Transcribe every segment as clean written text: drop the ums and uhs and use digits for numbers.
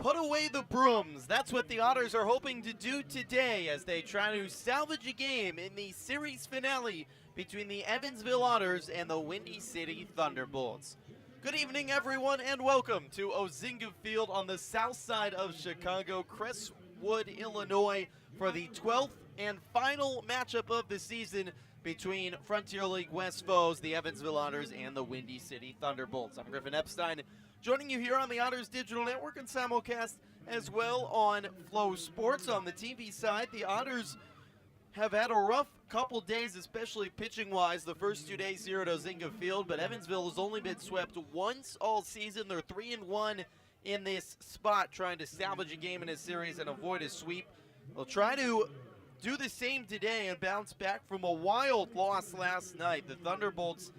put away the brooms. That's what the Otters are hoping to do today as they try to salvage a game in the series finale between the Evansville Otters and the WindyCity ThunderBolts. Good evening, everyone, and welcome to Ozinga Field on the south side of Chicago, Crestwood, Illinois, for the 12th and final matchup of the season between Frontier League West foes, the Evansville Otters, and the WindyCity ThunderBolts. I'm Griffin Epstein, joining you here on the Otters Digital Network and simulcast as well on Flow Sports. On the TV side, the Otters have had a rough couple days, especially pitching-wise, the first 2 days here at Ozinga Field, but Evansville has only been swept once all season. They're 3-1 in this spot, trying to salvage a game in a series and avoid a sweep. They'll try to do the same today and bounce back from a wild loss last night. The Thunderbolts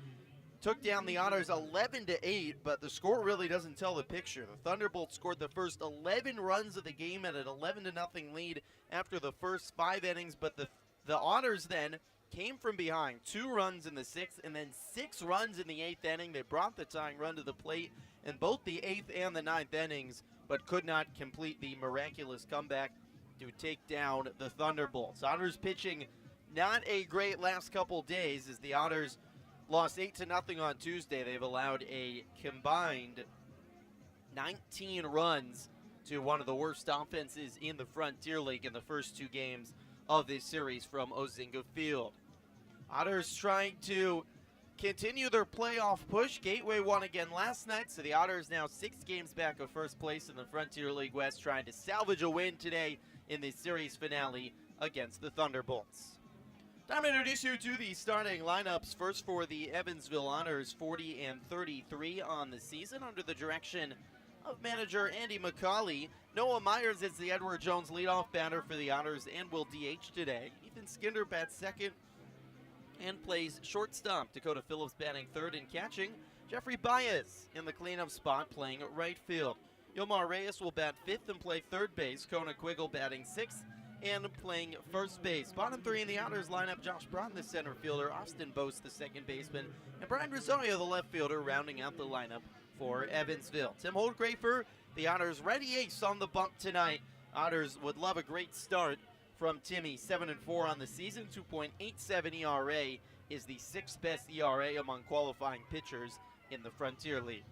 took down the Otters 11-8, but the score really doesn't tell the picture. The Thunderbolts scored the first 11 runs of the game at an 11-0 lead after the first 5 innings, but the Otters then came from behind. 2 runs in the 6th and then 6 runs in the 8th inning. They brought the tying run to the plate in both the 8th and the 9th innings, but could not complete the miraculous comeback to take down the Thunderbolts. Otters pitching not a great last couple days as the Otters lost 8-0 on Tuesday. They've allowed a combined 19 runs to one of the worst offenses in the Frontier League in the first 2 games of this series from Ozinga Field. Otters trying to continue their playoff push. Gateway won again last night, so the Otters now 6 games back of first place in the Frontier League West, trying to salvage a win today in the series finale against the Thunderbolts. Time to introduce you to the starting lineups. First for the Evansville Otters, 40-33 on the season under the direction of manager Andy McCauley. Noah Myers is the Edward Jones leadoff batter for the Otters and will DH today. Ethan Skinner bats second and plays shortstop. Dakota Phillips batting third and catching. Jeffrey Baez in the cleanup spot playing right field. Yomar Reyes will bat fifth and play third base. Kona Quiggle batting sixth and playing first base. Bottom 3 in the Otters lineup: Josh Broughton, the center fielder, Austin Bose, the second baseman, and Brian Rosario, the left fielder, rounding out the lineup for Evansville. Tim Holdgrafer, the Otters' ready ace on the bump tonight. Otters would love a great start from Timmy. 7-4 on the season, 2.87 ERA is the 6th best ERA among qualifying pitchers in the Frontier League.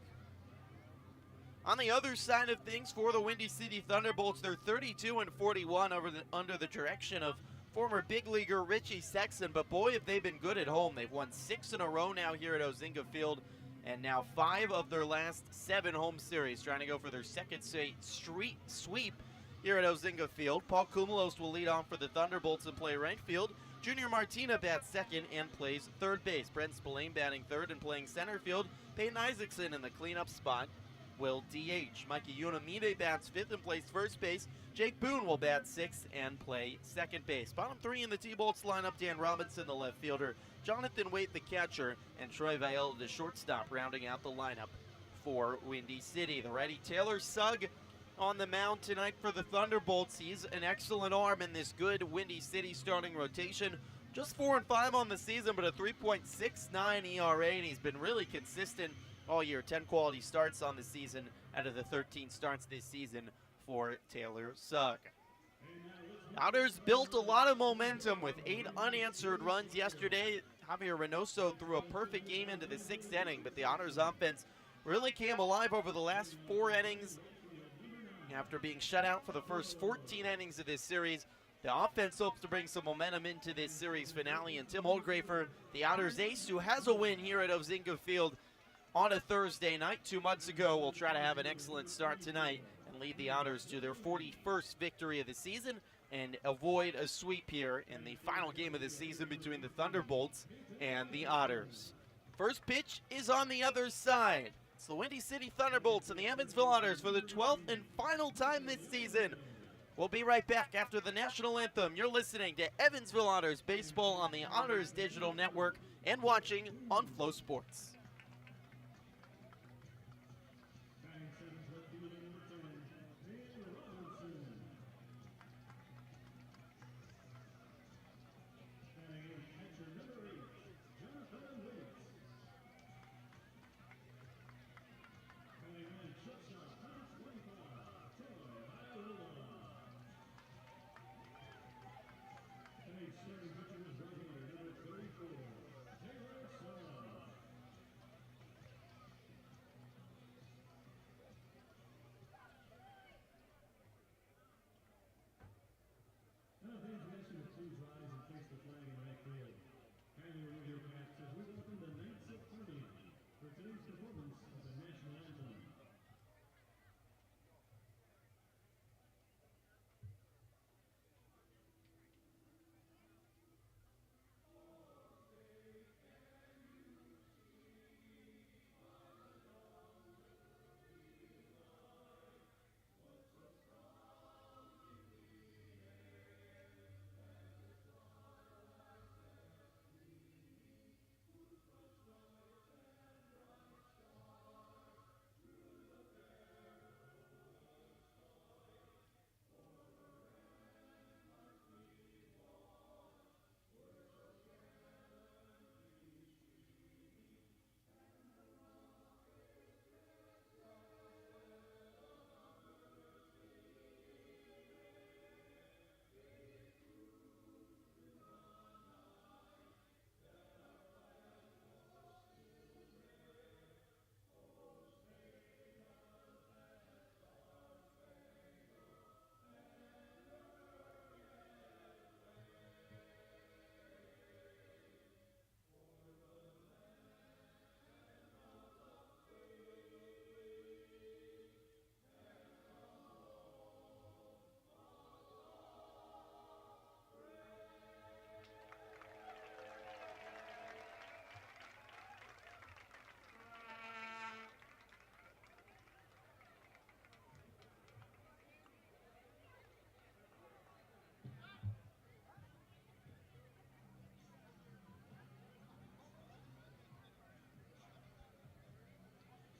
On the other side of things, for the WindyCity ThunderBolts, they're 32-41 under the direction of former big leaguer Richie Sexton. But boy, have they been good at home. They've won 6 in a row now here at Ozinga Field, and now 5 of their last 7 home series, trying to go for their second straight sweep here at Ozinga Field. Paul Kumulos will lead off for the Thunderbolts and play right field. Junior Martina bats second and plays third base. Brent Spillane batting third and playing center field. Peyton Isaacson in the cleanup spot will DH. Mikey Unamide bats fifth and plays first base. Jake Boone will bat sixth and play second base. Bottom 3 in the T-Bolts lineup: Dan Robinson, the left fielder, Jonathan Waite, the catcher, and Troy Viola, the shortstop, rounding out the lineup for WindyCity. The righty Taylor Sugg on the mound tonight for the Thunderbolts. He's an excellent arm in this good WindyCity starting rotation. Just 4-5 on the season, but a 3.69 ERA, and he's been really consistent all year. 10 quality starts on the season out of the 13 starts this season for Taylor Sugg. Otters built a lot of momentum with 8 unanswered runs yesterday. Javier Reynoso threw a perfect game into the 6th inning, but the Otters offense really came alive over the last 4 innings. After being shut out for the first 14 innings of this series, the offense hopes to bring some momentum into this series finale. And Tim Holdgrafer, the Otters ace, who has a win here at Ozinga Field on a Thursday night 2 months ago, will try to have an excellent start tonight and lead the Otters to their 41st victory of the season and avoid a sweep here in the final game of the season between the Thunderbolts and the Otters. First pitch is on the other side. It's the WindyCity ThunderBolts and the Evansville Otters for the 12th and final time this season. We'll be right back after the national anthem. You're listening to Evansville Otters baseball on the Otters Digital Network and watching on Flow Sports. please rise and face the flag in right field. Kindly AudioCast as we welcome the 9th Accordion for today's performance of the national anthem.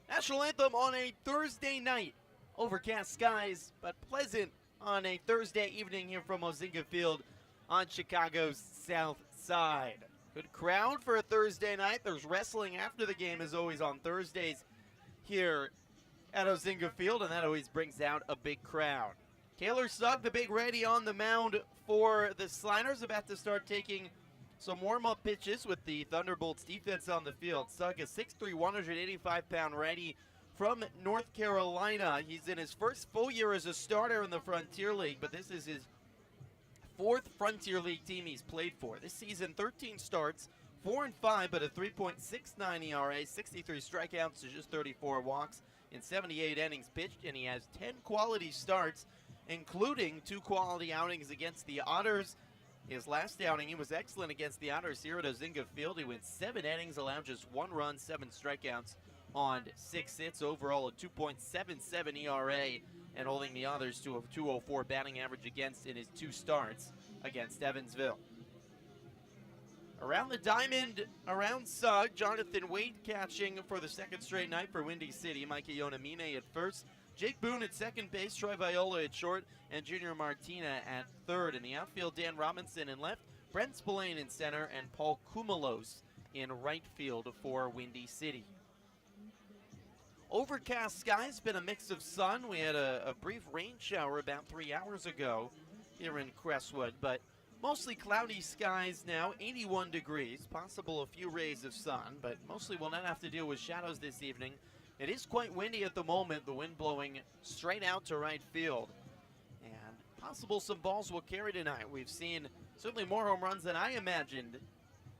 National anthem on a Thursday night. Overcast skies, but pleasant on a Thursday evening here from Ozinga Field on Chicago's south side. Good crowd for a Thursday night. There's wrestling after the game, as always, on Thursdays here at Ozinga Field, and that always brings out a big crowd. Taylor Sugg, the big ready on the mound for the Sliders, about to start taking some warm-up pitches with the Thunderbolts defense on the field. Sugg, a 6'3", 185-pound righty from North Carolina. He's in his first full year as a starter in the Frontier League, but this is his fourth Frontier League team he's played for. This season, 13 starts, 4-5, but a 3.69 ERA, 63 strikeouts to just 34 walks in 78 innings pitched, and he has 10 quality starts, including 2 quality outings against the Otters. His last outing, he was excellent against the Otters here at Ozinga Field. He went 7 innings, allowed just 1 run, 7 strikeouts on 6 hits. Overall, a 2.77 ERA, and holding the Otters to a 204 batting average against in his 2 starts against Evansville. Around the diamond, around Sugg, Jonathan Waite catching for the 2nd straight night for Windy City. Micah Yonamine at first. Jake Boone at second base, Troy Viola at short, and Junior Martina at third. In the outfield, Dan Robinson in left, Brent Spillane in center, and Paul Kumalos in right field for Windy City. Overcast skies, been a mix of sun. We had a brief rain shower about 3 hours ago here in Crestwood, but mostly cloudy skies now, 81 degrees, possible a few rays of sun, but mostly we'll not have to deal with shadows this evening. It is quite windy at the moment, the wind blowing straight out to right field. And possible some balls will carry tonight. We've seen certainly more home runs than I imagined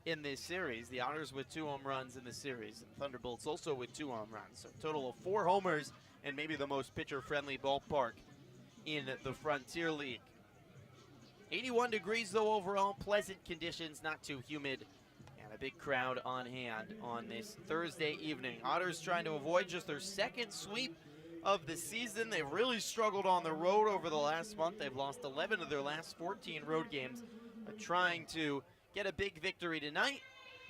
in this series. The Otters with 2 home runs in the series, and Thunderbolts also with 2 home runs. So a total of 4 homers, and maybe the most pitcher-friendly ballpark in the Frontier League. 81 degrees though overall, pleasant conditions, not too humid. A big crowd on hand on this Thursday evening. Otters trying to avoid just their 2nd sweep of the season. They've really struggled on the road over the last month. They've lost 11 of their last 14 road games. Trying to get a big victory tonight,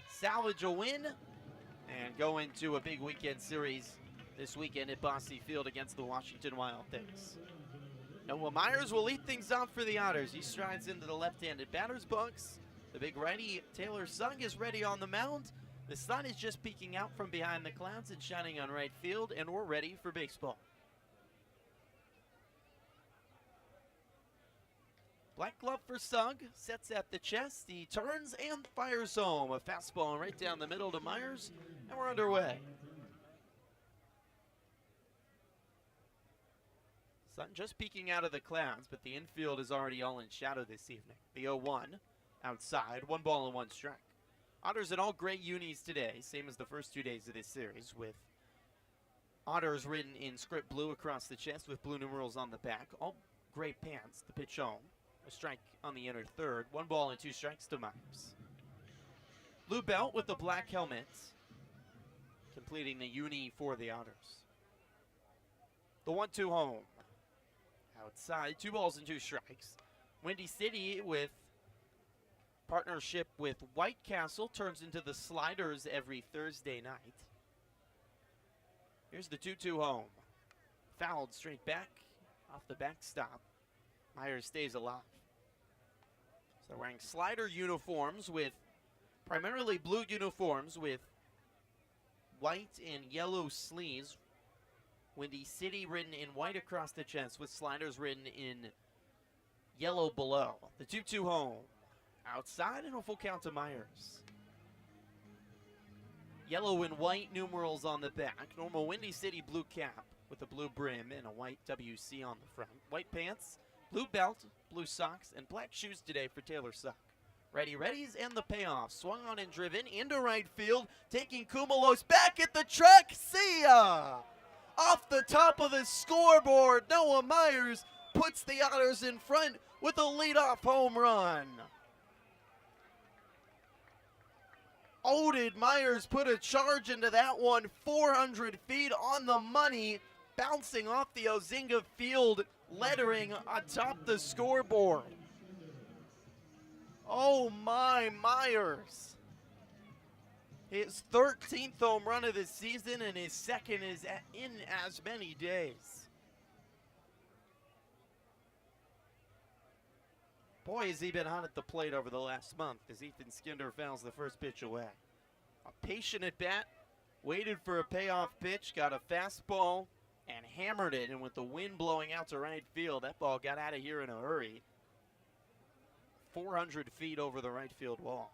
salvage a win, and go into a big weekend series this weekend at Bosse Field against the Washington Wild Things. Noah Myers will lead things off for the Otters. He strides into the left-handed batter's box. The big righty, Taylor Sugg, is ready on the mound. The sun is just peeking out from behind the clouds and shining on right field, and we're ready for baseball. Black glove for Sugg, sets at the chest. He turns and fires home. A fastball right down the middle to Myers, and we're underway. Sun just peeking out of the clouds, but the infield is already all in shadow this evening. The 0-1 outside, 1 ball and 1 strike. Otters in all gray unis today, same as the first 2 days of this series, with Otters written in script blue across the chest with blue numerals on the back. All gray pants. The pitch home. A strike on the inner third. 1 ball and 2 strikes to Myers. Blue belt with the black helmet, completing the uni for the Otters. The 1-2 home. Outside, 2 balls and 2 strikes. Windy City, with partnership with White Castle, turns into the Sliders every Thursday night. Here's the 2-2 home. Fouled straight back off the backstop. Myers stays alive. So they're wearing Slider uniforms with primarily blue uniforms with white and yellow sleeves. Windy City written in white across the chest with Sliders written in yellow below. The 2-2 home. Outside and a full count to Myers. Yellow and white numerals on the back. Normal Windy City blue cap with a blue brim and a white WC on the front. White pants, blue belt, blue socks, and black shoes today for Taylor Suck. Readies and the payoff. Swung on and driven into right field. Taking Kumalos back at the track. See ya! Off the top of the scoreboard, Noah Myers puts the Otters in front with a leadoff home run. Oded Myers put a charge into that one, 400 feet on the money, bouncing off the Ozinga Field lettering atop the scoreboard. Oh my, Myers. His 13th home run of the season and his second is in as many days. Boy, has he been hot at the plate over the last month as Ethan Skinder fouls the first pitch away. A patient at bat, waited for a payoff pitch, got a fastball, and hammered it. And with the wind blowing out to right field, that ball got out of here in a hurry. 400 feet over the right field wall.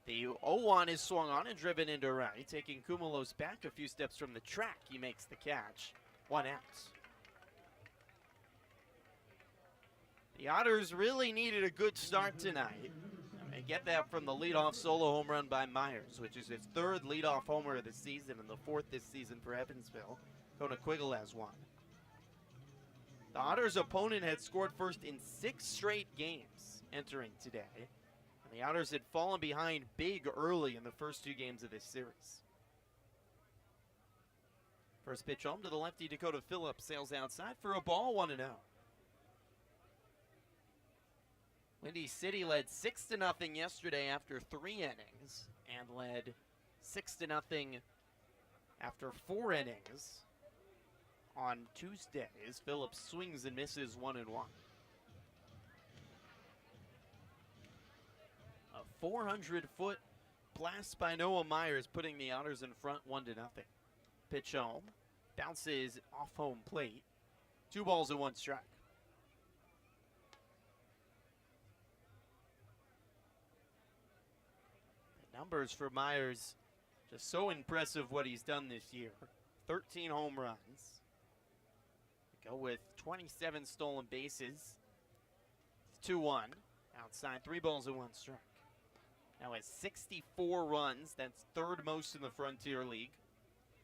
The 0-1 is swung on and driven into right, taking Kumalos back a few steps from the track. He makes the catch. 1 out. The Otters really needed a good start tonight. And they get that from the leadoff solo home run by Myers, which is his 3rd leadoff homer of the season and the 4th this season for Evansville. Kona Quiggle has 1. The Otters' opponent had scored first in 6 straight games entering today. And the Otters had fallen behind big early in the first 2 games of this series. First pitch home to the lefty Dakota Phillips, sails outside for a ball, 1-0. Windy City led 6-0 yesterday after 3 innings and led 6-0 after 4 innings on Tuesday as Phillips swings and misses 1-1. A 400-foot blast by Noah Myers putting the Otters in front 1-0. Pitch home, bounces off home plate. 2 balls and 1 strike. Numbers for Myers, just so impressive what he's done this year. 13 home runs. Go with 27 stolen bases. 2-1. Outside, 3 balls and 1 strike. Now has 64 runs. That's 3rd most in the Frontier League.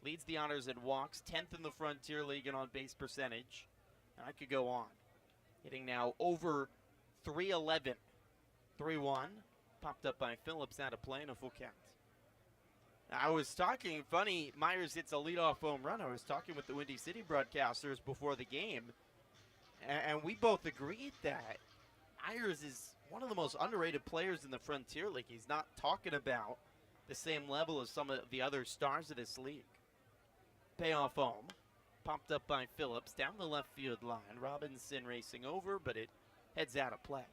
Leads the Otters in walks, 10th in the Frontier League in on-base percentage. And I could go on. Hitting now over 311. 3-1. Popped up by Phillips out of play and a full count. I was talking, funny, Myers hits a leadoff home run. I was talking with the Windy City broadcasters before the game, and we both agreed that Myers is one of the most underrated players in the Frontier League. He's not talking about the same level as some of the other stars of this league. Payoff home. Popped up by Phillips down the left field line. Robinson racing over, but it heads out of play.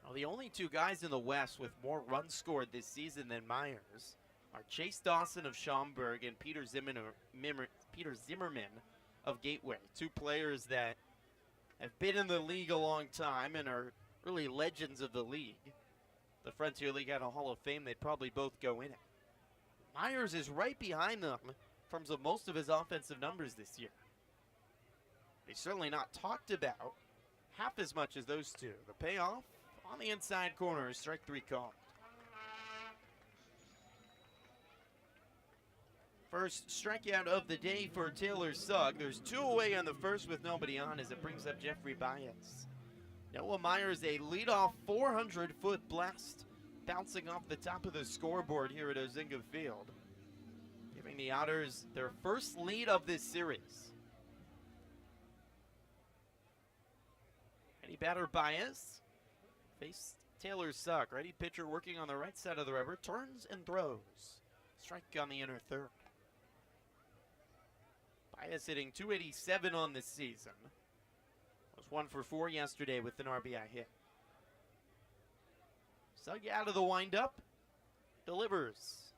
Well, the only 2 guys in the West with more runs scored this season than Myers are Chase Dawson of Schaumburg and Peter Zimmerman of Gateway. 2 players that have been in the league a long time and are really legends of the league. The Frontier League had a Hall of Fame, they'd probably both go in it. Myers is right behind them in terms of most of his offensive numbers this year. He's certainly not talked about half as much as those two. The payoff on the inside corner, strike three called. First strikeout of the day for Taylor Sugg. There's two away on the first with nobody on as it brings up Jeffrey Baez. Noah Myers, a leadoff 400-foot blast, bouncing off the top of the scoreboard here at Ozinga Field, giving the Otters their first lead of this series. Ready batter Baez faced Taylor Sugg. Ready pitcher working on the right side of the river, turns and throws. Strike on the inner third. Baez hitting .287 on this season. Was 1 for 4 yesterday with an RBI hit. Sugg out of the windup. Delivers.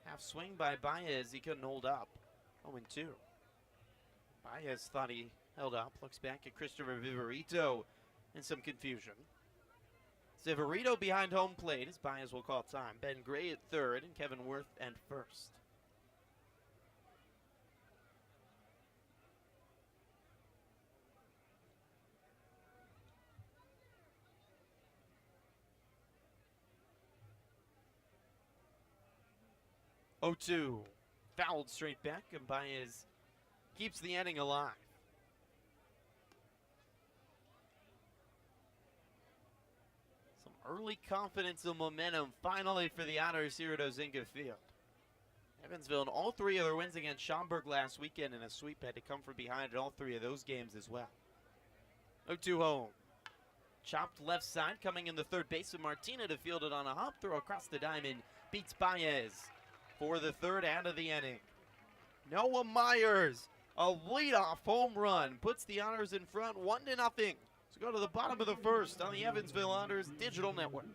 Half swing by Baez. He couldn't hold up. 0-2. Baez thought he held up. Looks back at Christopher Viverito in some confusion. Viverito behind home plate as Baez will call time. Ben Gray at third and Kevin Worth at first. .0-2, fouled straight back, and Baez keeps the inning alive. Some early confidence and momentum finally for the Otters here at Ozinga Field. Evansville in all three of their wins against Schaumburg last weekend in a sweep had to come from behind in all three of those games as well. 0-2 home. Chopped left side, coming in the third baseman Martina to field it on a hop throw across the diamond. Beats Baez for the third out of the inning. Noah Myers, a leadoff home run, puts the Otters in front 1-0. So go to the bottom of the first on the Evansville Otters Digital Network.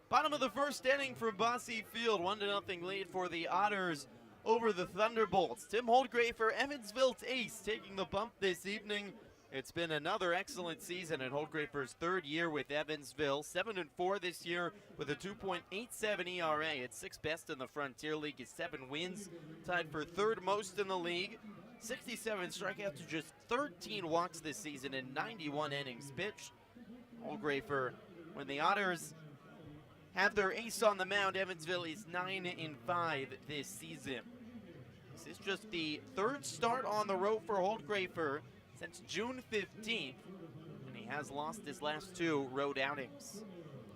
Bottom of the first inning for Bossy Field. 1-0 lead for the Otters over the Thunderbolts. Tim Holdgrafer, Evansville's ace, taking the bump this evening. It's been another excellent season in Holdgrafer's third year with Evansville. 7-4 this year with a 2.87 ERA. It's sixth best in the Frontier League. His 7 wins, tied for third most in the league. 67 strikeouts to just 13 walks this season in 91 innings pitched. Holdgrafer, when the Otters have their ace on the mound, Evansville is 9-5 this season. This is just the third start on the road for Holdgrafer since June 15th, and he has lost his last 2 road outings.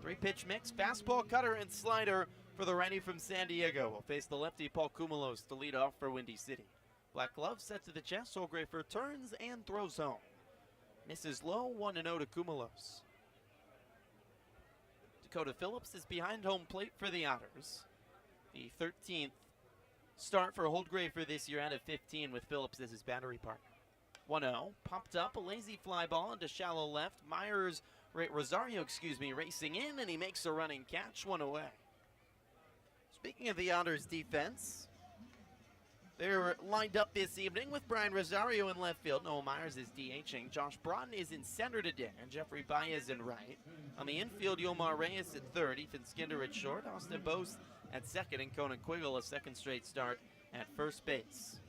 3-pitch mix, fastball, cutter, and slider for the righty from San Diego. Will face the lefty Paul Kumalos to lead off for Windy City. Black glove set to the chest, Holdgrafer turns and throws home. Misses low, 1-0 to Kumalos. Dakota Phillips is behind home plate for the Otters. The 13th start for Holdgrafer this year out of 15 with Phillips as his battery partner. 1-0, popped up, a lazy fly ball into shallow left. Rosario, racing in, and he makes a running catch, 1 away. Speaking of the Otters defense, they're lined up this evening with Brian Rosario in left field. Noah Myers is DHing. Josh Broughton is in center today, and Jeffrey Baez in right. On the infield, Yomar Reyes at third, Ethan Skinder at short, Austin Bose at second, and Conan Quiggle a second straight start at first base.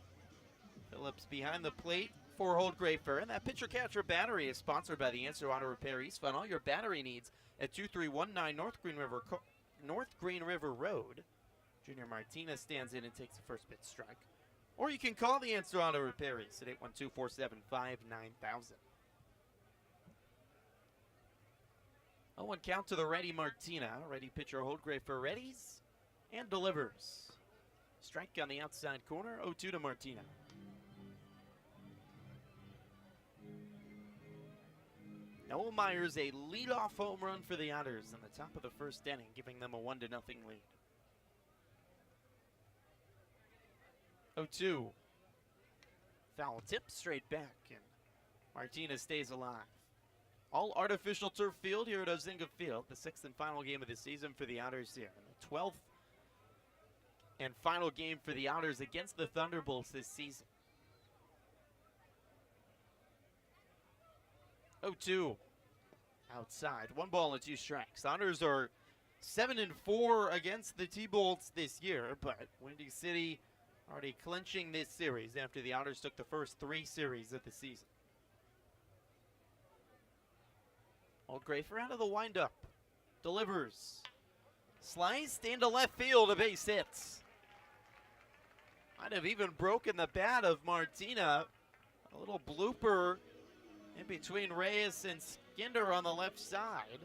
Phillips behind the plate for Holdgrafer, and that pitcher-catcher battery is sponsored by the Answer Auto Repair East. Find all your battery needs at 2319 North Green River Road, Junior Martinez stands in and takes the first pitch strike. Or you can call the answer auto repairs at 812-475-9000. 0-1 count to the righty Martina. Righty pitcher Holdgrafer readies and delivers. Strike on the outside corner, 0-2 to Martina. Noah Myers, a leadoff home run for the Otters in the top of the first inning, giving them a 1-0 lead. 0-2. Foul tip straight back, and Martinez stays alive. All artificial turf field here at Ozinga Field, the 6th and final game of the season for the Otters here. And the 12th and final game for the Otters against the Thunderbolts this season. 0-2. Outside. 1 ball and 2 strikes. Otters are 7-4 against the T-Bolts this year, but Windy City already clinching this series after the Otters took the first 3 series of the season. Oldgrafer out of the windup. Delivers. Sliced into left field, a base hit. Might have even broken the bat of Martina. A little blooper in between Reyes and Skinder on the left side.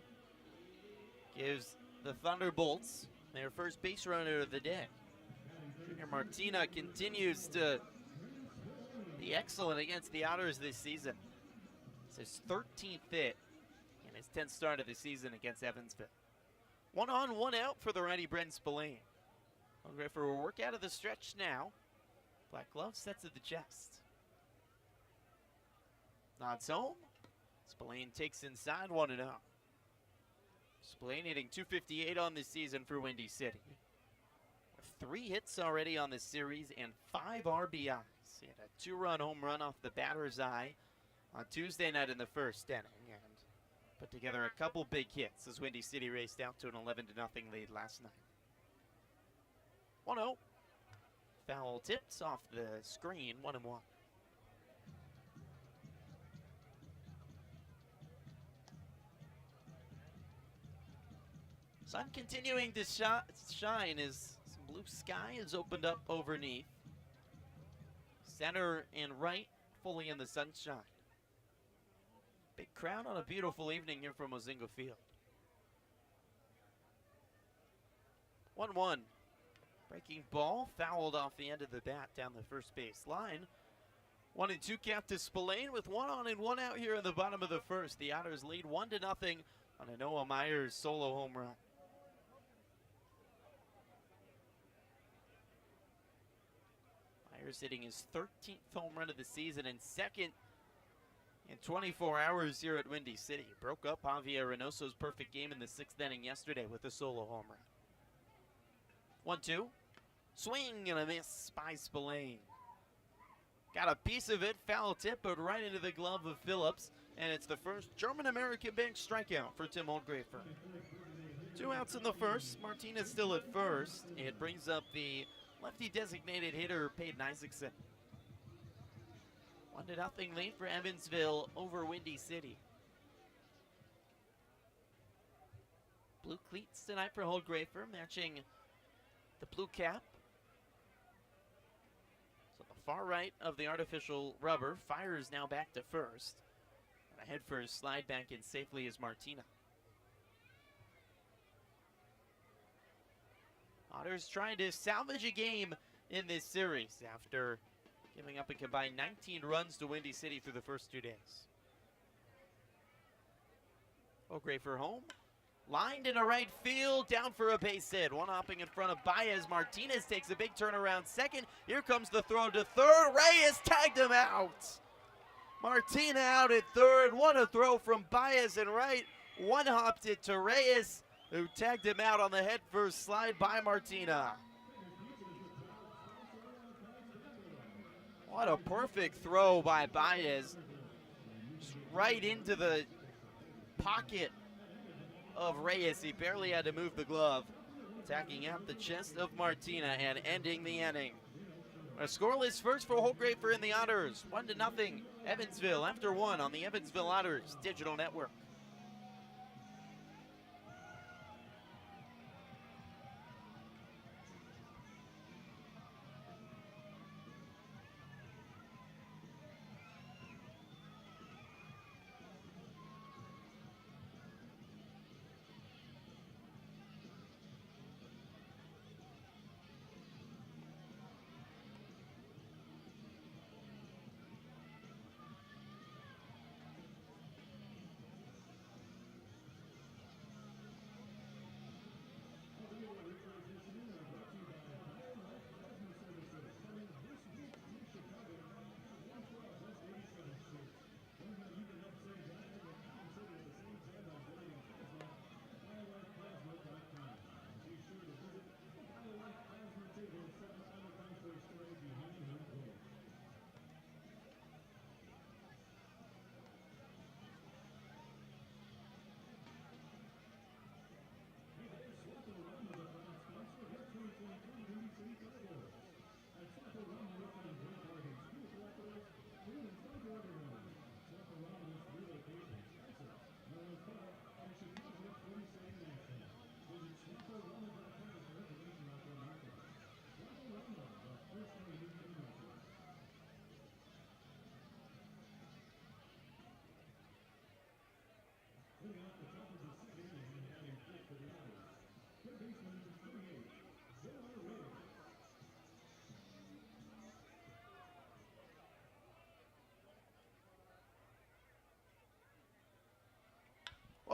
Gives the Thunderbolts their first base runner of the day. Junior Martina continues to be excellent against the Otters this season. It's his 13th hit and his 10th start of the season against Evansville. 1 on, 1 out for the righty Brent Spillane. Griffin will work out of the stretch now. Black glove sets at the chest. Nods home. Spillane takes inside 1-0. Spillane hitting .258 on this season for Windy City. 3 hits already on this series and 5 RBIs. He had a 2-run home run off the batter's eye on Tuesday night in the first inning and put together a couple big hits as Windy City raced out to an 11-0 lead last night. 1-0. Foul tips off the screen, 1-1. Sun continuing to shine as some blue sky is opened up overneath. Center and right fully in the sunshine. Big crowd on a beautiful evening here from Ozinga Field. 1-1. Breaking ball fouled off the end of the bat down the first base line. 1-2 count to Spillane with 1 on and 1 out here in the bottom of the first. The Otters lead 1-0 on a Noah Myers solo home run. Myers hitting his 13th home run of the season and 2nd in 24 hours here at Windy City. Broke up Javier Reynoso's perfect game in the 6th inning yesterday with a solo home run. 1-2. Swing and a miss by Spillane. Got a piece of it, foul tip, but right into the glove of Phillips. And it's the first German-American bench strikeout for Tim Oldgrafer. 2 outs in the first. Martinez still at first. It brings up the lefty-designated hitter, Peyton Isaacson. 1-0 lead for Evansville over Windy City. Blue cleats tonight for Holdgrafer, matching the blue cap. So the far right of the artificial rubber fires now back to first. And ahead for his slide back in safely is Martina. Otters trying to salvage a game in this series after giving up a combined 19 runs to Windy City through the first 2 days. Oldgrafer home. Lined into right field, down for a base hit. One hopping in front of Baez. Martinez takes a big turn around second. Here comes the throw to third. Reyes tagged him out. Martina out at third. What a throw from Baez in right. One hopped it to Reyes, who tagged him out on the head first slide by Martina. What a perfect throw by Baez. Just right into the pocket of Reyes. He barely had to move the glove. Attacking out the chest of Martina and ending the inning. A scoreless first for Holdgrafer and the Otters. 1-0 Evansville after 1 on the Evansville Otters digital network.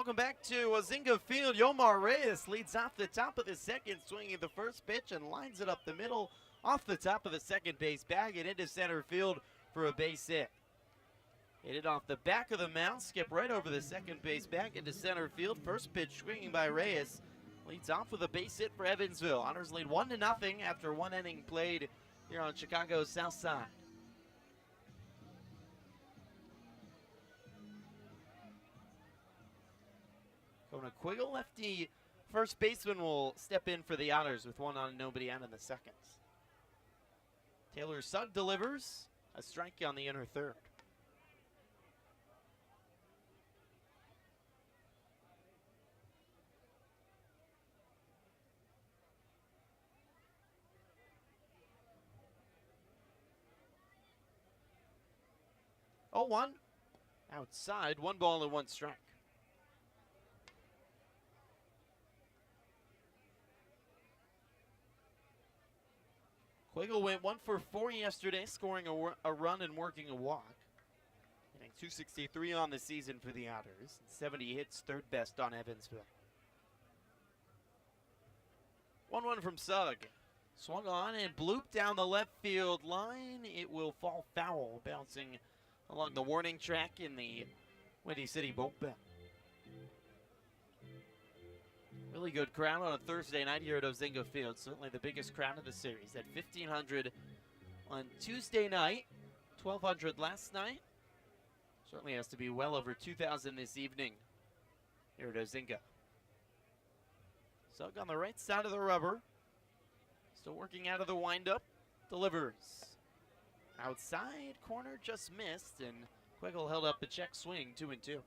Welcome back to Ozinga Field. Yomar Reyes leads off the top of the second, swinging the first pitch and lines it up the middle, off the top of the second base bag and into center field for a base hit. Hit it off the back of the mound, skip right over the second base bag into center field. First pitch swinging by Reyes leads off with a base hit for Evansville. Otters lead 1-0 after one inning played here on Chicago's south side. Kona Quiggle, lefty first baseman, will step in for the Otters with one on, nobody out in the second. Taylor Sugg delivers a strike on the inner third. Oh, 1 outside, 1 ball and 1 strike. Quiggle went 1 for 4 yesterday, scoring a run and working a walk. Hitting .263 on the season for the Otters. 70 hits, third best on Evansville. 1-1 from Sugg. Swung on and blooped down the left field line. It will fall foul, bouncing along the warning track in the WindyCity bullpen. Really good crowd on a Thursday night here at Ozinga Field. Certainly the biggest crowd of the series at 1,500 on Tuesday night, 1,200 last night. Certainly has to be well over 2,000 this evening here at Ozinga. Sugg on the right side of the rubber. Still working out of the windup. Delivers. Outside corner just missed, and Quiggle held up a check swing, 2-2.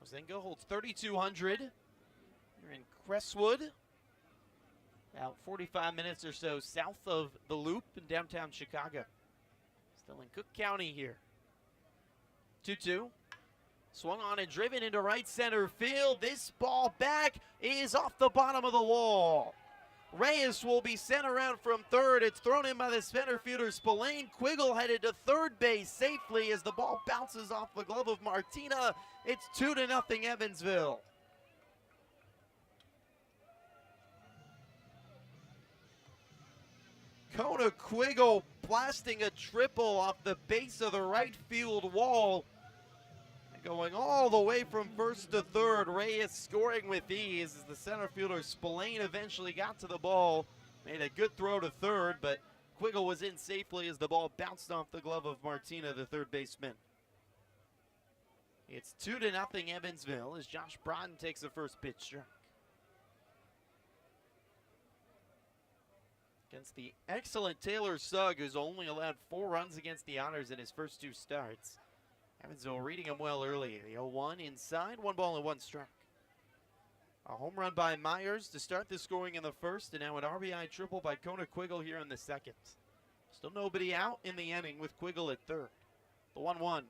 Ozinga holds 3,200 here in Crestwood, about 45 minutes or so south of the Loop in downtown Chicago. Still in Cook County here. 2-2. Swung on and driven into right center field. This ball back is off the bottom of the wall. Reyes will be sent around from third. It's thrown in by the center fielder Spillane. Quiggle headed to third base safely as the ball bounces off the glove of Martina. It's 2-0 Evansville. Kona Quiggle blasting a triple off the base of the right field wall. Going all the way from first to third. Reyes scoring with ease as the center fielder Spillane eventually got to the ball. Made a good throw to third, but Quiggle was in safely as the ball bounced off the glove of Martina, the third baseman. It's 2-0 Evansville as Josh Broughton takes the first pitch strike. Against the excellent Taylor Sugg, who's only allowed 4 runs against the Otters in his first 2 starts. Evansville reading him well early. The 0-1 inside, 1 ball and 1 strike. A home run by Myers to start the scoring in the first, and now an RBI triple by Kona Quiggle here in the second. Still nobody out in the inning with Quiggle at third. The 1-1.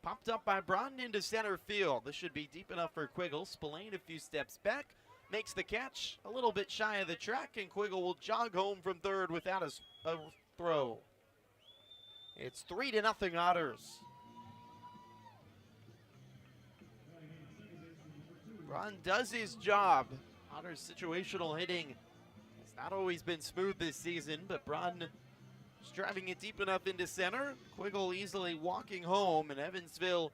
Popped up by Broughton into center field. This should be deep enough for Quiggle. Spillane a few steps back, makes the catch a little bit shy of the track, and Quiggle will jog home from third without a throw. It's 3-0 Otters. Broughton does his job. Otters' situational hitting has not always been smooth this season, but Broughton is driving it deep enough into center. Quiggle easily walking home, and Evansville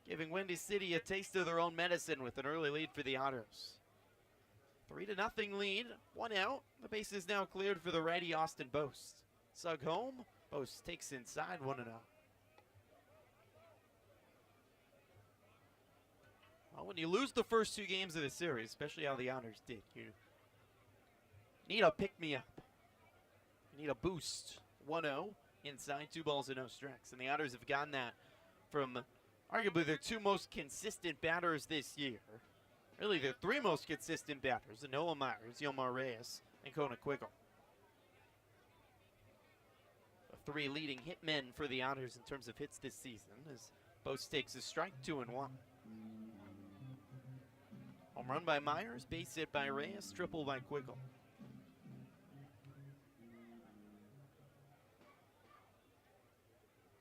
giving WindyCity a taste of their own medicine with an early lead for the Otters. 3-0 lead, 1 out. The base is now cleared for the righty Austin Boast. Sugg home, Boast takes inside, 1-0. Well, when you lose the first 2 games of the series, especially how the Otters did, you need a pick-me-up. You need a boost. 1-0 inside, 2 balls and no strikes. And the Otters have gotten that from arguably their 2 most consistent batters this year. Really, their 3 most consistent batters, Noah Myers, Yomar Reyes, and Kona Quiggle. The 3 leading hitmen for the Otters in terms of hits this season as Boast takes a strike, 2-1. Home run by Myers, base hit by Reyes, triple by Quiggle.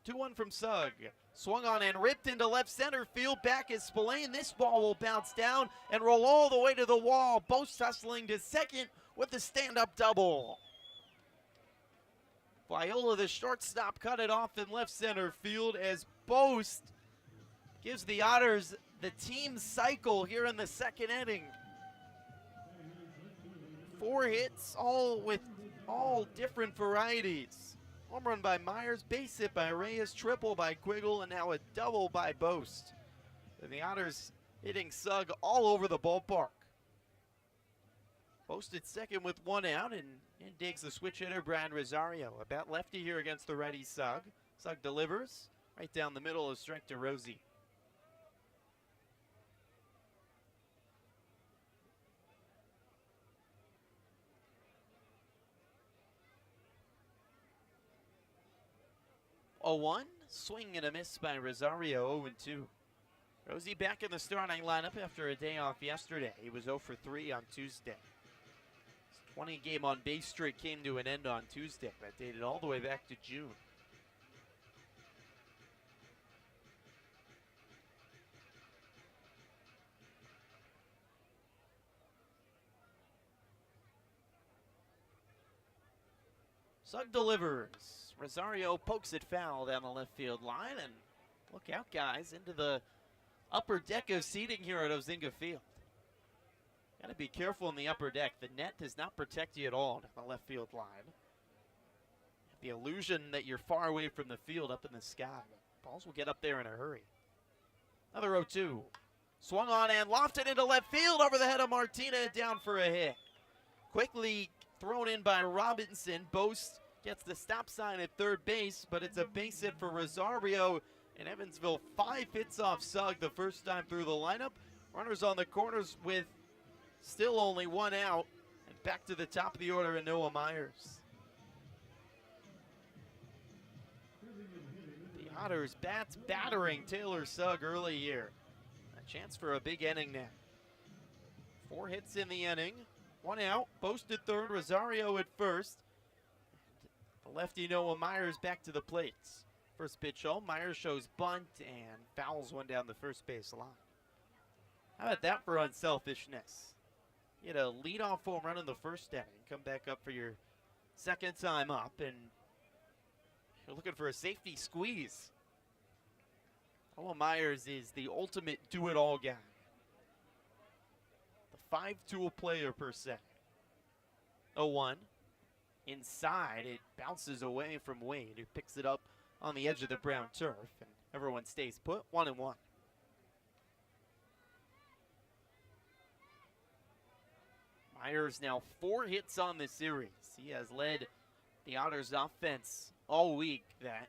2-1 from Sugg. Swung on and ripped into left center field. Back is Spillane. This ball will bounce down and roll all the way to the wall. Boast hustling to second with the stand-up double. Viola, the shortstop, cut it off in left center field as Boast gives the Otters the team cycle here in the second inning. 4 hits, all with all different varieties. Home run by Myers, base hit by Reyes, triple by Quiggle, and now a double by Boast. And the Otters hitting Sugg all over the ballpark. Boast at second with 1 out, and in digs the switch hitter, Brad Rosario. A bat lefty here against the righty Sugg. Sugg delivers right down the middle of strike to Rosie. A 1, swing and a miss by Rosario, 0-2. Rosie back in the starting lineup after a day off yesterday. He was 0 for 3 on Tuesday. His 20-game on base streak came to an end on Tuesday. That dated all the way back to June. Sugg delivers. Rosario pokes it foul down the left field line, and look out, guys, into the upper deck of seating here at Ozinga Field. Got to be careful in the upper deck. The net does not protect you at all down the left field line. The illusion that you're far away from the field up in the sky. Balls will get up there in a hurry. Another 0-2. Swung on and lofted into left field over the head of Martina, down for a hit. Quickly thrown in by Robinson. Boast gets the stop sign at third base, but it's a base hit for Rosario. And Evansville 5 hits off Sugg the first time through the lineup. Runners on the corners with still only 1 out. And back to the top of the order in Noah Myers. The Otters bats battering Taylor Sugg early here. A chance for a big inning now. 4 hits in the inning. 1 out. Boast at third, Rosario at first. The lefty Noah Myers back to the plates. First pitch home, Myers shows bunt and fouls one down the first base line. How about that for unselfishness? You had a leadoff home run in the first inning, come back up for your second time up, and you're looking for a safety squeeze. Noah Myers is the ultimate do-it-all guy. The 5-tool player per se. 0-1. Inside, it bounces away from Wade, who picks it up on the edge of the brown turf, and everyone stays put, 1-1. Myers now 4 hits on the series. He has led the Otters offense all week that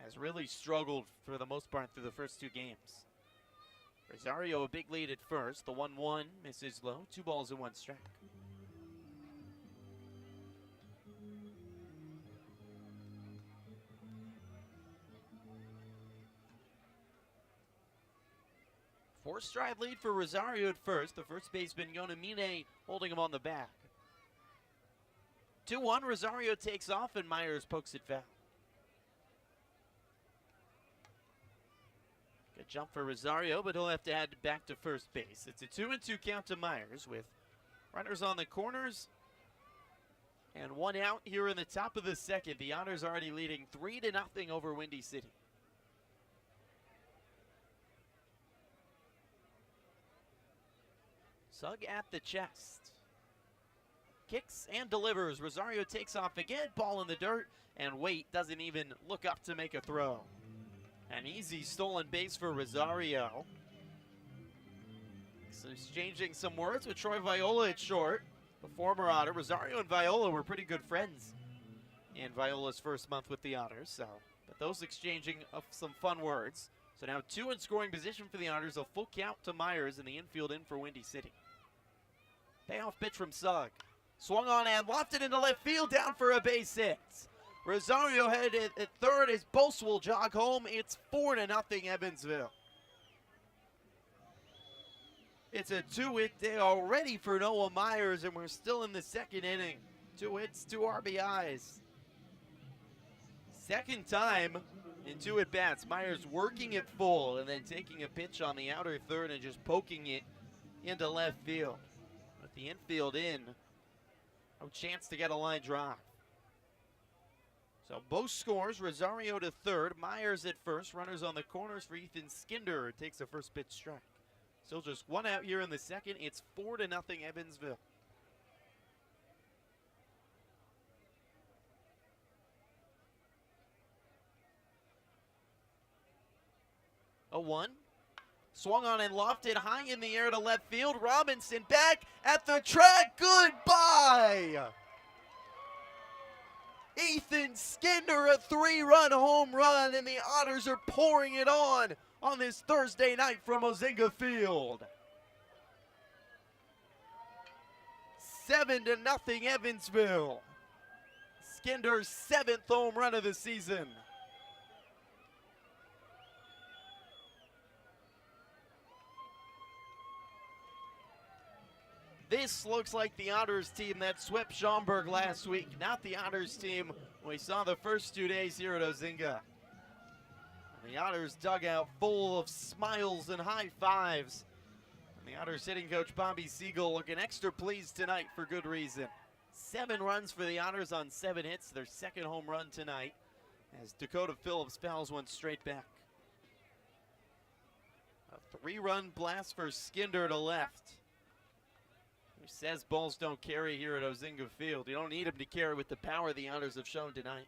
has really struggled for the most part through the first 2 games. Rosario a big lead at first. The 1-1 misses low. 2 balls and 1 strike. Four-stride lead for Rosario at first. The first baseman, Yonamine, holding him on the back. 2-1, Rosario takes off, and Myers pokes it foul. Good jump for Rosario, but he'll have to add back to first base. It's a 2-2 count to Myers with runners on the corners and 1 out here in the top of the second. The Otters already leading 3-0 over Windy City. Sugg at the chest. Kicks and delivers. Rosario takes off again. Ball in the dirt. And Waite doesn't even look up to make a throw. An easy stolen base for Rosario. So exchanging some words with Troy Viola at short. The former Otter. Rosario and Viola were pretty good friends in Viola's first month with the Otters. But those exchanging of some fun words. So now 2 in scoring position for the Otters. A full count to Myers in the infield in for Windy City. Payoff pitch from Sugg. Swung on and lofted into left field, down for a base hit. Rosario headed at third as Boast will jog home. It's 4-0 Evansville. It's a 2-hit day already for Noah Myers, and we're still in the second inning. 2 hits, 2 RBIs. Second time in 2 at-bats. Myers working it full and then taking a pitch on the outer third and just poking it into left field. With the infield in, no chance to get a line drive. So both scores, Rosario to third, Myers at first. Runners on the corners for Ethan Skinder. Takes a first pitch strike. Still just 1 out here in the second. It's 4-0 Evansville. A 1. Swung on and lofted high in the air to left field. Robinson back at the track. Goodbye! Ethan Skinder, a 3-run home run, and the Otters are pouring it on this Thursday night from Ozinga Field. 7-0 Evansville. Skinder's 7th home run of the season. This looks like the Otters team that swept Schaumburg last week, not the Otters team we saw the first 2 days here at Ozinga. The Otters dugout full of smiles and high fives. And the Otters hitting coach Bobby Siegel looking extra pleased tonight for good reason. 7 runs for the Otters on 7 hits, their 2nd home run tonight, as Dakota Phillips fouls one straight back. A 3-run blast for Skinder to left. Who says balls don't carry here at Ozinga Field? You don't need them to carry with the power the Otters have shown tonight.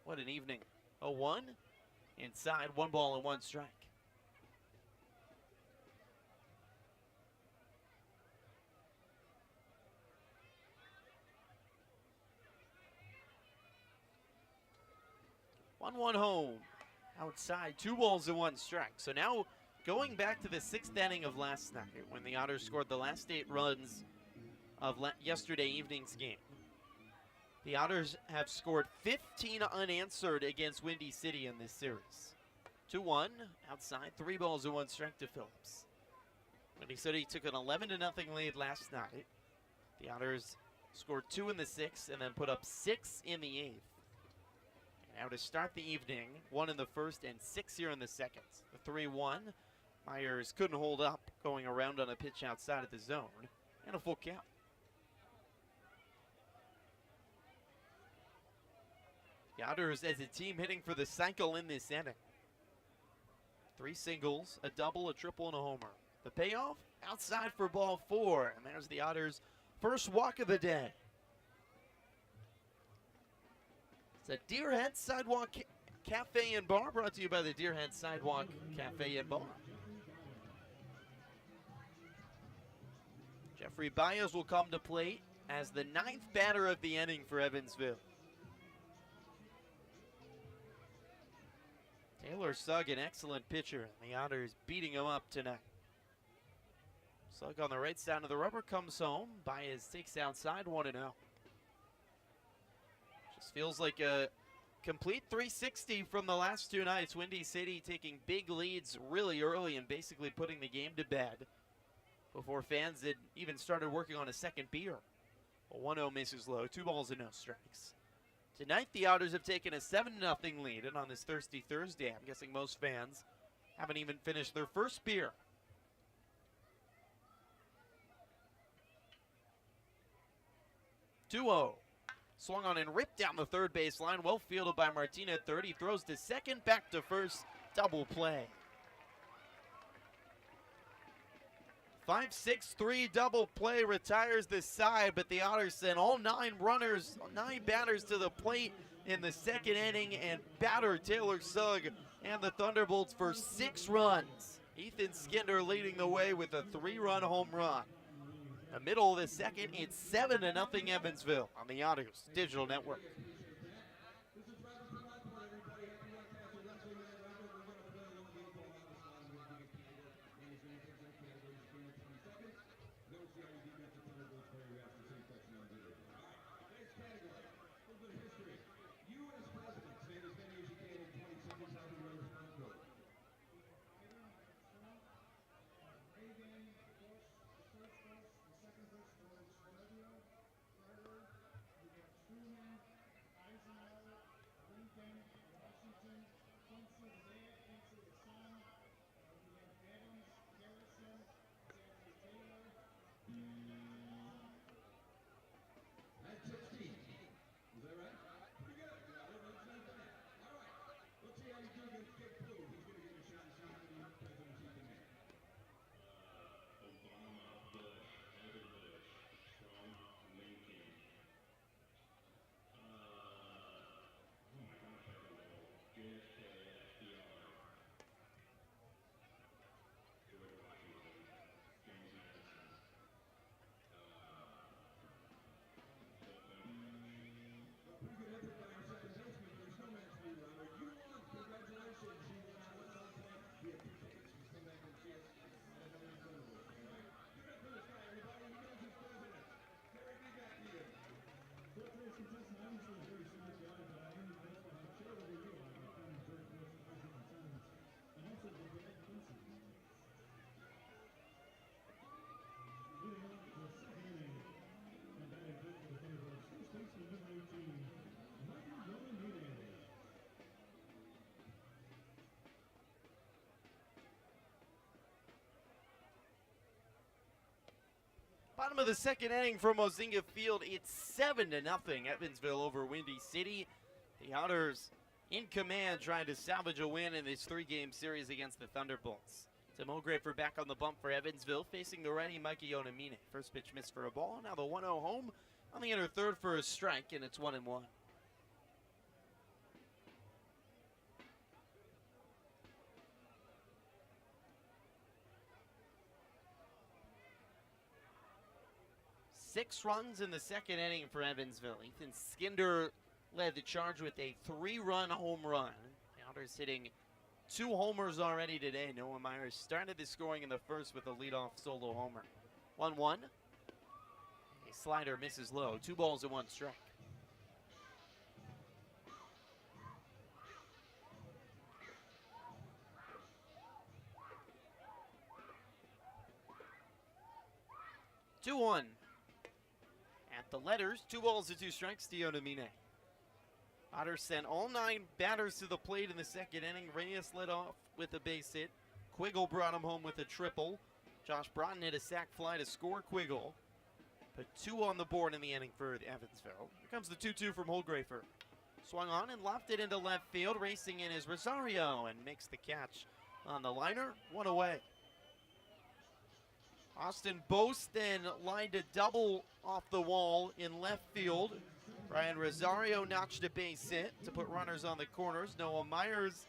What an evening. 0-1. Inside, 1 ball and 1 strike. One home. Outside, 2 balls and 1 strike. So now going back to the 6th inning of last night when the Otters scored the last 8 runs of yesterday evening's game. The Otters have scored 15 unanswered against WindyCity in this series. 2-1, outside, 3 balls and 1 strike to Phillips. WindyCity took an 11-0 lead last night. The Otters scored 2 in the 6th and then put up 6 in the 8th. And now to start the evening, 1 in the 1st and 6 here in the 2nd. The 3-1, Myers couldn't hold up, going around on a pitch outside of the zone, and a full count. The Otters as a team hitting for the cycle in this inning. 3 singles, a double, a triple, and a homer. The payoff, outside for ball 4. And there's the Otters' first walk of the day. It's a Deerhead Sidewalk Cafe and Bar, brought to you by the Deerhead Sidewalk Cafe and Bar. Jeffrey Baez will come to plate as the 9th batter of the inning for Evansville. Taylor Sugg, an excellent pitcher, and the Otters beating him up tonight. Sugg on the right side of the rubber comes home. Baez takes outside 1-0. Just feels like a complete 360 from the last 2 nights. WindyCity taking big leads really early and basically putting the game to bed before fans had even started working on a second beer. A 1-0 misses low, 2 balls and no strikes. Tonight, the Otters have taken a 7-0 lead, and on this thirsty Thursday, I'm guessing most fans haven't even finished their first beer. Swung on and ripped down the third base line, well fielded by Martina at third. He throws to second, back to first, double play. 5-6-3 double play retires the side, but the Otters sent all 9 batters to the plate in the 2nd inning and batter Taylor Sugg and the Thunderbolts for 6 runs. Ethan Skinder leading the way with a 3-run home run. In the middle of the 2nd, it's 7-0 Evansville on the Otters Digital Network. Bottom of the second inning from Ozinga Field. It's 7-0 Evansville over Windy City. The Otters in command trying to salvage a win in this 3-game series against the Thunderbolts. Tim O'Grafer back on the bump for Evansville, facing the righty Mikey Onamine. First pitch missed for a ball. Now the 1-0 home on the inner third for a strike, and it's 1-1. Six runs in the second inning for Evansville. Ethan Skinder led the charge with a 3-run home run. The Otters hitting 2 homers already today. Noah Myers started the scoring in the first with a leadoff solo homer. 1-1. A slider misses low. 2 balls and 1 strike. At the letters, 2 balls and 2 strikes to Onamine. Otters sent all 9 batters to the plate in the second inning. Reyes led off with a base hit. Quiggle brought him home with a triple. Josh Broughton hit a sac fly to score Quiggle. Put 2 on the board in the inning for Evansville. Here comes the 2-2 from Holgrafer. Swung on and lofted into left field. Racing in is Rosario and makes the catch on the liner. 1 away. Austin Boast then lined a double off the wall in left field. Brian Rosario notched a base hit to put runners on the corners. Noah Myers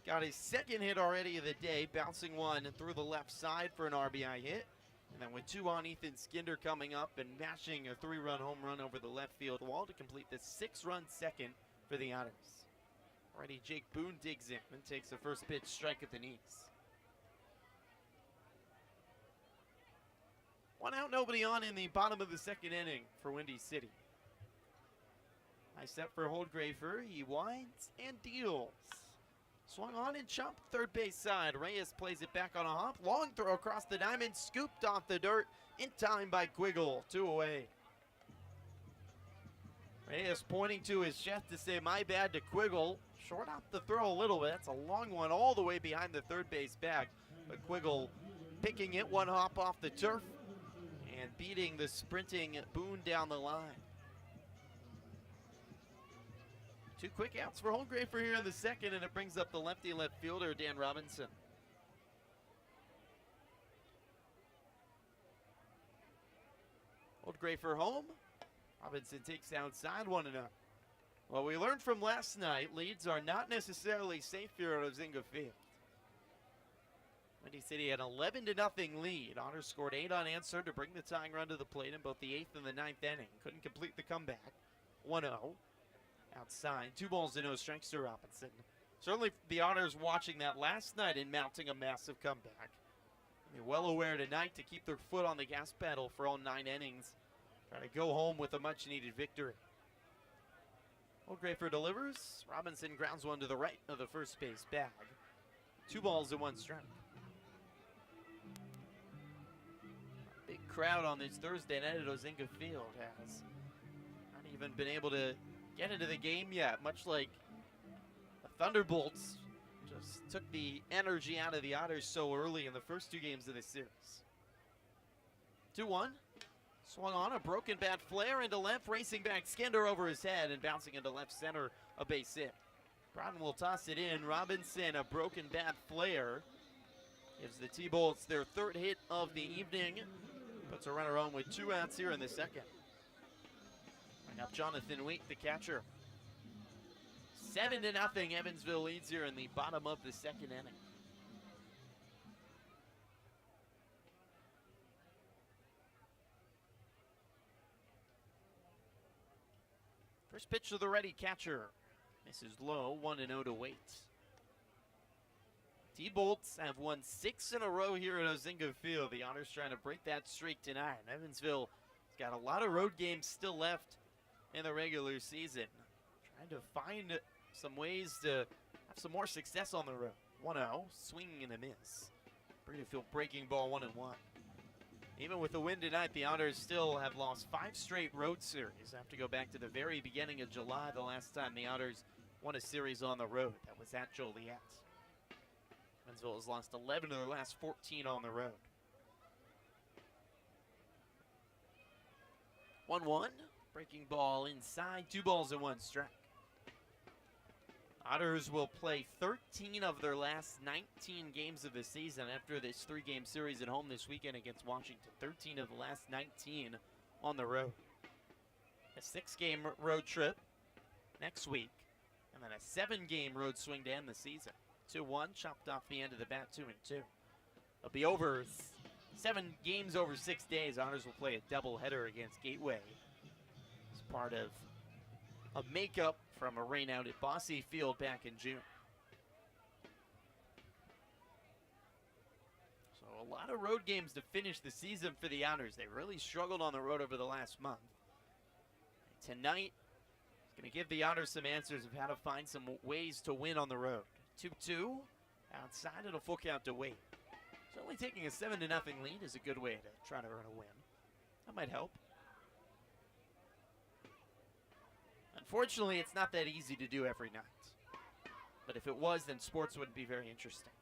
got his second hit already of the day, bouncing one through the left side for an RBI hit. And then with 2 on, Ethan Skinder coming up and mashing a 3-run home run over the left field wall to complete the 6-run second for the Otters. Already Jake Boone digs in and takes the first pitch strike at the knees. 1 out, nobody on in the bottom of the second inning for Windy City. Nice step for Holdgrafer. He winds and deals. Swung on and chopped third base side. Reyes plays it back on a hop. Long throw across the diamond. Scooped off the dirt in time by Quiggle. 2 away. Reyes pointing to his chest to say, my bad to Quiggle. Short off the throw a little bit. That's a long one all the way behind the third base bag. But Quiggle picking it 1 hop off the turf and beating the sprinting Boone down the line. 2 quick outs for Holgrafer here in the second, and it brings up the lefty left fielder, Dan Robinson. Holgrafer home. Robinson takes outside 1-0. Well, we learned from last night, leads are not necessarily safe here at Ozinga Field. Windy City had an 11-0 lead. Otters scored 8 unanswered to bring the tying run to the plate in both the 8th and the 9th inning. Couldn't complete the comeback. 1-0. Outside, 2 balls and no strikes to Robinson. Certainly the Otters watching that last night and mounting a massive comeback. They're well aware tonight to keep their foot on the gas pedal for all 9 innings. Try to go home with a much-needed victory. Holgrafer delivers. Robinson grounds one to the right of the first base bag. 2 balls and 1 strike. Big crowd on this Thursday night at Ozinga Field has not even been able to get into the game yet, much like the Thunderbolts just took the energy out of the Otters so early in the first 2 games of this series. 2-1. Swung on a broken bat flare into left, racing back Skinder over his head and bouncing into left center, a base hit. Broughton will toss it in. Robinson, a broken bat flare, gives the T-Bolts their 3rd hit of the evening. Puts a runner on with 2 outs here in the second. Bring up Jonathan Wheat, the catcher. 7-0 Evansville leads here in the bottom of the second inning. First pitch to the ready catcher. Misses low, 1-0 to Wait. T-Bolts have won 6 in a row here at Ozinga Field. The Otters trying to break that streak tonight. Evansville has got a lot of road games still left in the regular season. Trying to find some ways to have some more success on the road. 1-0, swinging and a miss. Breedefield breaking ball 1-1. Even with the win tonight, the Otters still have lost 5 straight road series. I have to go back to the very beginning of July, the last time the Otters won a series on the road. That was at Joliet. Evansville has lost 11 of their last 14 on the road. 1-1. Breaking ball inside. 2 balls and 1 strike. Otters will play 13 of their last 19 games of the season after this 3-game series at home this weekend against Washington. 13 of the last 19 on the road. A 6-game road trip next week, and then a 7-game road swing to end the season. 2-1, chopped off the end of the bat, 2-2. It'll be over 7 games over 6 days. Otters will play a doubleheader against Gateway as part of a makeup from a rainout at Ozinga Field back in June. So a lot of road games to finish the season for the Otters. They really struggled on the road over the last month. Tonight, it's going to give the Otters some answers of how to find some ways to win on the road. 2-2. Outside, it'll full count to Wade. Certainly taking a 7-0 lead is a good way to try to earn a win. That might help. Unfortunately, it's not that easy to do every night. But if it was, then sports wouldn't be very interesting.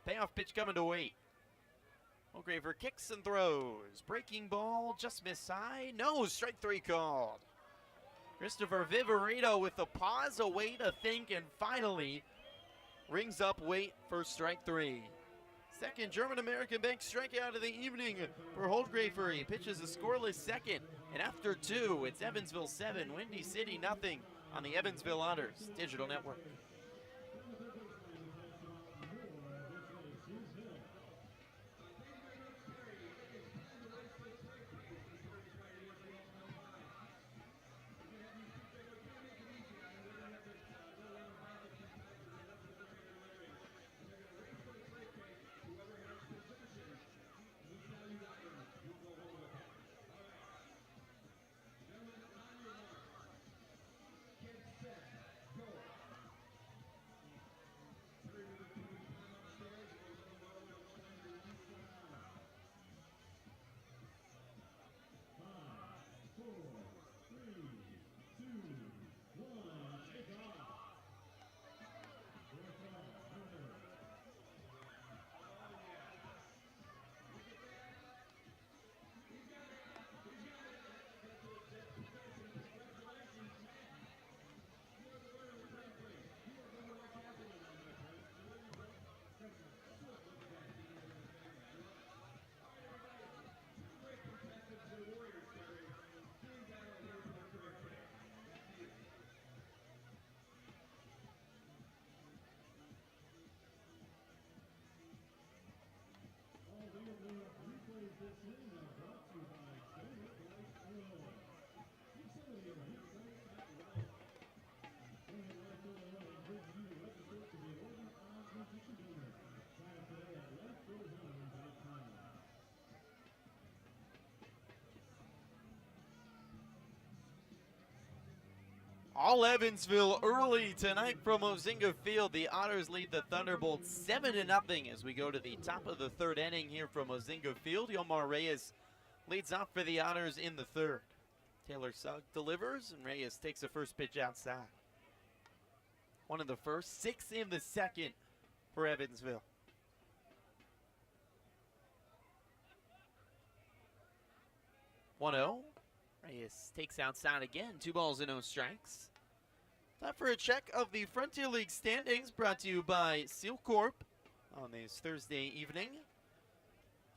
Payoff pitch coming to Wade. Mulgraver kicks and throws. Breaking ball, just missed high. No, strike 3 called. Christopher Viverito with the pause, a way to think, and finally rings up Wade for strike 3. Second German-American Bank strikeout of the evening for Holtgrafer. He pitches a scoreless second, and after 2, it's Evansville 7, WindyCity nothing on the Evansville Otters Digital Network. All Evansville early tonight from Ozinga Field. The Otters lead the Thunderbolts 7-0 as we go to the top of the 3rd inning here from Ozinga Field. Yomar Reyes leads off for the Otters in the 3rd. Taylor Sugg delivers, and Reyes takes the first pitch outside. 1 in the 1st, 6 in the 2nd for Evansville. (1-0). Reyes takes outside again. 2 balls and no strikes. Time for a check of the Frontier League standings, brought to you by Seal Corp on this Thursday evening.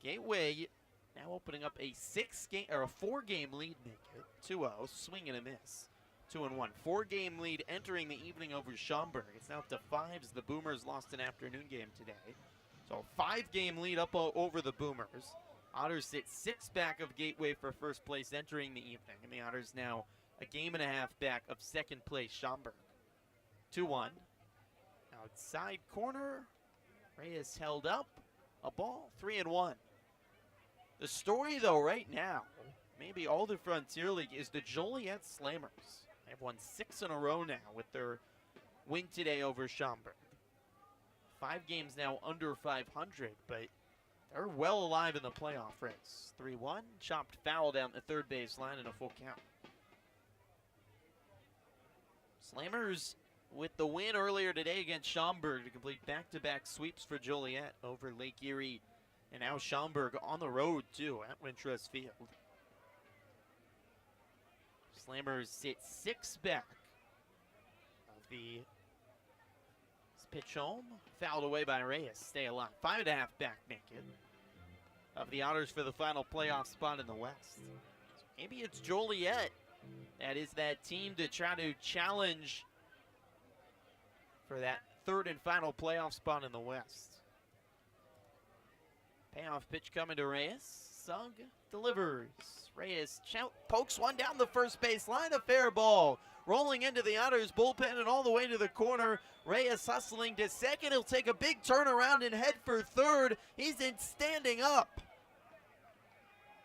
Gateway now opening up a 4-game lead. Make it 2-0. Swing and a miss. 2-1. 4-game lead entering the evening over Schaumburg. It's now up to 5 as the Boomers lost an afternoon game today. So 5-game lead up over the Boomers. Otters sit 6 back of Gateway for first place entering the evening, and the Otters now a game and a half back of second place Schaumburg. 2-1. Outside corner. Reyes held up. A ball. 3-1. The story, though, right now, maybe all the Frontier League, is the Joliet Slammers. They've won 6 in a row now with their win today over Schaumburg. 5 games now under 500, but they're well alive in the playoff race. 3-1, chopped foul down the third base line and a full count. Slammers with the win earlier today against Schaumburg to complete back-to-back sweeps for Joliet over Lake Erie. And now Schaumburg on the road, too, at Wintrust Field. Slammers sit 6 back of the pitch home. Fouled away by Reyes. Stay alive. 5.5 back naked of the Otters for the final playoff spot in the West. So maybe it's Joliet that is that team to try to challenge for that third and final playoff spot in the West. Payoff pitch coming to Reyes. Sugg delivers. Reyes pokes one down the first base line. A fair ball. Rolling into the Otters bullpen and all the way to the corner. Reyes hustling to second. He'll take a big turnaround and head for third. He's in standing up.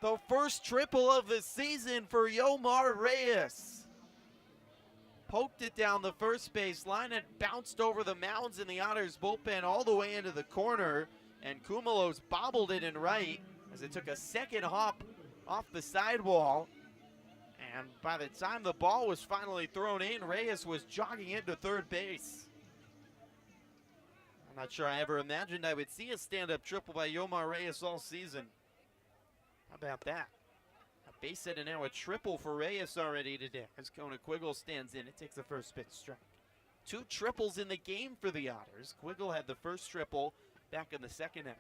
The first triple of the season for Yomar Reyes. Poked it down the first base line and bounced over the mounds in the Otters bullpen all the way into the corner. And Kumulos bobbled it in right as it took a second hop off the sidewall. And by the time the ball was finally thrown in, Reyes was jogging into third base. I'm not sure I ever imagined I would see a stand-up triple by Yomar Reyes all season. How about that? A base hit and now a triple for Reyes already today. As Kona Quiggle stands in, it takes the first pitch strike. 2 triples in the game for the Otters. Quiggle had the first triple back in the second inning.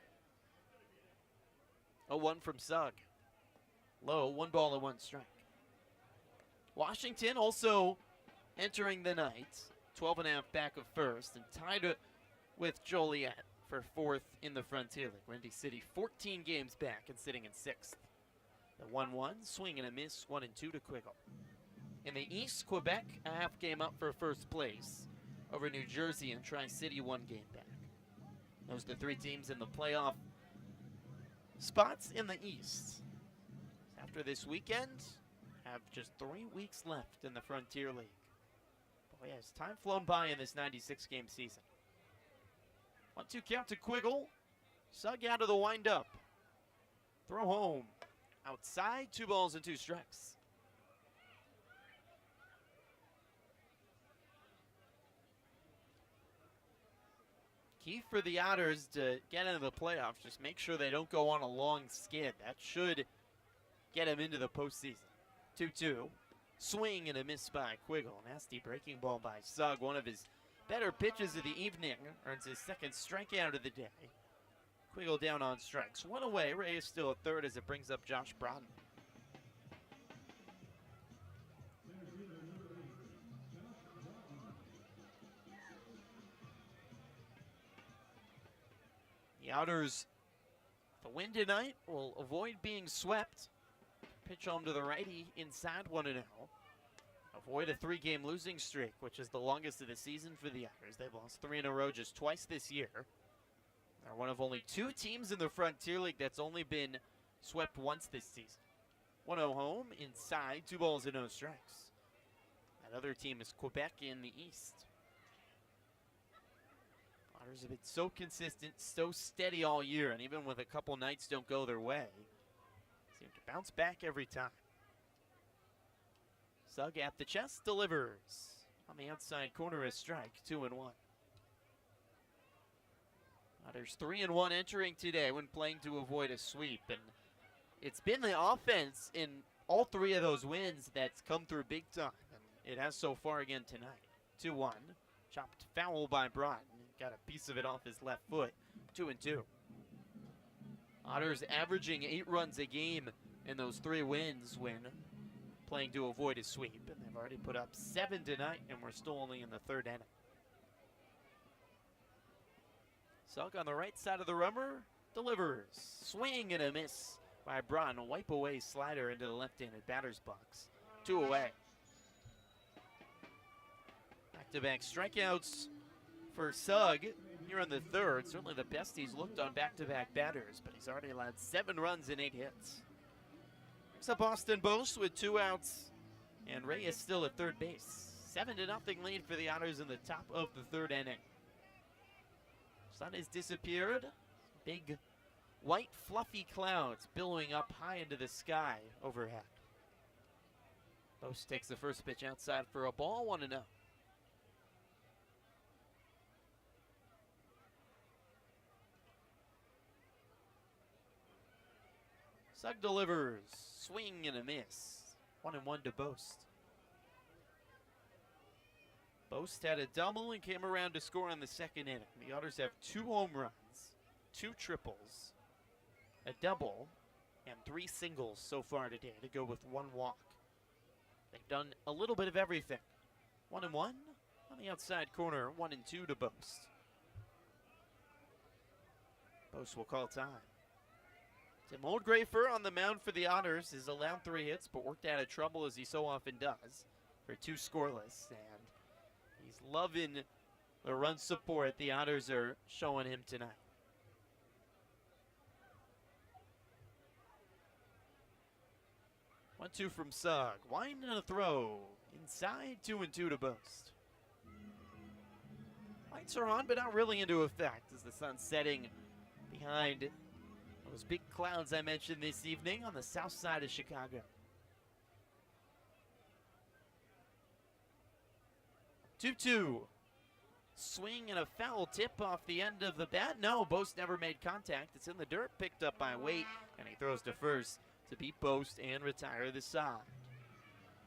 0-1 from Sugg. Low, 1 ball and 1 strike. Washington also entering the night, 12.5 back of first, and tied with Joliet for 4th in the Frontier League. WindyCity 14 games back and sitting in 6th. The 1-1, swing and a miss, 1-2 to Quiggle. In the East, Quebec a half game up for first place over New Jersey and Tri-City 1 game back. Those are the 3 teams in the playoff spots in the East. After this weekend, have just 3 weeks left in the Frontier League. Boy, has time flown by in this 96-game season. 1-2 count to Quiggle. Sugg out of the windup. Throw home. Outside, 2 balls and 2 strikes. Key for the Otters to get into the playoffs, just make sure they don't go on a long skid. That should get them into the postseason. 2-2. Swing and a miss by Quiggle. Nasty breaking ball by Sugg. One of his better pitches of the evening. Earns his second strikeout of the day. Quiggle down on strikes. 1 away. Reyes still at third as it brings up Josh Broughton. The Otters, the win tonight, will avoid being swept. Pitch home to the righty inside 1-0. Avoid a 3-game losing streak, which is the longest of the season for the Otters. They've lost 3 in a row just twice this year. They're one of only 2 teams in the Frontier League that's only been swept once this season. 1-0 home, inside, 2 balls and no strikes. That other team is Quebec in the East. Otters have been so consistent, so steady all year, and even with a couple nights don't go their way, seem to bounce back every time. Sugg at the chest, delivers. On the outside corner, a strike, 2-1. Otters 3-1 entering today when playing to avoid a sweep, and it's been the offense in all 3 of those wins that's come through big time, and it has so far again tonight. 2-1, chopped foul by Broughton. Got a piece of it off his left foot. 2-2. Otters averaging 8 runs a game in those 3 wins when playing to avoid a sweep. And they've already put up 7 tonight, and we're still only in the 3rd inning. Sugg on the right side of the rubber, delivers. Swing and a miss by Broughton. A wipe away slider into the left-handed batter's box. 2 away. Back-to-back strikeouts for Sugg here in the 3rd. Certainly the best he's looked on back-to-back batters, but he's already allowed 7 runs and 8 hits. Brings up Austin Bose with 2 outs, and Reyes still at third base. 7-0 lead for the Otters in the top of the 3rd inning. Sun has disappeared. Big white fluffy clouds billowing up high into the sky overhead. Bose takes the first pitch outside for a ball, 1-0. Sugg delivers. Swing and a miss. 1-1 to Bose. Boast had a double and came around to score in the second inning. The Otters have 2 home runs, 2 triples, a double, and 3 singles so far today to go with 1 walk. They've done a little bit of everything. 1 and 1 on the outside corner, 1 and 2 to Boast. Boast will call time. Tim Oldgrafer on the mound for the Otters has allowed 3 hits, but worked out of trouble as he so often does for 2 scoreless. And he's loving the run support the Otters are showing him tonight. 1-2 from Sugg. Wind and a throw. Inside, 2 and 2 to Boast. Lights are on, but not really into effect as the sun's setting behind those big clouds I mentioned this evening on the south side of Chicago. 2-2. Swing and a foul tip off the end of the bat. No, Boast never made contact. It's in the dirt, picked up by Waite, and he throws to first to beat Boast and retire the side.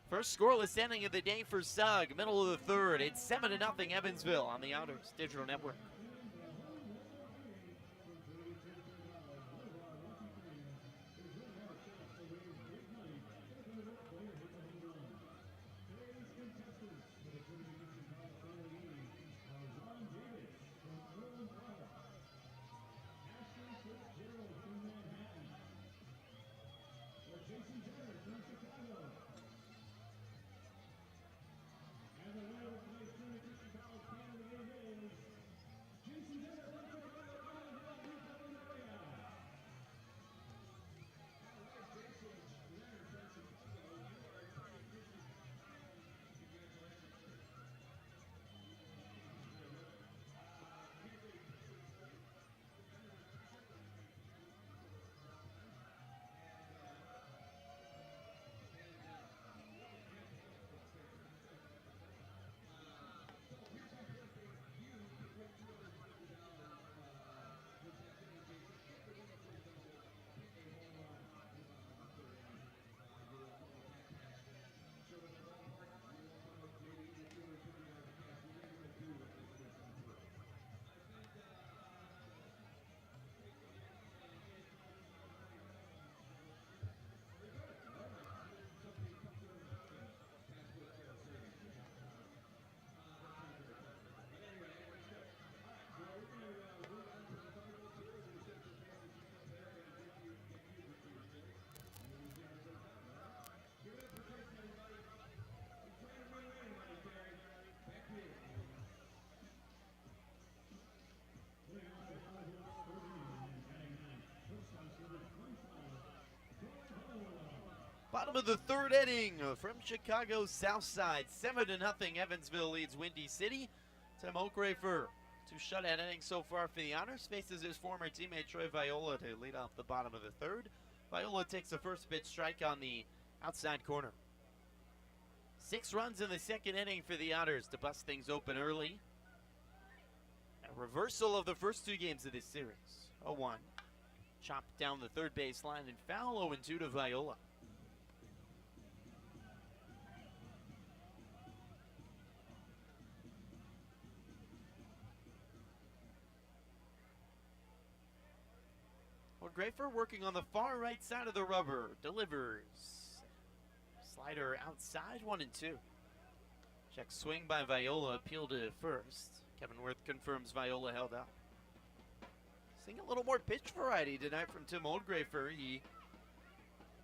First scoreless inning of the day for Sugg, middle of the third. It's 7-0 Evansville on the Otters Digital Network. Bottom of the third inning from Chicago's south side. 7-0 Evansville leads Windy City. Tim Oldgrafer, 2 shutout innings so far for the Otters. Faces his former teammate Troy Viola to lead off the bottom of the third. Viola takes the first pitch strike on the outside corner. 6 runs in the second inning for the Otters to bust things open early. A reversal of the first 2 games of this series. 0-1. Chopped down the third base line and foul. 0-2 to Viola. Oldgrafer working on the far right side of the rubber. Delivers. Slider outside, 1-2. Check swing by Viola, appeal to first. Kevin Worth confirms Viola held up. Seeing a little more pitch variety tonight from Tim Oldgrafer. He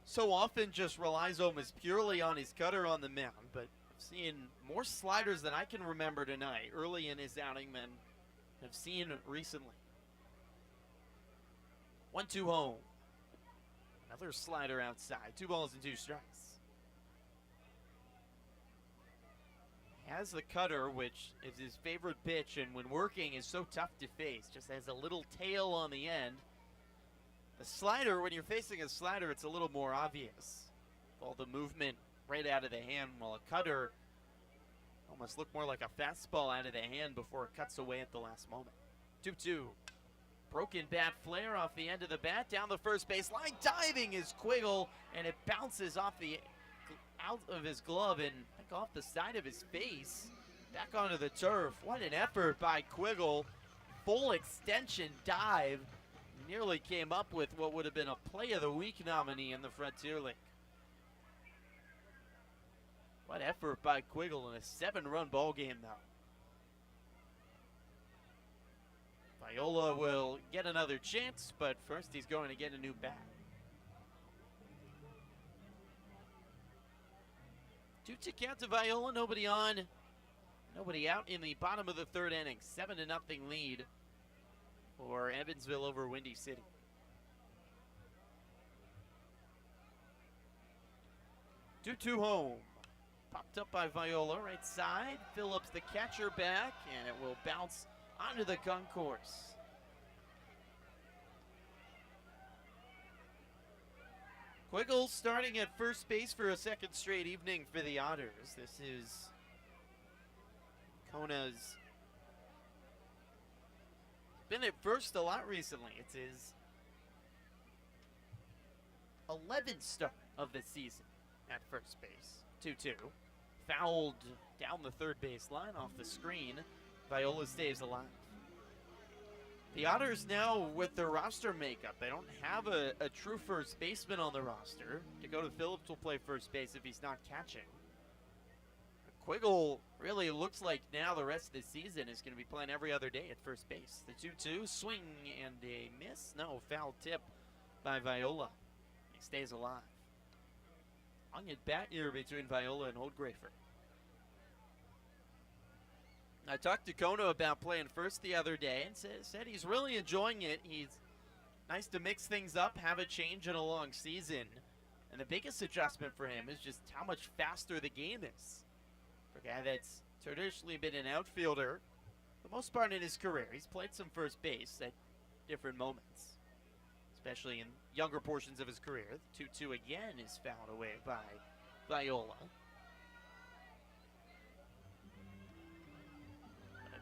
so often just relies almost purely on his cutter on the mound, but I've seen more sliders than I can remember tonight, early in his outing, than I've seen recently. 1-2 home. Another slider outside. 2 balls and 2 strikes. He has the cutter, which is his favorite pitch, and when working is so tough to face. Just has a little tail on the end. The slider, when you're facing a slider, it's a little more obvious. All the movement right out of the hand, while a cutter almost look more like a fastball out of the hand before it cuts away at the last moment. 2-2. Broken bat flare off the end of the bat, down the first base line, diving is Quiggle, and it bounces off the out of his glove and off the side of his face. back onto the turf. What an effort by Quiggle. Full extension dive. Nearly came up with what would have been a Play of the Week nominee in the Frontier League. What effort by Quiggle in a 7-run ball game, though. Viola will get another chance, but first he's going to get a new bat. 2-2 count to Viola, nobody on, nobody out in the bottom of the third inning. 7-0 lead for Evansville over Windy City. Two home. Popped up by Viola, right side. Phillips, the catcher, back, and it will bounce onto the concourse. Quiggle starting at first base for a second straight evening for the Otters. This is Kona's been at first a lot recently. It's his 11th start of the season at first base. 2-2. Fouled down the third base line off the screen. Viola stays alive. The Otters now, with their roster makeup, they don't have a true first baseman on the roster. Dakota Phillips will play first base if he's not catching. Quiggle really looks like now the rest of the season is going to be playing every other day at first base. The 2-2, swing and a miss. No, foul tip by Viola. He stays alive. Long at bat here between Viola and Holdgrafer. I talked to Kona about playing first the other day and said he's really enjoying it. He's nice to mix things up, have a change in a long season. And the biggest adjustment for him is just how much faster the game is. For a guy that's traditionally been an outfielder, for the most part in his career, he's played some first base at different moments, especially in younger portions of his career. The 2-2 again is fouled away by Viola.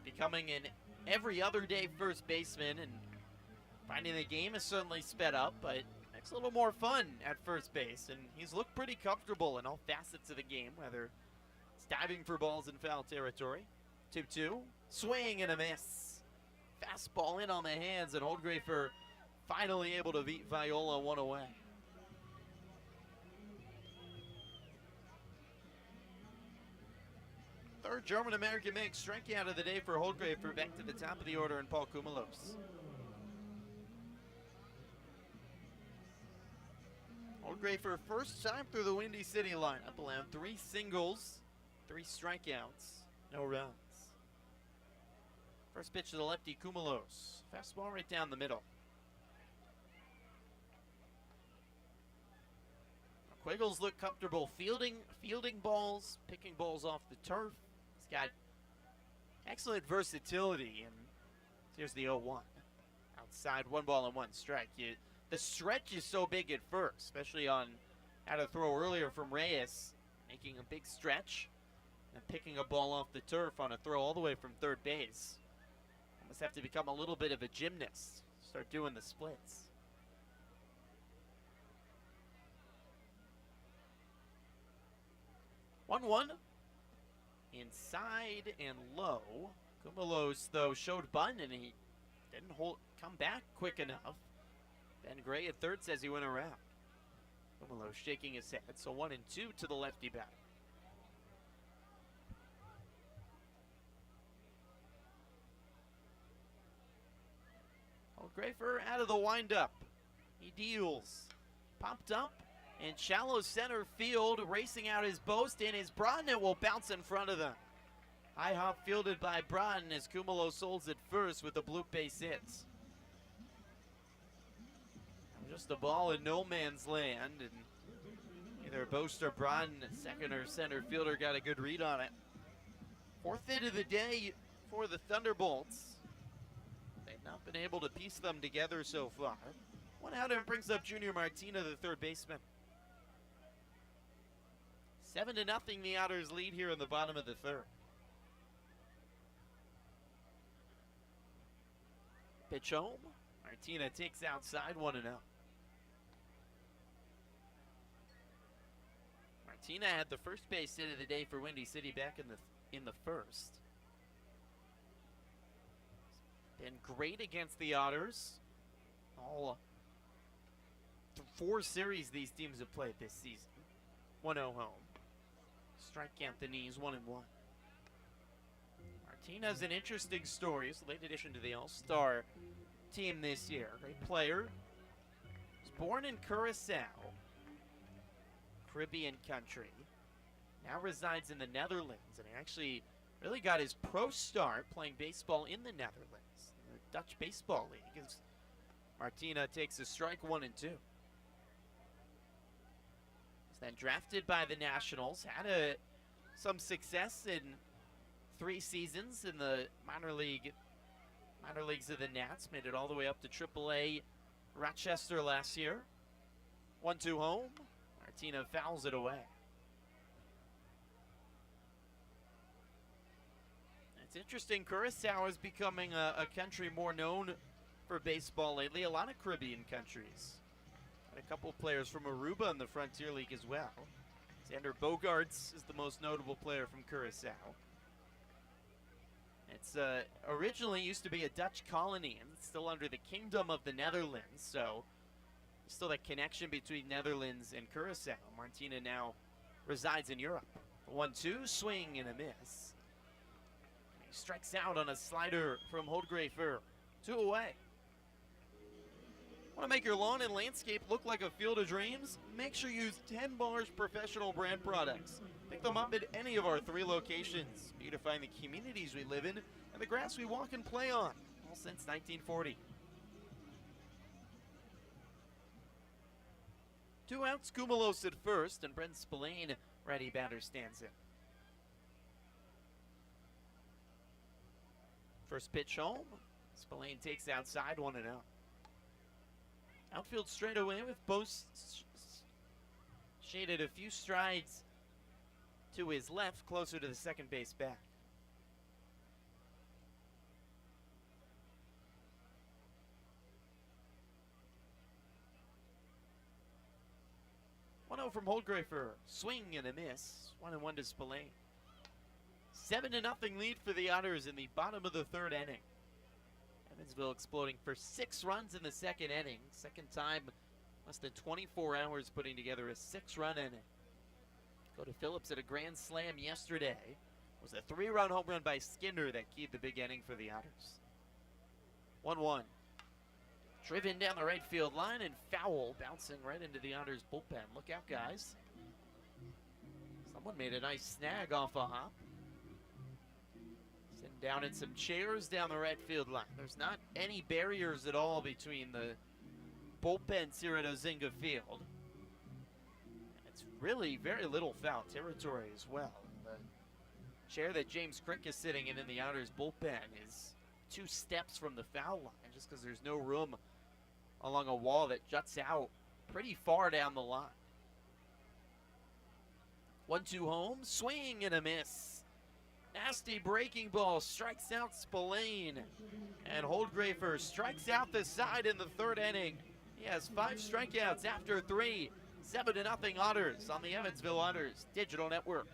Becoming an every other day first baseman and finding the game is certainly sped up, but makes it a little more fun at first base. And he's looked pretty comfortable in all facets of the game, whether it's diving for balls in foul territory. 2-2, swing and a miss. Fastball in on the hands, and Holdgrafer finally able to beat Viola one away. Third German-American makes strikeout of the day for Holdgrafer, back to the top of the order, and Paul Kumalos. Holdgrafer first time through the Windy City lineup, allowed 3 singles, 3 strikeouts, no runs. First pitch to the lefty, Kumalos. Fastball right down the middle. Quiggles look comfortable fielding balls, picking balls off the turf. He's got excellent versatility, and here's the 0-1. Outside, 1 ball and 1 strike. The stretch is so big at first, especially on had a throw earlier from Reyes, making a big stretch and picking a ball off the turf on a throw all the way from third base. Almost have to become a little bit of a gymnast, start doing the splits. 1-1. Inside and low. Kumalos, though, showed bunt, and he didn't come back quick enough. Ben Gray at third says he went around. Kumalos shaking his head, so 1-2 to the lefty batter. Holdgrafer out of the windup. He deals. Popped up. In shallow center field, racing out his Boast, and his Brodin will bounce in front of them. High hop fielded by Brodin as Kumalos holds it first with the bloop base hits. Just a ball in no man's land, and either Boast or Brodin, second or center fielder, got a good read on it. 4th hit of the day for the Thunderbolts. They've not been able to piece them together so far. One out and brings up Junior Martina, the third baseman. 7-0 the Otters lead here in the bottom of the third. Pitch home. Martina takes outside, 1-0. Martina had the first base hit of the day for Windy City back in the in the first. Been great against the Otters. All 4 series these teams have played this season. 1-0 home. Strike count the knees, 1-1. Martina's an interesting story. It's a late addition to the All-Star team this year. Great player. Was born in Curacao, Caribbean country. Now resides in the Netherlands, and he actually really got his pro start playing baseball in the Netherlands, in the Dutch Baseball League. As Martina takes a strike 1 and 2. He's then drafted by the Nationals, had some success in 3 seasons in the minor leagues of the Nats. Made it all the way up to AAA Rochester last year. 1-2 home. Martina fouls it away. It's interesting, Curacao is becoming a country more known for baseball lately. A lot of Caribbean countries. Had a couple of players from Aruba in the Frontier League as well. Xander Bogaerts is the most notable player from Curacao. It's originally used to be a Dutch colony, and it's still under the Kingdom of the Netherlands, so still that connection between Netherlands and Curacao. Martina now resides in Europe. 1-2, swing and a miss. He strikes out on a slider from Holdgrafer. 2 away. Want to make your lawn and landscape look like a field of dreams? Make sure you use 10 Bars Professional brand products. Pick them up at any of our 3 locations, beautifying the communities we live in and the grass we walk and play on, all since 1940. 2 outs, Kumalos at first, and Brent Spillane, ready batter, stands in. First pitch home, Spillane takes outside, 1-0. Outfield straight away with Bose shaded a few strides to his left, closer to the second base back. From Holdgrafer, swing and a miss. 1-1 to Spillane. 7-0 lead for the Otters in the bottom of the 3rd inning. Evansville exploding for 6 runs in the 2nd inning. Second time, less than 24 hours putting together a 6-run inning. Go to Phillips at a grand slam yesterday. It was a 3-run home run by Skinner that keyed the big inning for the Otters. 1-1. Driven down the right field line and foul, bouncing right into the Otters bullpen. Look out, guys. Someone made a nice snag off a hop. Sitting down in some chairs down the right field line. There's not any barriers at all between the bullpens here at Ozinga Field. It's really very little foul territory as well. The chair that James Crick is sitting in the Otters bullpen is 2 steps from the foul line, just because there's no room along a wall that juts out pretty far down the line. 1-2 home, swing and a miss. Nasty breaking ball, strikes out Spillane. And Holdgrafer strikes out the side in the 3rd inning. He has 5 strikeouts after 3. 7-0 Otters on the Evansville Otters Digital Network.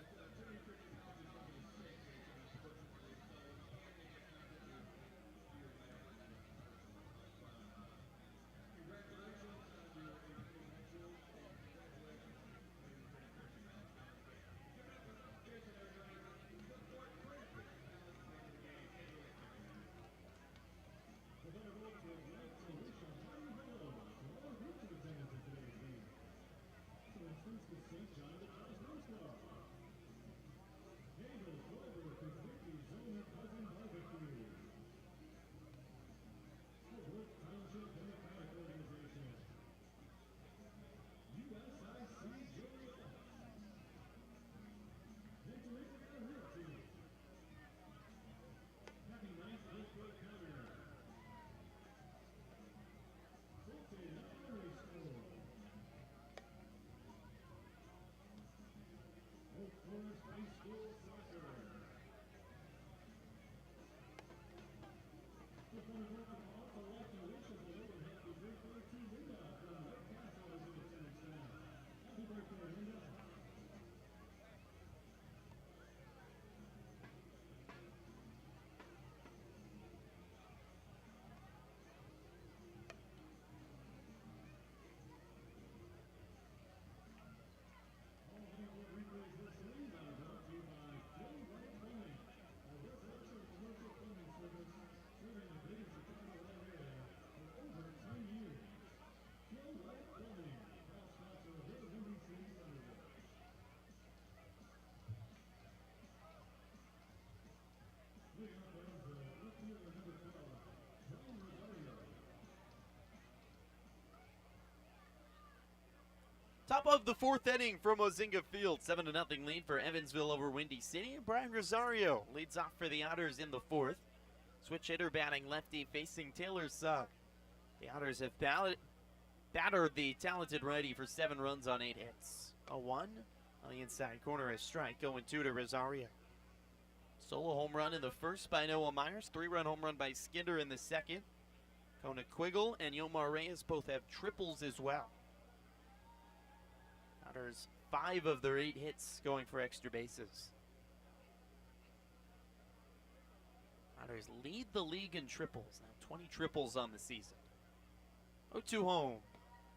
Top of the fourth inning from Ozinga Field. 7-0 lead for Evansville over Windy City. And Brian Rosario leads off for the Otters in the fourth. Switch hitter batting lefty facing Taylor Sugg. The Otters have battered the talented righty for 7 runs on 8 hits. A 1 on the inside corner, a strike. 0-2 to Rosario. Solo home run in the first by Noah Myers. 3-run home run by Skinder in the second. Kona Quiggle and Yomar Reyes both have triples as well. Otters 5 of their 8 hits going for extra bases. Otters lead the league in triples. Now 20 triples on the season. 0-2 home.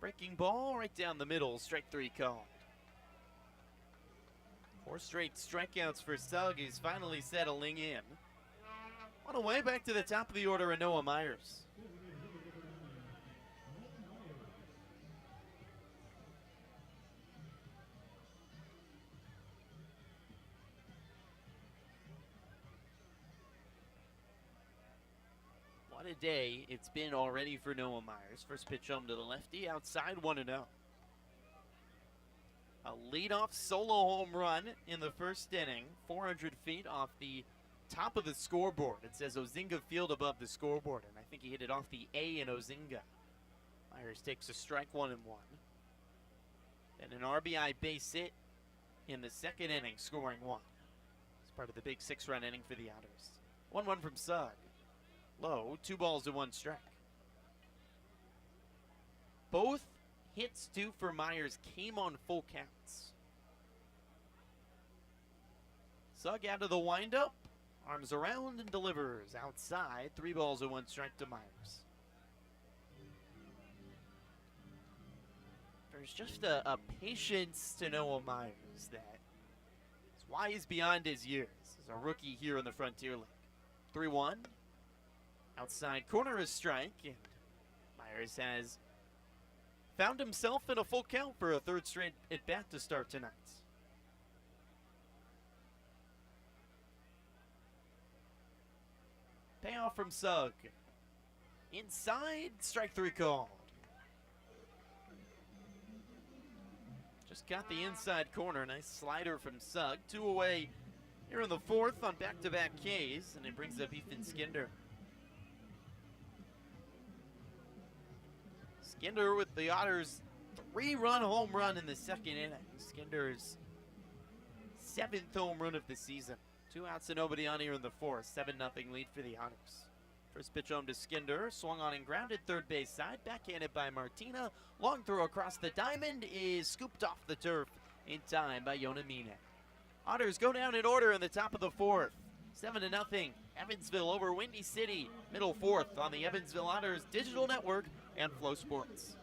Breaking ball right down the middle. Strike 3 called. 4 straight strikeouts for Sugg. He's finally settling in. On the way back to the top of the order in Noah Myers. What a day it's been already for Noah Myers. First pitch home to the lefty, outside 1-0. A leadoff solo home run in the first inning, 400 feet off the top of the scoreboard. It says Ozinga Field above the scoreboard, and I think he hit it off the A in Ozinga. Myers takes a strike, 1-1. Then an RBI base hit in the second inning, scoring 1. It's part of the big 6-run inning for the Otters. 1-1 from Sugg. Low, 2 balls to 1 strike. Both hits due for Myers came on full counts. Sugg out of the windup, arms around and delivers outside. 3 balls to 1 strike to Myers. There's just a patience to Noah Myers that is wise beyond his years as a rookie here in the Frontier League. 3-1. Outside corner is strike, and Myers has found himself in a full count for a 3rd straight at-bat to start tonight. Payoff from Sugg. Inside, strike 3 called. Just got the inside corner. Nice slider from Sugg. 2 away here in the 4th on back-to-back Ks, and it brings up Ethan Skinder. Skinder with the Otters' 3-run home run in the second inning. Skinder's 7th home run of the season. 2 outs and nobody on here in the 4th. 7-0 lead for the Otters. First pitch home to Skinder. Swung on and grounded third base side. Backhanded by Martina. Long throw across the diamond is scooped off the turf in time by Yona Mine. Otters go down in order in the top of the 4th. 7-0. Evansville over Windy City. Middle 4th on the Evansville Otters digital network and Flow Sports.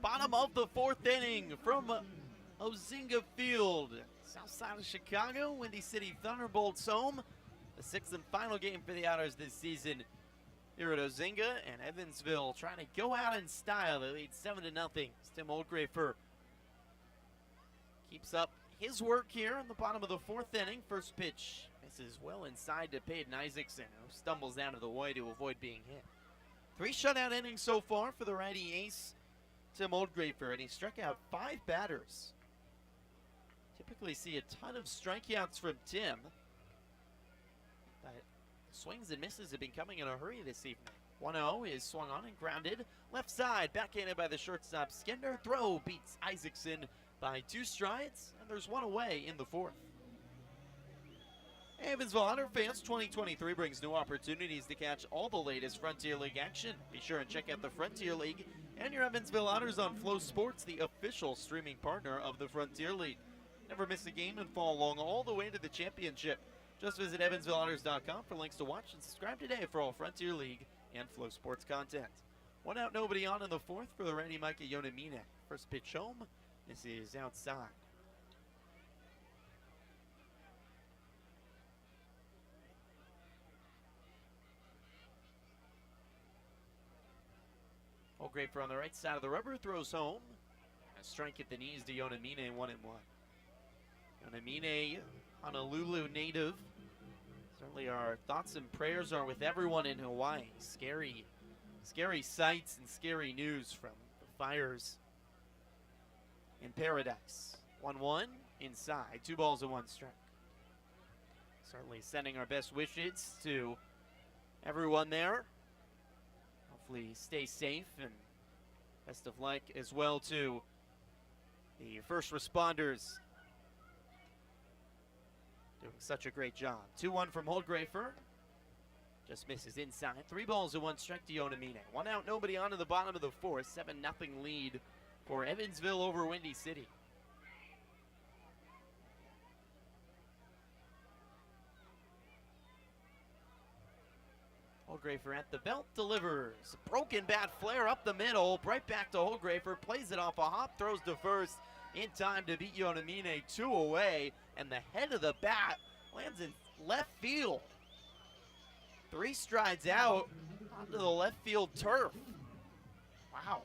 Bottom of the 4th inning from Ozinga Field. south side of Chicago, Windy City Thunderbolts home. The sixth and final game for the Otters this season here at Ozinga, and Evansville trying to go out in style. They lead 7-0. Tim Oldgrafer keeps up his work here in the bottom of the fourth inning. First pitch misses well inside to Peyton Isaacson, who stumbles out of the way to avoid being hit. 3 shutout innings so far for the righty ace, Tim Oldgrafer, and he struck out 5 batters. Typically see a ton of strikeouts from Tim, but swings and misses have been coming in a hurry this evening. 1-0 is swung on and grounded. Left side, backhanded by the shortstop Skender. Throw beats Isaacson by 2 strides, and there's 1 away in the fourth. Evansville Otter fans, 2023 brings new opportunities to catch all the latest Frontier League action. Be sure and check out the Frontier League and your Evansville Otters on Flow Sports, the official streaming partner of the Frontier League. Never miss a game and follow along all the way to the championship. Just visit EvansvilleOtters.com for links to watch and subscribe today for all Frontier League and Flow Sports content. 1 out, nobody on in the fourth for the righty Micah Yonamine. First pitch home. This is outside. Oldgrafer on the right side of the rubber, throws home. A strike at the knees to Yonamine, 1-1. Yonamine, Honolulu native. Certainly our thoughts and prayers are with everyone in Hawaii. Scary sights and scary news from the fires in paradise. 1-1 inside, 2 balls and 1 strike. Certainly sending our best wishes to everyone there. Hopefully stay safe, and best of luck as well to the first responders doing such a great job. 2-1 from Oldgrafer. Just misses inside. 3 balls and 1 strike to Yonamine. 1 out, nobody on in the bottom of the fourth. 7-0 lead for Evansville over Windy City. Oldgrafer at the belt, delivers. Broken bat flare up the middle. Right back to Oldgrafer. Plays it off a hop, throws to first in time to beat Yonamine. 2 away, and the head of the bat lands in left field. 3 strides out onto the left field turf. Wow.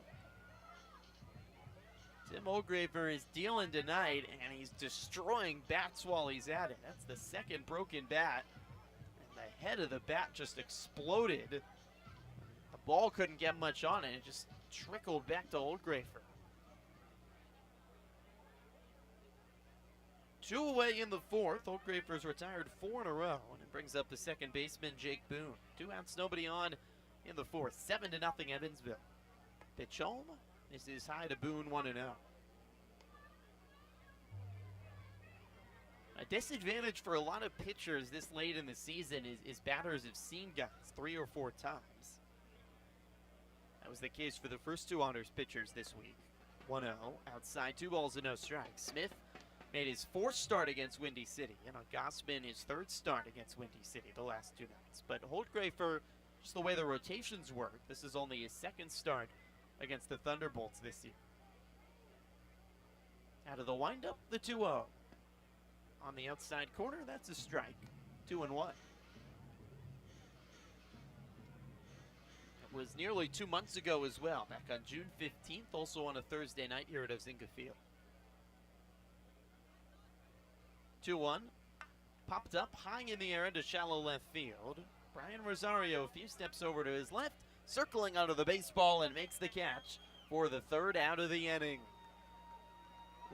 Tim Oldgrafer is dealing tonight, and he's destroying bats while he's at it. That's the second broken bat. And the head of the bat just exploded. The ball couldn't get much on it. It just trickled back to Oldgrafer. 2 away in the fourth. Oldgrafer's retired 4 in a row, and it brings up the second baseman, Jake Boone. 2 outs, nobody on in the fourth. 7-0 Evansville. Pitch home. This is high to Boone, 1-0. A disadvantage for a lot of pitchers this late in the season is batters have seen guys 3 or 4 times. That was the case for the first 2 Otters pitchers this week. 1-0, outside, 2 balls and no strikes. Smith made his 4th start against Windy City, and Gausman his 3rd start against Windy City the last 2 nights. But Oldgrafer, just the way the rotations work, this is only his 2nd start against the Thunderbolts this year. Out of the windup, the 2-0. On the outside corner, that's a strike. 2-1. It was nearly 2 months ago as well, back on June 15th, also on a Thursday night here at Ozinga Field. 2-1. Popped up high in the air into shallow left field. Brian Rosario a few steps over to his left, circling onto the baseball and makes the catch for the 3rd out of the inning.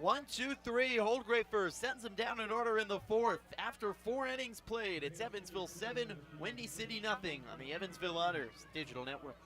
1-2-3, Oldgrafer sends him down in order in the fourth. After 4 innings played, it's Evansville 7, Windy City nothing on the Evansville Otters Digital Network.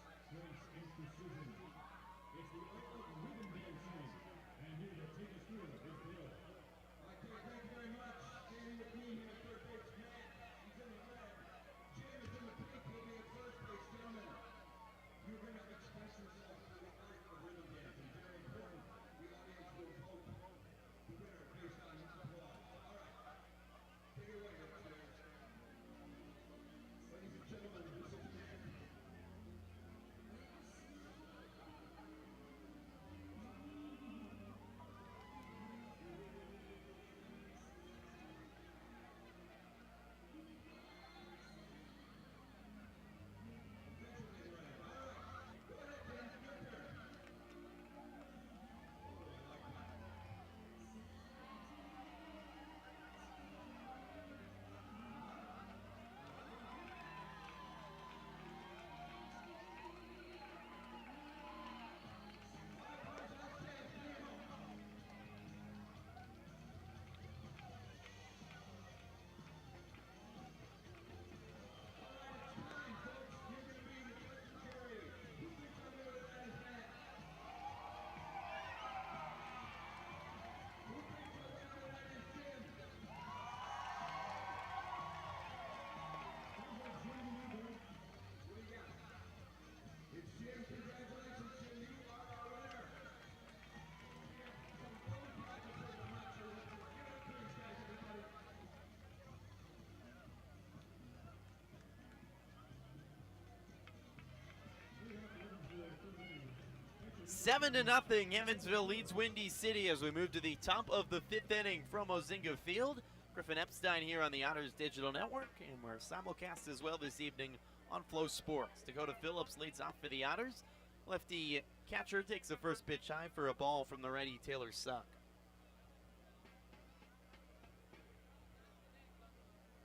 7-0, Evansville leads Windy City as we move to the top of the 5th inning from Ozinga Field. Griffin Epstein here on the Otters Digital Network, and we're simulcast as well this evening on Flow Sports. Dakota Phillips leads off for the Otters. Lefty catcher takes the first pitch high for a ball from the righty Taylor Suck.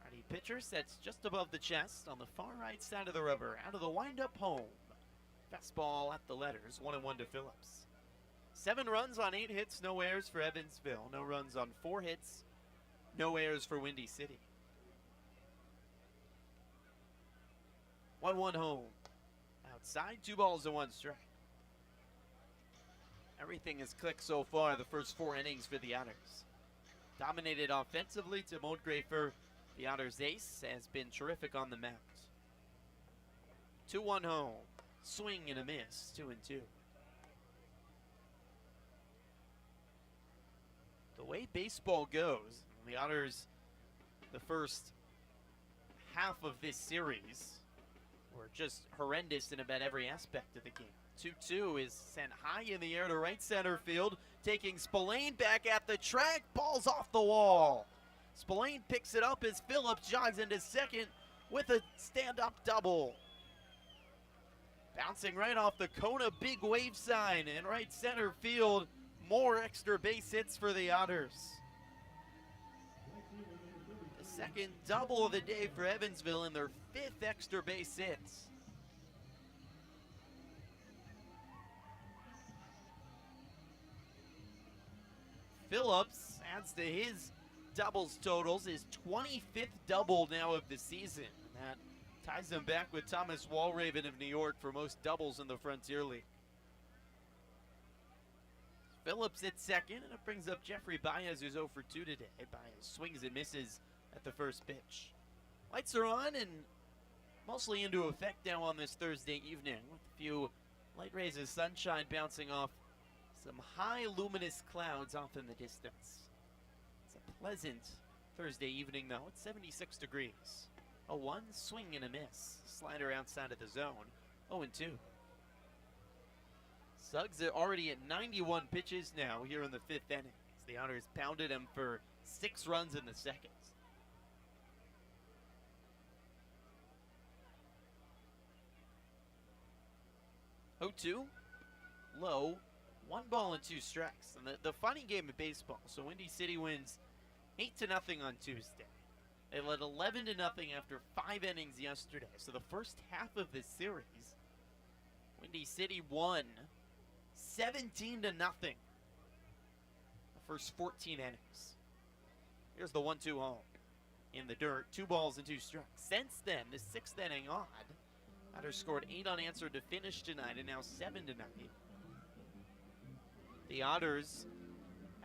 Righty pitcher sets just above the chest on the far right side of the rubber, out of the windup home. Fastball at the letters, 1-1 to Phillips. 7 runs on 8 hits, no errors for Evansville. No runs on 4 hits, no errors for Windy City. 1-1 home. Outside, 2 balls and 1 strike. Everything has clicked so far the first 4 innings for the Otters. Dominated offensively to Moldgrafer. The Otters ace has been terrific on the mound. 2-1 home. Swing and a miss, 2-2. The way baseball goes, the Otters, the first half of this series, were just horrendous in about every aspect of the game. 2-2 is sent high in the air to right center field, taking Spillane back at the track. Ball's off the wall. Spillane picks it up as Phillips jogs into second with a stand-up double. Bouncing right off the Kona big wave sign in right center field. More extra base hits for the Otters. The second double of the day for Evansville and their 5th extra base hits. Phillips adds to his doubles totals, his 25th double now of the season. That ties him back with Thomas Walraven of New York for most doubles in the Frontier League. Phillips at second, and it brings up Jeffrey Baez, who's 0 for 2 today. Baez swings and misses at the first pitch. Lights are on and mostly into effect now on this Thursday evening, with a few light rays of sunshine bouncing off some high luminous clouds off in the distance. It's a pleasant Thursday evening, though. It's 76 degrees. A 1 swing and a miss. Slider outside of the zone. 0-2. Suggs are already at 91 pitches now here in the 5th inning. The Otters pounded him for 6 runs in the second. Oh, 2. Low. 1 ball and 2 strikes. And the funny game of baseball. So Windy City wins 8-0 on Tuesday. They led 11-0 after 5 innings yesterday. So the first half of this series, Windy City won 17-0. The first 14 innings. Here's the 1-2 home. In the dirt, 2 balls and 2 strikes. Since then, the 6th inning on, Otters scored 8 unanswered to finish tonight, and now 7-0. The Otters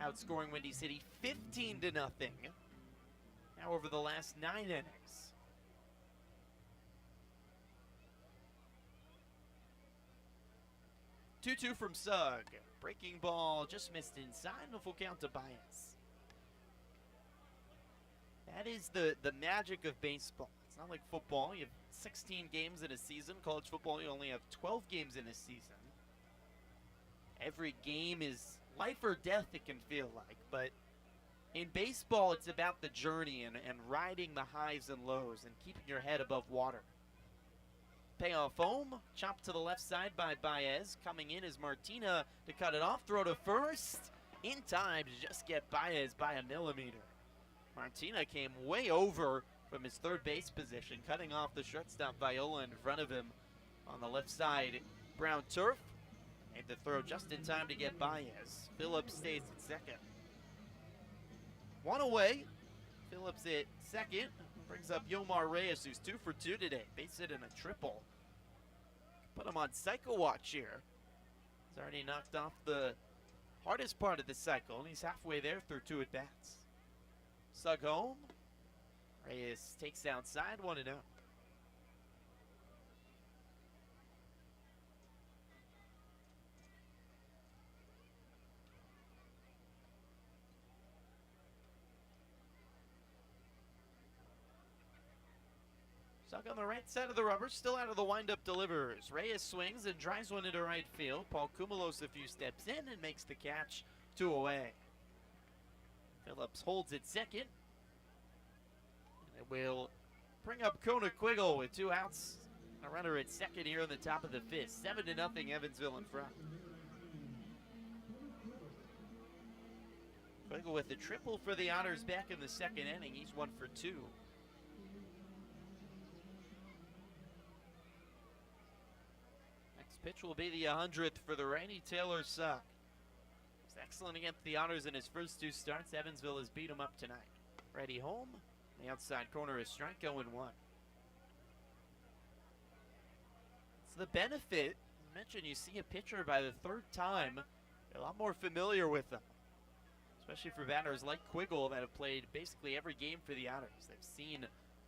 outscoring Windy City 15-0. Now over the last 9 innings. Two from Sugg. Breaking ball just missed inside, and a full count to Baez. That is the magic of baseball. It's not like football. You have 16 games in a season. College football, you only have 12 games in a season. Every game is life or death, it can feel like, but in baseball, it's about the journey and riding the highs and lows and keeping your head above water. Payoff home, chopped to the left side by Baez. Coming in is Martina to cut it off. Throw to first. In time to just get Baez by a millimeter. Martina came way over from his third base position, cutting off the shortstop Viola in front of him on the left side. Brown turf. Made the throw just in time to get Baez. Phillips stays at second. 1 away. Phillips at second. Brings up Yomar Reyes, who's 2 for 2 today. Base hit and a triple. Put him on cycle watch here. He's already knocked off the hardest part of the cycle, and he's halfway there through 2 at-bats. Sugg home. Reyes takes outside, 1-0. Sugg on the right side of the rubber, still out of the windup delivers. Reyes swings and drives one into right field. Paul Koumelos a few steps in and makes the catch, 2 away. Phillips holds at second. And it will bring up Kona Quiggle with 2 outs. A runner at second here in the top of the 5th. 7-0 Evansville in front. Quiggle with a triple for the Otters back in the second inning. He's 1 for 2. Next pitch will be the 100th for the righty Taylor Sugg. He's excellent against the Otters in his first 2 starts. Evansville has beat him up tonight. Ready home. The outside corner is strike 0-1. It's the benefit. I mentioned you see a pitcher by the 3rd time, you're a lot more familiar with them. Especially for batters like Quiggle that have played basically every game for the Otters. They've seen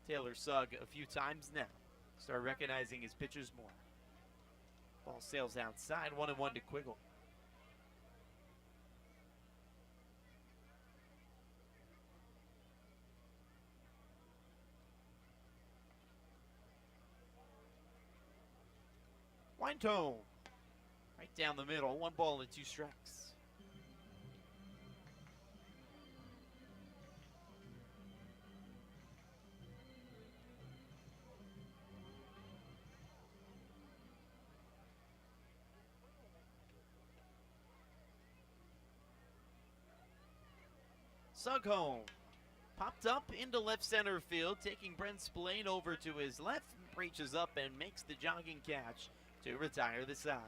Taylor Sugg a few times now. Start recognizing his pitches more. Ball sails outside, 1-1 to Quiggle. Wine-tone. Right down the middle, 1 ball and 2 strikes. Sugg home. Popped up into left center field, taking Brent Spillane over to his left, reaches up and makes the jogging catch to retire the side.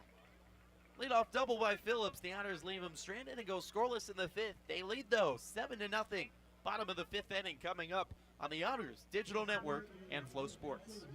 Leadoff double by Phillips. The Otters leave him stranded and go scoreless in the 5th. They lead though, 7-0. Bottom of the 5th inning coming up on the Otters Digital Network and Flow Sports.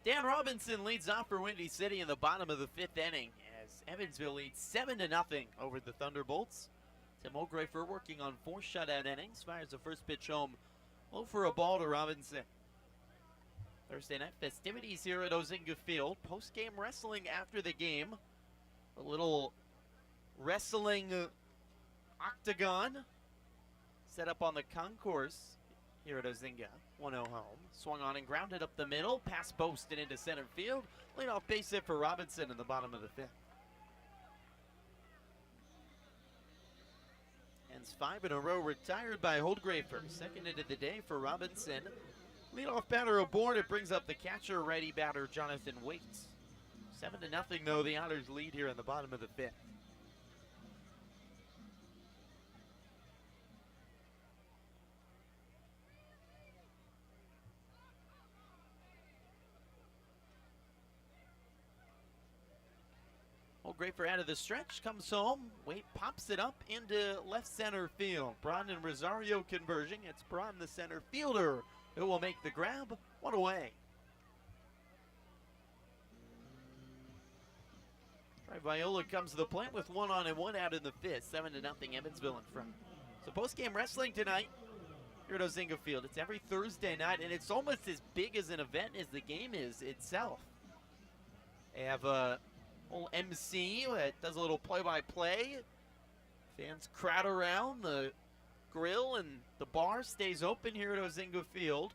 Dan Robinson leads off for Windy City in the bottom of the 5th inning as Evansville leads 7-0 over the Thunderbolts. Tim O'Grafer working on 4 shutout innings, fires the first pitch home, low for a ball to Robinson. Thursday night festivities here at Ozinga Field. Post-game wrestling after the game. A little wrestling octagon set up on the concourse here at Ozinga. 1-0 home. Swung on and grounded up the middle. Pass posted into center field. Leadoff base hit for Robinson in the bottom of the 5th. Ends 5 in a row retired by Holdgrafer. Second hit of the day for Robinson. Leadoff batter aboard. It brings up the catcher, righty batter Jonathan Waits. 7-0 though, the Otters lead here in the bottom of the 5th. Old Grafer out of the stretch, comes home. Wade pops it up into left center field. Braun and Rosario converging. It's Braun, the center fielder, who will make the grab. One away. Right, Viola comes to the plate with 1 on and 1 out in the 5th. 7-0 Evansville in front. So post-game wrestling tonight here at Ozinga Field. It's every Thursday night, and it's almost as big as an event as the game is itself. They have a little MC that does a little play-by-play. Fans crowd around. The grill and the bar stays open here at Ozinga Field.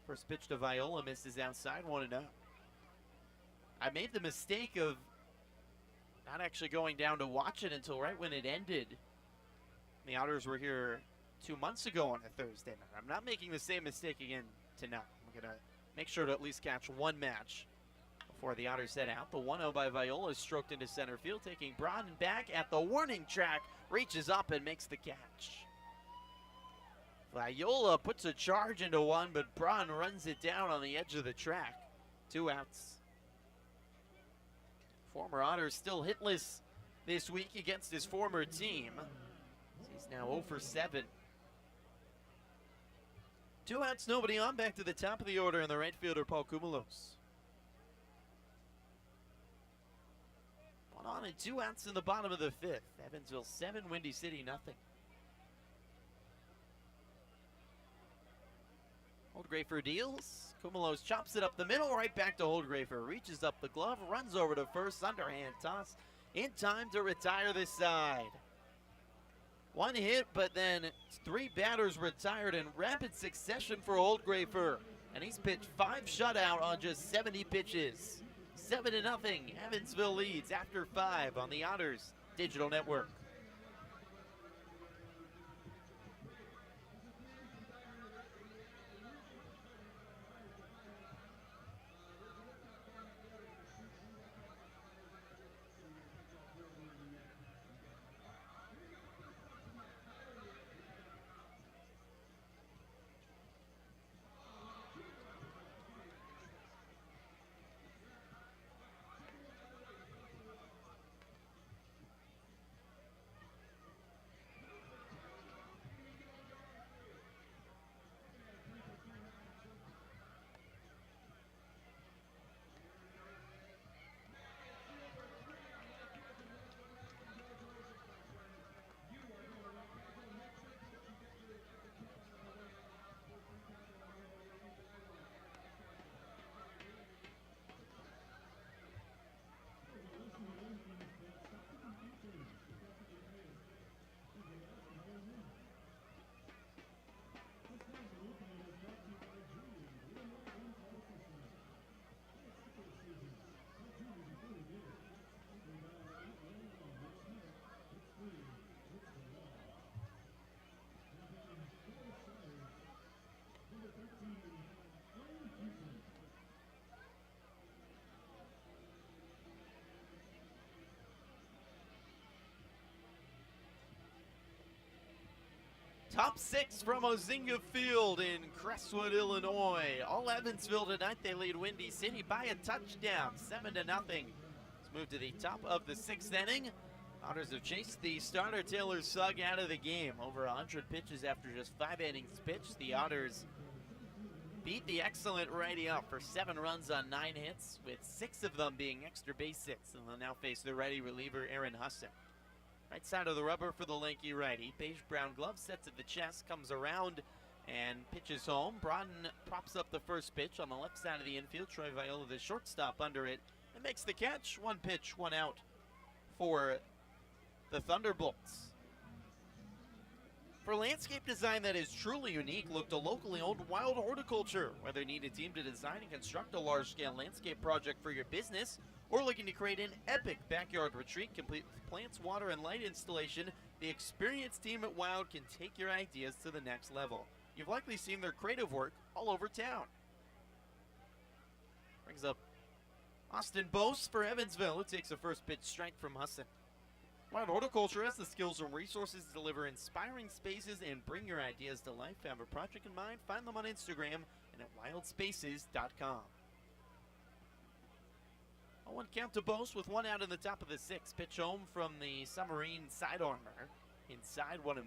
First pitch to Viola, misses outside, 1-0. I made the mistake of not actually going down to watch it until right when it ended. The Otters were here 2 months ago on a Thursday night. I'm not making the same mistake again tonight. I'm going to make sure to at least catch one match before the Otters head out. The 1-0 by Viola is stroked into center field, taking Braun back at the warning track, reaches up and makes the catch. Viola puts a charge into one, but Braun runs it down on the edge of the track. 2 outs. Former Otters still hitless this week against his former team. He's now 0 for 7. 2 outs, nobody on. Back to the top of the order in the right fielder, Paul Kumalos. 1 on and 2 outs in the bottom of the 5th. Evansville 7, Windy City nothing. Holdgrafer deals. Kumalos chops it up the middle, right back to Holdgrafer. Reaches up the glove, runs over to first, underhand toss. In time to retire this side. 1 hit, but then 3 batters retired in rapid succession for Holdgrafer. And he's pitched 5 shutout on just 70 pitches. 7-0, Evansville leads after 5 on the Otters Digital Network. Top 6 from Ozinga Field in Crestwood, Illinois. All Evansville tonight. They lead Windy City by a touchdown, 7-0. Let's move to the top of the 6th inning. Otters have chased the starter Taylor Sugg out of the game. Over 100 pitches after just 5 innings pitched. The Otters beat the excellent righty up for 7 runs on 9 hits, with 6 of them being extra base hits. And they'll now face the righty reliever Aaron Husson. Right side of the rubber for the lanky righty. Beige-brown glove, sets at the chest, comes around and pitches home. Braun props up the first pitch on the left side of the infield. Troy Viola, the shortstop, under it, and makes the catch. 1 pitch, 1 out for the Thunderbolts. For landscape design that is truly unique, look to locally owned Wild Horticulture. Whether you need a team to design and construct a large-scale landscape project for your business, or looking to create an epic backyard retreat complete with plants, water, and light installation, the experienced team at Wild can take your ideas to the next level. You've likely seen their creative work all over town. Brings up Austin Bose for Evansville, who takes a first pitch strike from Husson. Wild Horticulture has the skills and resources to deliver inspiring spaces and bring your ideas to life. Have a project in mind? Find them on Instagram and at wildspaces.com. 0-1 count to Bose with one out in the top of the sixth. Pitch home from the Submarine side armor. Inside 1-1.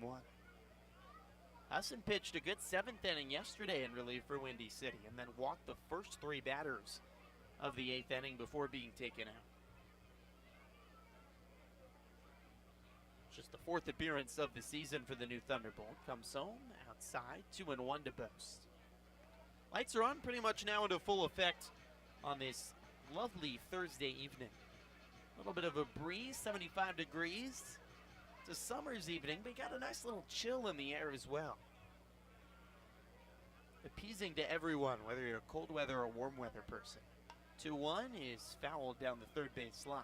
Husson pitched a good seventh inning yesterday in relief for Windy City and then walked the first three batters of the eighth inning before being taken out. Just the fourth appearance of the season for the new Thunderbolt. Comes home outside, 2-1 to Bose. Lights are on pretty much now into full effect on this lovely Thursday evening. A little bit of a breeze, 75 degrees. It's a summer's evening, but got a nice little chill in the air as well. Appeasing to everyone, whether you're a cold weather or warm weather person. 2-1 is fouled down the third base line.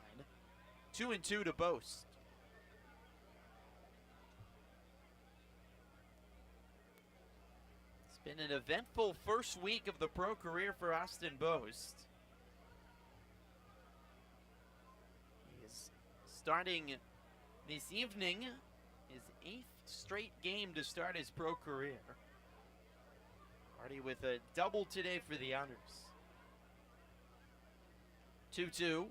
2-2 to Bose. It's been an eventful first week of the pro career for Austin Bose. He is starting this evening his 8th straight game to start his pro career. Already with a double today for the Otters. 2-2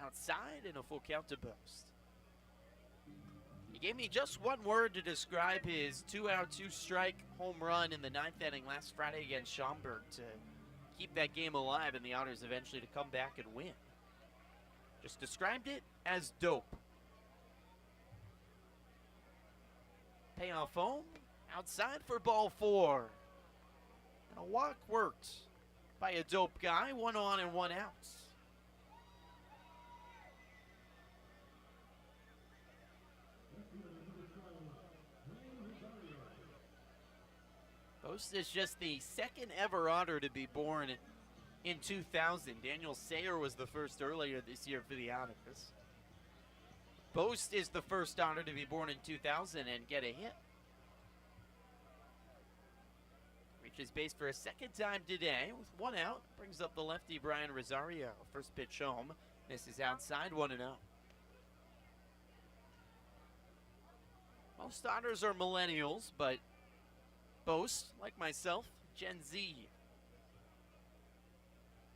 outside and a full count to Bose. He gave me just one word to describe his 2-out, 2-strike home run in the ninth inning last Friday against Schaumburg to keep that game alive and the Otters eventually to come back and win. Just described it as dope. Payoff home, outside for ball 4. And a walk worked by a dope guy, 1 on and 1 out. Bose is just the second ever Otter to be born in 2000. Daniel Sayer was the first earlier this year for the Otters. Bose is the first Otter to be born in 2000 and get a hit. Reaches base for a second time today with 1 out. Brings up the lefty Brian Rosario. First pitch home. Misses outside, 1-0. Most Otters are millennials, but Bose, like myself, Gen Z.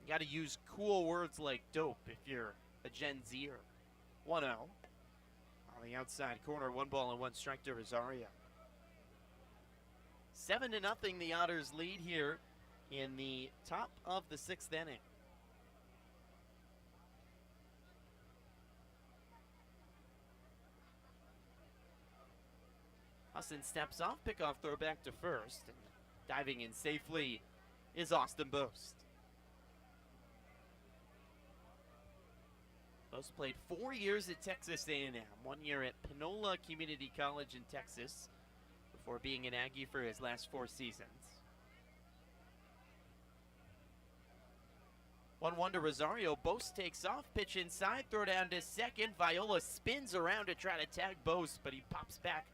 You got to use cool words like dope if you're a Gen Zer. 1-0. On the outside corner, 1 ball and 1 strike to Rosario. 7-0 the Otters lead here in the top of the 6th inning. Husson steps off, pickoff throw back to first, and diving in safely is Austin Bose. Bose played 4 years at Texas A&M, 1 year at Panola Community College in Texas, before being an Aggie for his last 4 seasons. 1-1 to Rosario. Bose takes off, pitch inside, throw down to second. Viola spins around to try to tag Bose, but he pops back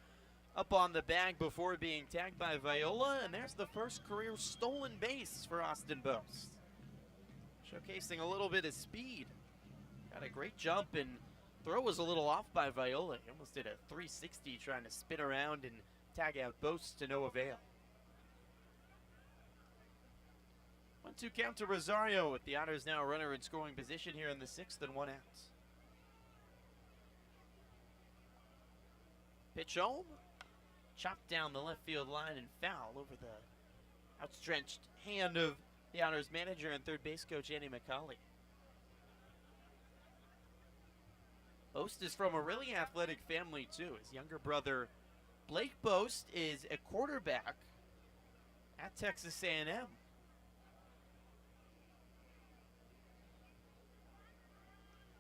up on the bag before being tagged by Viola, and there's the first career stolen base for Austin Bose. Showcasing a little bit of speed. Got a great jump, and throw was a little off by Viola. He almost did a 360 trying to spin around and tag out Bose to no avail. 1-2 count to Rosario with the Otters now a runner in scoring position here in the 6th and 1 out. Pitch home. Chopped down the left field line and foul over the outstretched hand of the Otters manager and third base coach Andy McCauley. Bose is from a really athletic family too. His younger brother Blake Bose is a quarterback at Texas A&M.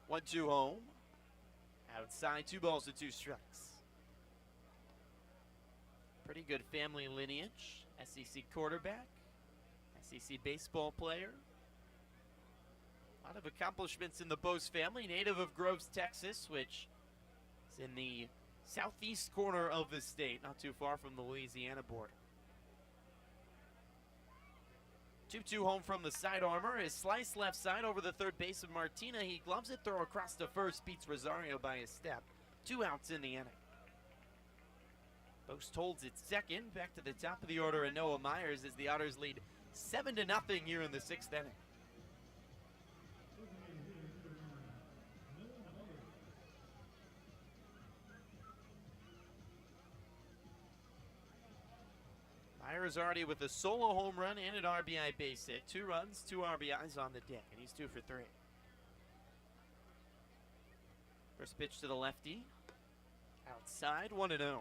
One-two home. Outside, 2 balls and 2 strikes. Pretty good family lineage. SEC quarterback, SEC baseball player. A lot of accomplishments in the Bose family. Native of Groves, Texas, which is in the southeast corner of the state, not too far from the Louisiana border. 2-2 home from the side armor. His slice left side over the third base of Martina. He gloves it, throw across to first, beats Rosario by a step. 2 outs in the inning. Bose holds it second. Back to the top of the order, and Noah Myers as the Otters lead 7-0 here in the 6th inning. Myers already with a solo home run and an RBI base hit. 2 runs, 2 RBIs on the day, and he's 2 for 3. First pitch to the lefty. Outside, 1-0.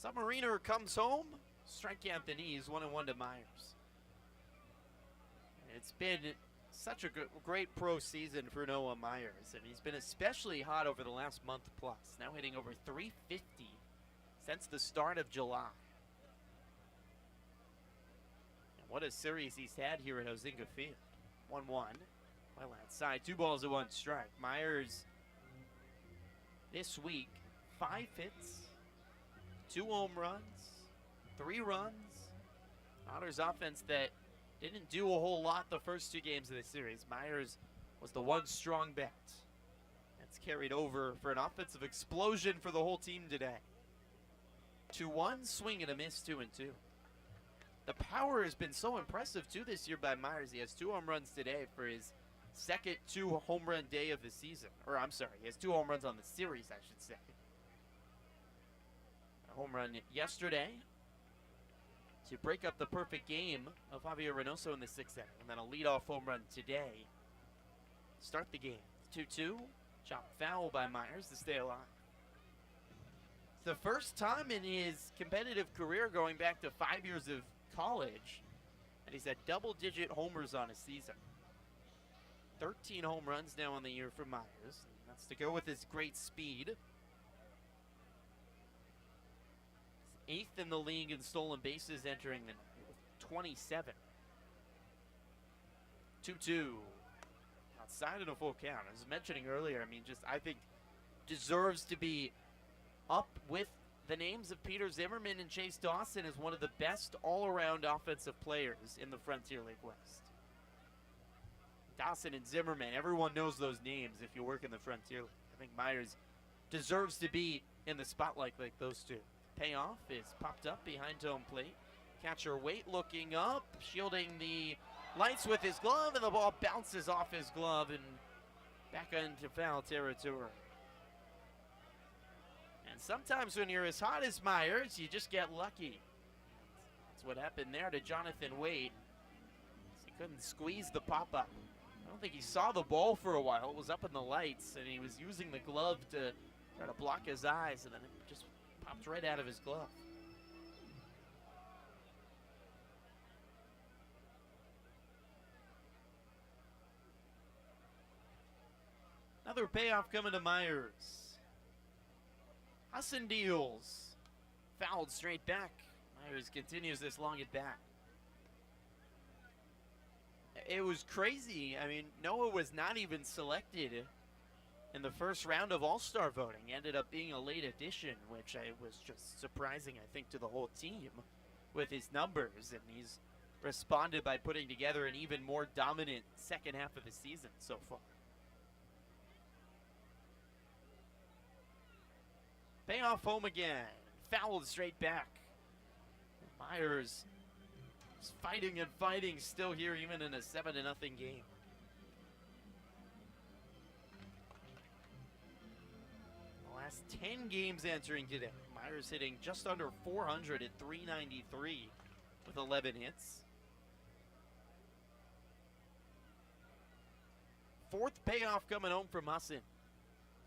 Submariner comes home. Strike at the knees, 1-1 to Myers. It's been such a great pro season for Noah Myers, and he's been especially hot over the last month plus. Now hitting over 350 since the start of July. And what a series he's had here at Ozinga Field. 1-1. Well outside, 2 balls and 1 strike. Myers this week, 5 hits, 2 home runs, 3 runs. Otters offense that didn't do a whole lot the first 2 games of the series. Myers was the one strong bet. That's carried over for an offensive explosion for the whole team today. 2-1, swing and a miss, 2-2. The power has been so impressive too this year by Myers. He has 2 home runs today for his second 2 home run day of the season. Or I'm sorry, he has 2 home runs on the series, I should say. A home run yesterday to break up the perfect game of Javier Reynoso in the 6th inning. And then a leadoff home run today. Start the game. 2-2. Chopped foul by Myers to stay alive. It's the first time in his competitive career going back to 5 years of college that he's had double-digit homers on a season. 13 home runs now on the year for Myers. And that's to go with his great speed. 8th in the league in stolen bases entering the night with 27. 2-2. Outside in a full count. As I was mentioning earlier, I mean, I think deserves to be up with the names of Peter Zimmerman and Chase Dawson as one of the best all-around offensive players in the Frontier League West. Dawson and Zimmerman, everyone knows those names if you work in the Frontier League. I think Myers deserves to be in the spotlight like those two. Payoff is popped up behind home plate. Catcher Waite looking up, shielding the lights with his glove, and the ball bounces off his glove and back into foul territory. And sometimes when you're as hot as Myers, you just get lucky. That's what happened there to Jonathan Waite. He couldn't squeeze the pop-up. I don't think he saw the ball for a while. It was up in the lights, and he was using the glove to try to block his eyes, and then it just popped right out of his glove. Another payoff coming to Myers. Hassan deals. Fouled straight back. Myers continues this long at bat. It was crazy. I mean, Noah was not even selected in the first round of All-Star voting. Ended up being a late addition, which was just surprising, I think, to the whole team with his numbers. And he's responded by putting together an even more dominant second half of the season so far. Payoff home again. Fouled straight back. Myers is fighting and fighting still here, even in a 7-0 game. The last 10 games entering today. Myers hitting just under 400 at 393 with 11 hits. 4th payoff coming home from Hassan.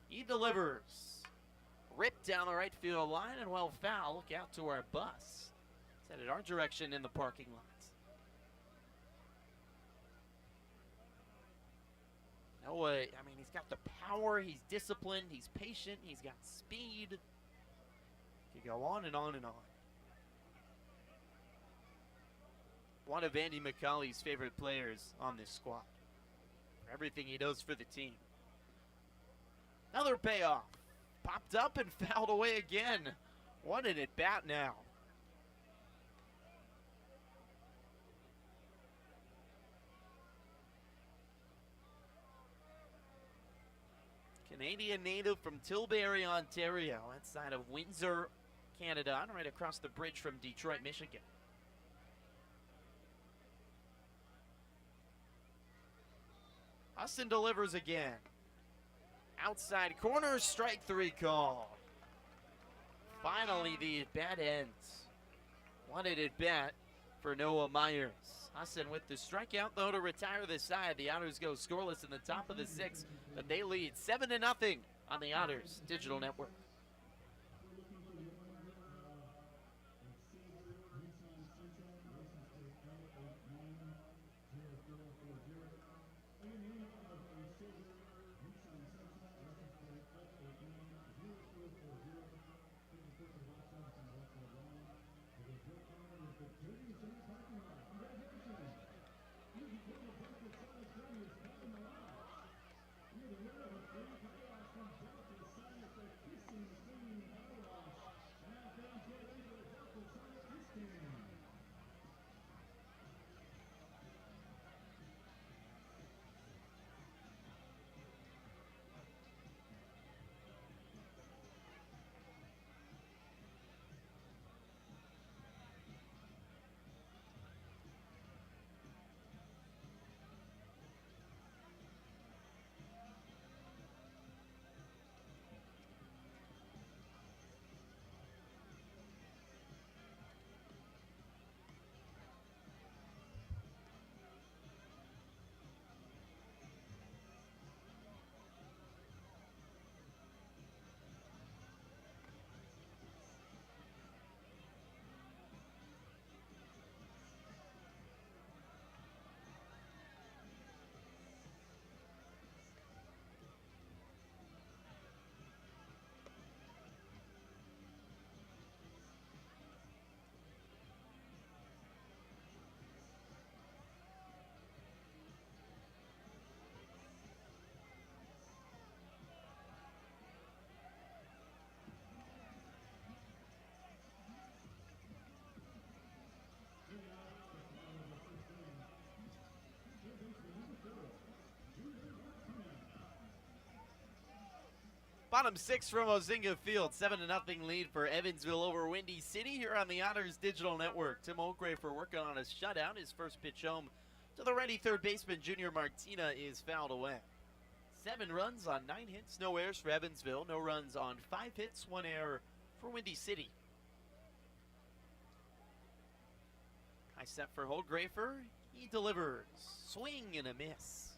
He delivers. Ripped down the right field line, and well, foul. Look out to our bus. It's headed our direction in the parking lots. Noah, I mean, he's got the power, he's disciplined, he's patient, he's got speed. He can go on and on and on. One of Andy McCauley's favorite players on this squad. For everything he does for the team. Another payoff. Popped up and fouled away again. What an at-bat now. Canadian native from Tilbury, Ontario, outside of Windsor, Canada and right across the bridge from Detroit, Michigan. Austin delivers again. Outside corner, strike 3 call. Finally, the at-bat ends. Wanted at bat for Noah Myers. Austin with the strikeout, though, to retire the side. The Otters go scoreless in the top of the 6th, but they lead 7-0 on the Otters Digital Network. Bottom 6 from Ozinga Field, 7-0 lead for Evansville over Windy City here on the Otters Digital Network. Tim Oldgrafer working on a shutout. His first pitch home to the ready third baseman Junior Martina is fouled away. 7 runs on 9 hits, no errors for Evansville. No runs on 5 hits, 1 error for Windy City. High set for Oldgrafer. He delivers. Swing and a miss.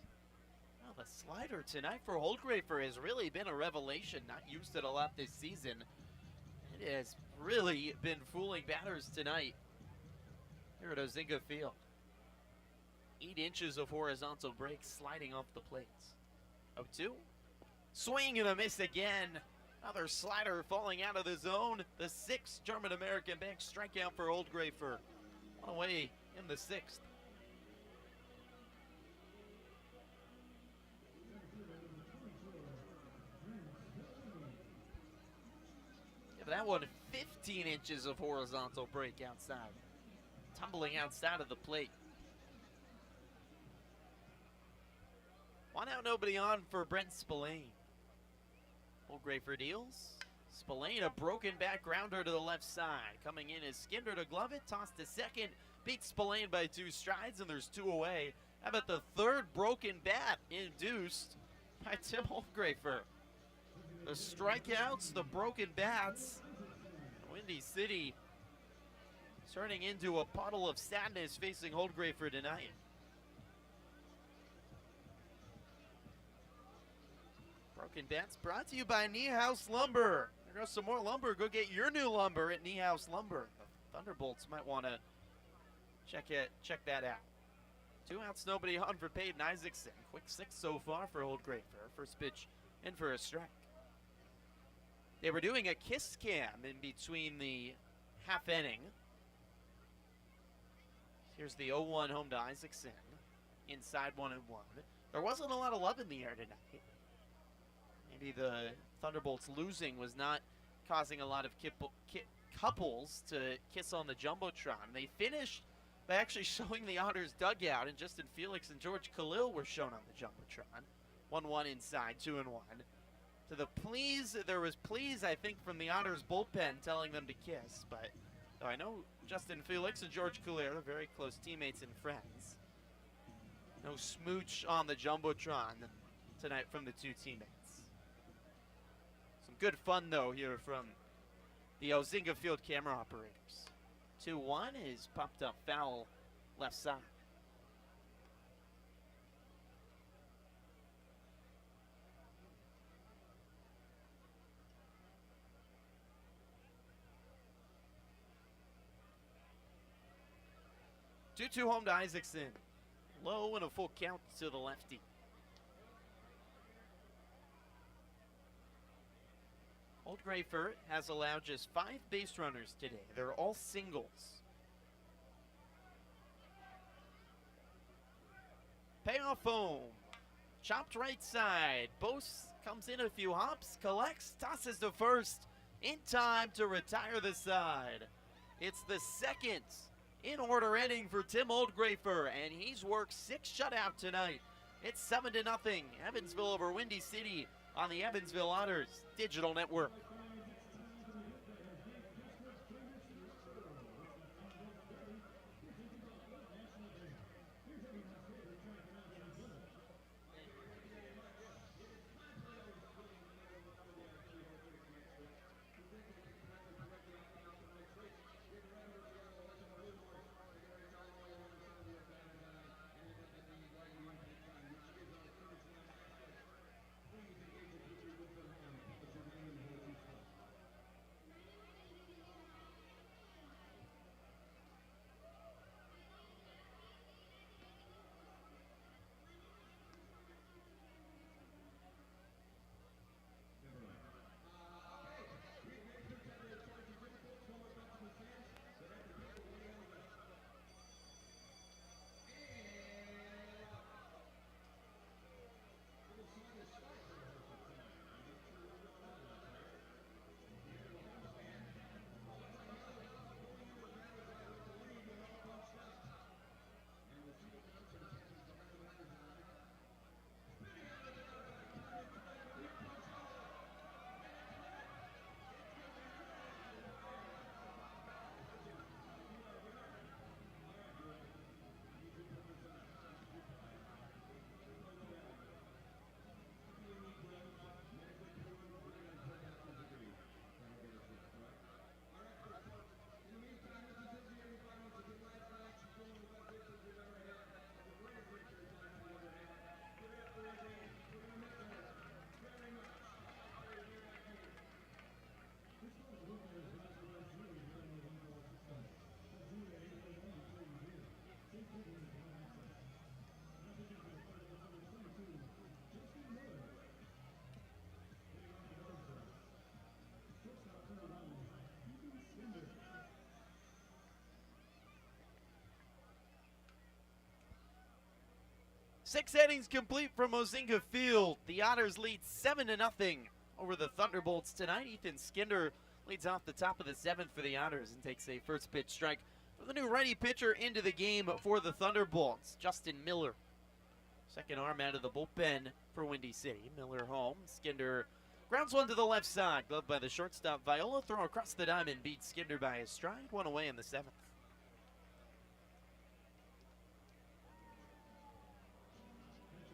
Well, the slider tonight for Oldgrafer has really been a revelation. Not used it a lot this season. It has really been fooling batters tonight here at Ozinga Field. 8 inches of horizontal break sliding off the plates. 0-2. Swing and a miss again. Another slider falling out of the zone. The 6th German-American bank strikeout for Oldgrafer. One away in the 6th. That one, 15 inches of horizontal break outside. Tumbling outside of the plate. 1 out, nobody on for Brent Spillane. Oldgrafer deals. Spillane, a broken back grounder to the left side. Coming in is Skinner to glove it, tossed to second. Beats Spillane by 2 strides, and there's 2 away. How about the 3rd broken bat induced by Tim Oldgrafer? The strikeouts, the broken bats. Windy City turning into a puddle of sadness facing Oldgrafer tonight. Broken bats brought to you by Niehaus Lumber. There goes some more lumber. Go get your new lumber at Niehaus Lumber. The Thunderbolts might want to check that out. 2 outs, nobody on for Peyton Isaacson. Quick 6 so far for Oldgrafer. First pitch in for a strike. They were doing a kiss cam in between the half inning. Here's the 0-1 home to Isaacson. Inside 1-1. There wasn't a lot of love in the air tonight. Maybe the Thunderbolts losing was not causing a lot of couples to kiss on the Jumbotron. They finished by actually showing the Otters dugout, and Justin Felix and George Khalil were shown on the Jumbotron. 1-1 inside, 2-1. to the pleas. There was pleas, I think, from the Otters bullpen telling them to kiss, but I know Justin Felix and George Coulier are very close teammates and friends. No smooch on the Jumbotron tonight from the two teammates. Some good fun, though, here from the Ozinga Field camera operators. 2-1 is popped up foul left side. Two home to Isaacson. Low and a full count to the lefty. Old Grayford has allowed just 5 base runners today. They're all singles. Payoff home. Chopped right side. Bose comes in a few hops, collects, tosses to first in time to retire the side. It's the second in order inning for Tim Oldgrafer, and he's worked 6 shutout tonight. It's 7-0. Evansville over Windy City on the Evansville Otters Digital Network. Six innings complete from Ozinga Field. The Otters lead 7-0 over the Thunderbolts tonight. Ethan Skinder leads off the top of the 7th for the Otters and takes a first pitch strike for the new righty pitcher into the game for the Thunderbolts, Justin Miller. Second arm out of the bullpen for Windy City. Miller home. Skinder grounds one to the left side. Gloved by the shortstop. Viola throw across the diamond beats Skinder by his stride. One away in the 7th.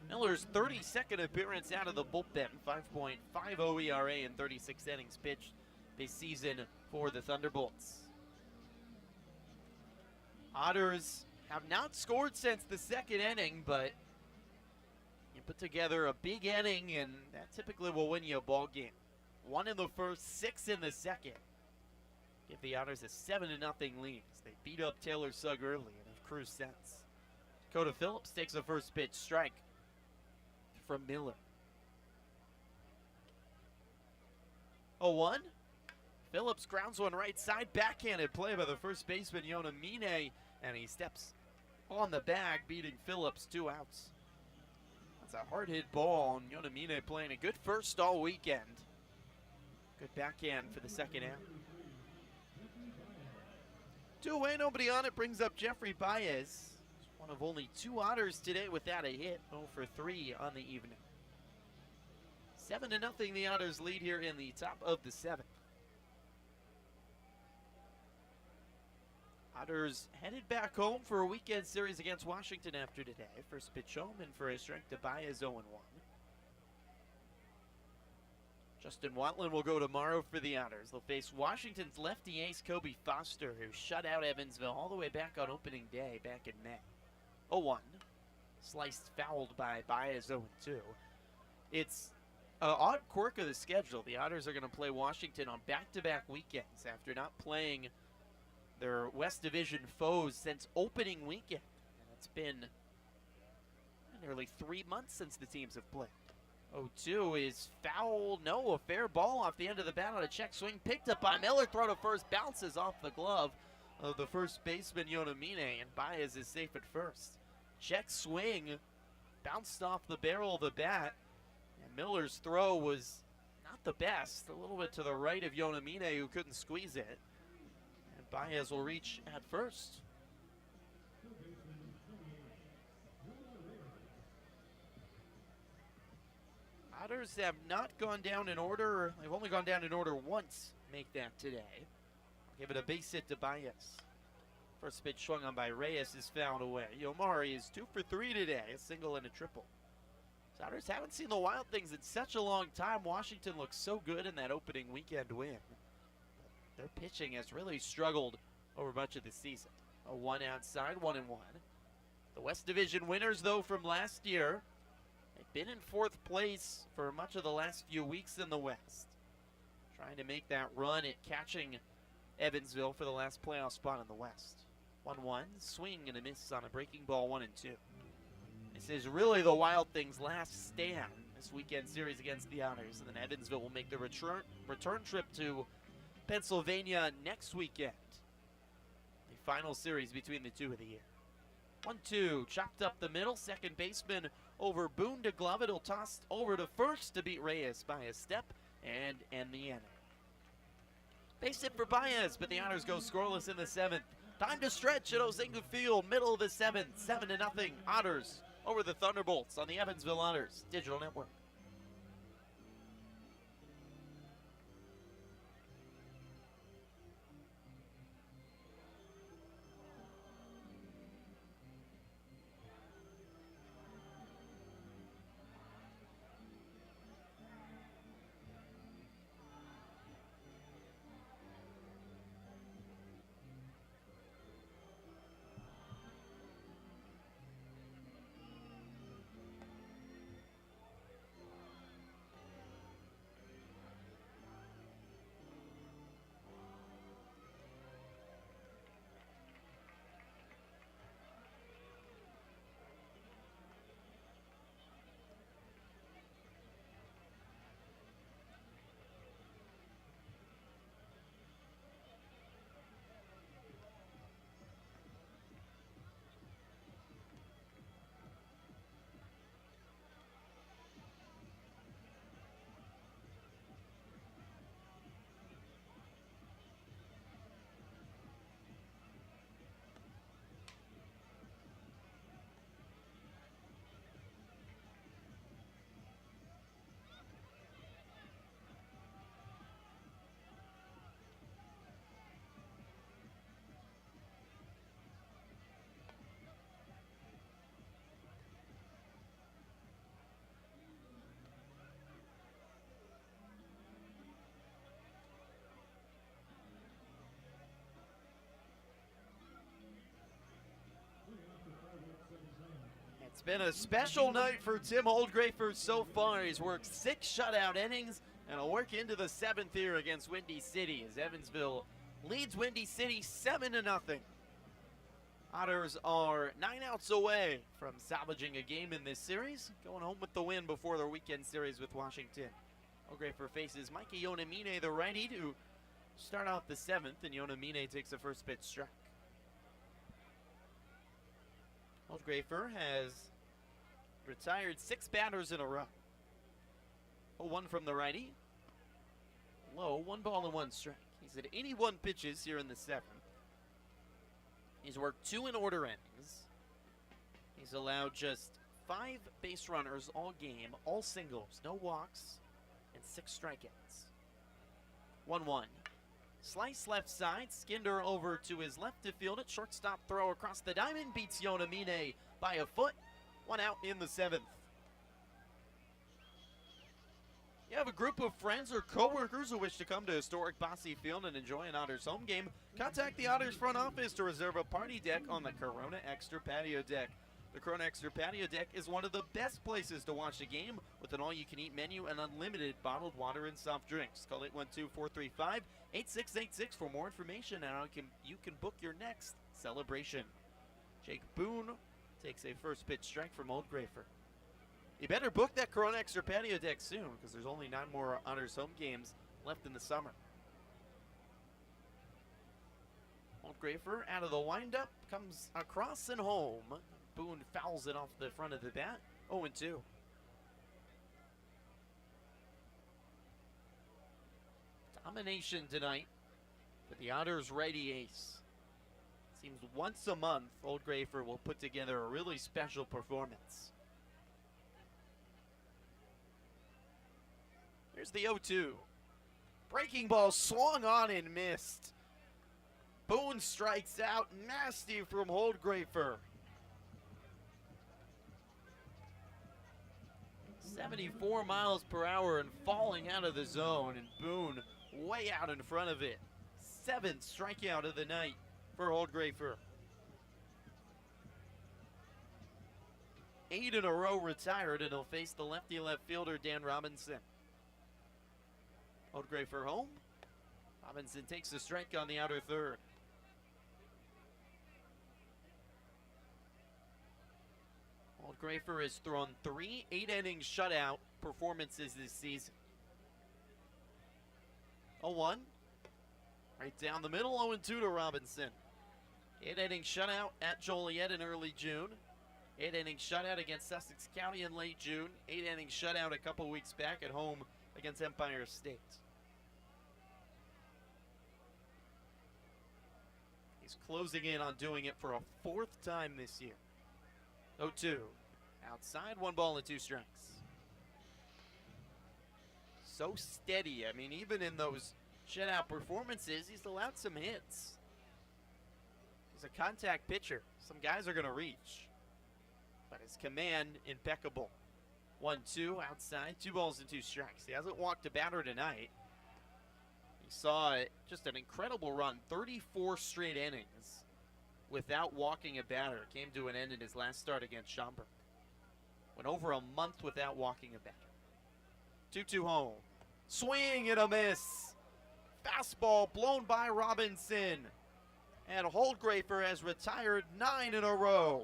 Miller's 32nd appearance out of the bullpen, 5.50 ERA in 36 innings pitched this season for the Thunderbolts. Otters have not scored since the 2nd inning, but you put together a big inning, and that typically will win you a ball game. 1 in the first, 6 in the 2nd. Give the Otters a 7-0 lead as they beat up Taylor Sugg early and have cruised since. Dakota Phillips takes a first pitch strike from Miller. 0-1. Phillips grounds one right side. Backhanded play by the first baseman, Yona Mine, and he steps on the bag, beating Phillips. 2 outs. That's a hard hit ball, and Yona Mine playing a good first all weekend. Good backhand for the 2nd out. 2 away, nobody on it, brings up Jeffrey Baez. One of only 2 Otters today without a hit. 0 for 3 on the evening. 7-0 the Otters lead here in the top of the 7th. Otters headed back home for a weekend series against Washington after today. First pitch home and for a strike to Baez 0-1. Justin Watland will go tomorrow for the Otters. They'll face Washington's lefty ace Kobe Foster, who shut out Evansville all the way back on opening day back in May. 0-1. Sliced fouled by Baez 0-2. It's an odd quirk of the schedule. The Otters are going to play Washington on back-to-back weekends after not playing their West Division foes since opening weekend. And it's been nearly 3 months since the teams have played. 0-2 is foul. No, a fair ball off the end of the bat on a check swing. Picked up by Miller. Throw to first. Bounces off the glove of the first baseman, Yonamine. And Baez is safe at first. Check swing. Bounced off the barrel of the bat. And Miller's throw was not the best. A little bit to the right of Yonamine, who couldn't squeeze it. And Baez will reach at first. Otters have not gone down in order. They've only gone down in order once. Make that today. I'll give it a base hit to Baez. First pitch swung on by Reyes is fouled away. Yomari is 2 for 3 today. A single and a triple. So Otters haven't seen the Wild Things in such a long time. Washington looks so good in that opening weekend win. Their pitching has really struggled over much of the season. A 1 outside, 1-1. The West Division winners, though, from last year. They've been in 4th place for much of the last few weeks in the West. Trying to make that run at catching Evansville for the last playoff spot in the West. 1-1, swing and a miss on a breaking ball, 1-2. This is really the Wild Things' last stand this weekend series against the Otters. And then Evansville will make the return trip to Pennsylvania next weekend. The final series between the two of the year. 1-2, chopped up the middle. Second baseman over Boone to glove. It'll toss over to first to beat Reyes by a step and end the inning. Base hit for Baez, but the Otters go scoreless in the 7th. Time to stretch at Ozinga Field, middle of the 7th. 7-0 Otters over the Thunderbolts on the Evansville Otters Digital Network. It's been a special night for Tim Holdgrafer so far. He's worked 6 shutout innings and will work into the 7th here against Windy City as Evansville leads Windy City 7-0. Otters are 9 outs away from salvaging a game in this series, going home with the win before their weekend series with Washington. Holdgrafer faces Mikey Yonamine, the righty, to start off the 7th, and Yonamine takes a first pitch strike. Holdgrafer has retired 6 batters in a row. 0-1 from the righty. Low, 1 ball and 1 strike. He's at 81 pitches here in the 7th. He's worked 2 in order innings. He's allowed just 5 base runners all game, all singles, no walks, and 6 strikeouts. 1-1. Slice left side, Skinder over to his left to field it. Shortstop throw across the diamond, beats Yonamine by a foot. 1 out in the 7th. You have a group of friends or coworkers who wish to come to historic Bosse Field and enjoy an Otters home game. Contact the Otters front office to reserve a party deck on the Corona Extra patio deck. The Corona Extra patio deck is one of the best places to watch a game with an all-you-can-eat menu and unlimited bottled water and soft drinks. Call 812-435-8686 for more information and how you can book your next celebration. Jake Boone takes a first pitch strike from Old Grafer. You better book that Corona Extra patio deck soon because there's only 9 more Otters home games left in the summer. Old Grafer out of the windup, comes across and home. Boone fouls it off the front of the bat. 0-2. Domination tonight for the Otters righty ace. Seems once a month Old Grafer will put together a really special performance. Here's the 0-2. Breaking ball swung on and missed. Boone strikes out. Nasty from Holdgrafer. 74 miles per hour and falling out of the zone, and Boone way out in front of it. 7th strikeout of the night for Holdgrafer. 8 in a row retired, and he'll face the lefty left fielder Dan Robinson. Holdgrafer home. Robinson takes the strike on the outer third. Holdgrafer has thrown 3 8-inning shutout performances this season. 0-1. Right down the middle, 0-2 to Robinson. 8-inning shutout at Joliet in early June. 8-inning shutout against Sussex County in late June. 8-inning shutout a couple weeks back at home against Empire State. He's closing in on doing it for a 4th time this year. 0-2. Outside, 1 ball and 2 strikes. So steady. I mean, even in those shutout performances, he's allowed some hits. He's a contact pitcher. Some guys are going to reach. But his command, impeccable. 1-2 outside, 2 balls and 2 strikes. He hasn't walked a batter tonight. He saw just an incredible run, 34 straight innings without walking a batter. Came to an end in his last start against Schaumburg. Went over a month without walking a batter. 2-2 home. Swing and a miss. Fastball blown by Robinson. And Holdgrafer has retired 9 in a row.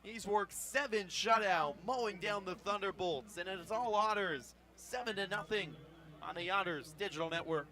He's worked 7 shutout, mowing down the Thunderbolts, and it's all Otters, 7-0 on the Otters Digital Network.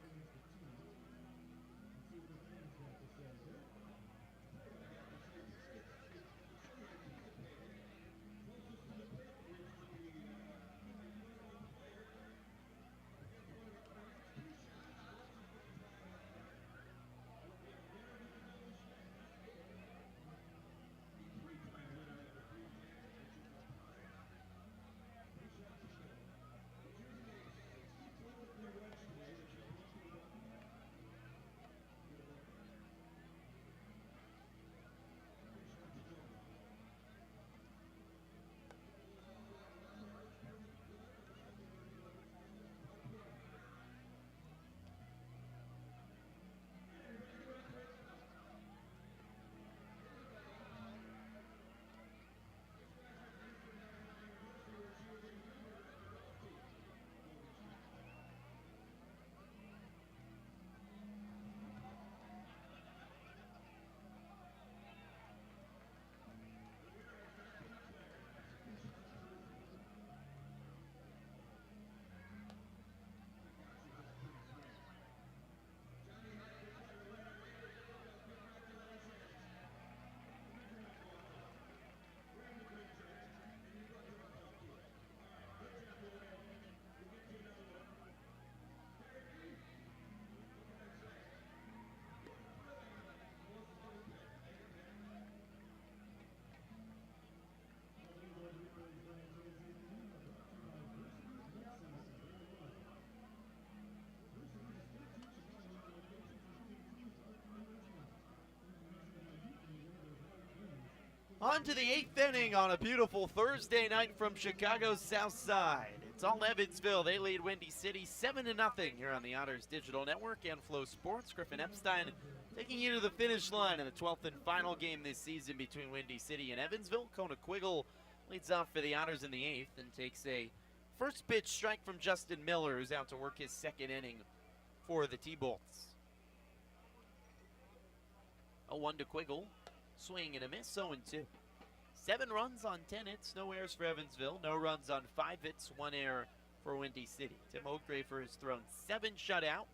on to the 8th inning on a beautiful Thursday night from Chicago's South Side. It's all Evansville. They lead Windy City 7-0 here on the Otters Digital Network and Flow Sports. Griffin Epstein taking you to the finish line in the 12th and final game this season between Windy City and Evansville. Kona Quiggle leads off for the Otters in the 8th and takes a first pitch strike from Justin Miller, who's out to work his second inning for the T-Bolts. 0-1 to Quiggle. Swing and a miss, 0-2. 7 runs on 10 hits, no errors for Evansville. No runs on 5 hits, 1 error for Windy City. Tim Oakgrafer has thrown 7 shutout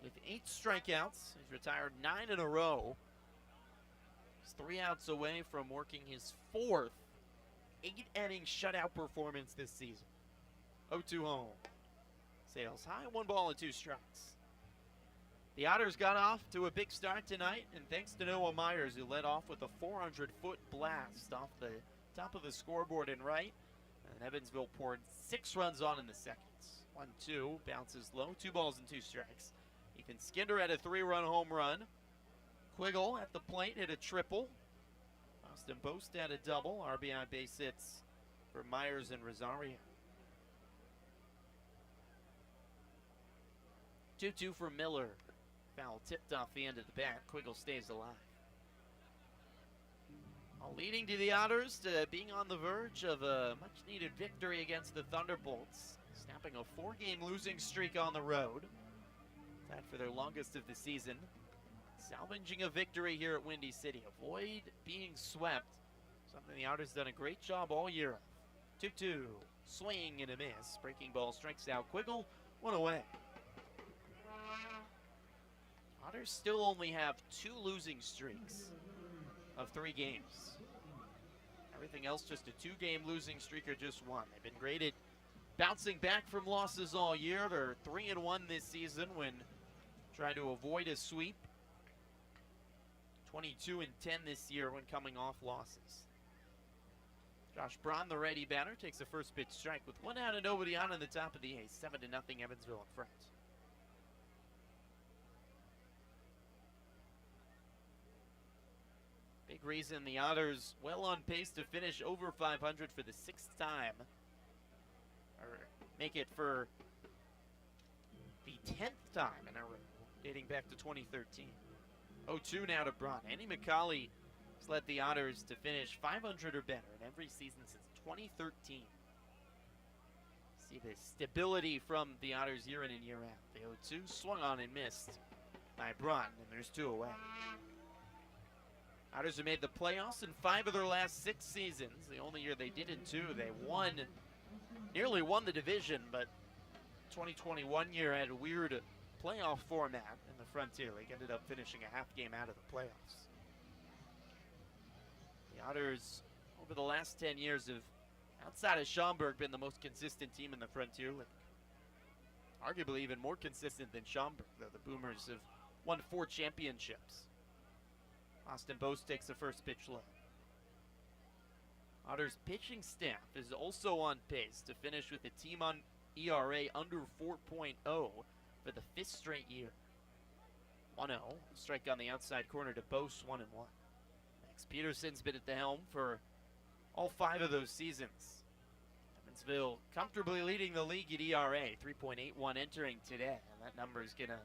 with 8 strikeouts. He's retired 9 in a row. He's 3 outs away from working his 4th 8-inning shutout performance this season. 0-2 home. Sails high, 1 ball and 2 strikes. The Otters got off to a big start tonight, and thanks to Noah Myers, who led off with a 400-foot blast off the top of the scoreboard in right. And Evansville poured 6 runs on in the second. 1-2, bounces low, 2 balls and 2 strikes. Ethan Skinder had a 3-run home run. Quiggle at the plate hit a triple. Austin Boast had a double. RBI base hits for Myers and Rosario. 2-2 for Miller. Foul tipped off the end of the bat. Quiggle stays alive. All leading to the Otters to being on the verge of a much-needed victory against the Thunderbolts, snapping a 4-game losing streak on the road. That for their longest of the season. Salvaging a victory here at Windy City. Avoid being swept. Something the Otters done a great job all year of. 2-2. Swing and a miss. Breaking ball strikes out Quiggle. 1 away. Otters still only have 2 losing streaks of 3 games. Everything else just a 2-game losing streak or just 1. They've been great at bouncing back from losses all year. They're 3-1 this season when trying to avoid a sweep. 22-10 this year when coming off losses. Josh Braun, the righty batter, takes a first pitch strike with 1 out and nobody on in the top of the 8th. 7-0 Evansville in front. Big reason the Otters well on pace to finish over 500 for the 6th time. Or make it for the 10th time in a row, dating back to 2013. 0-2 now to Braun. Andy McCauley has led the Otters to finish 500 or better in every season since 2013. See the stability from the Otters year in and year out. The 0-2 swung on and missed by Braun, and there's 2 away. Otters have made the playoffs in 5 of their last 6 seasons. The only year they didn't, they nearly won the division, but 2021 year had a weird playoff format in the Frontier League. Ended up finishing a half game out of the playoffs. The Otters, over the last 10 years, have, outside of Schaumburg, been the most consistent team in the Frontier League. Arguably even more consistent than Schaumburg, though the Boomers have won 4 championships. Austin Boast takes the first pitch low. Otters pitching staff is also on pace to finish with a team on ERA under 4.0 for the 5th straight year. 1-0, strike on the outside corner to Boast, 1-1. Max Peterson's been at the helm for all 5 of those seasons. Evansville comfortably leading the league at ERA, 3.81 entering today, and that number is going to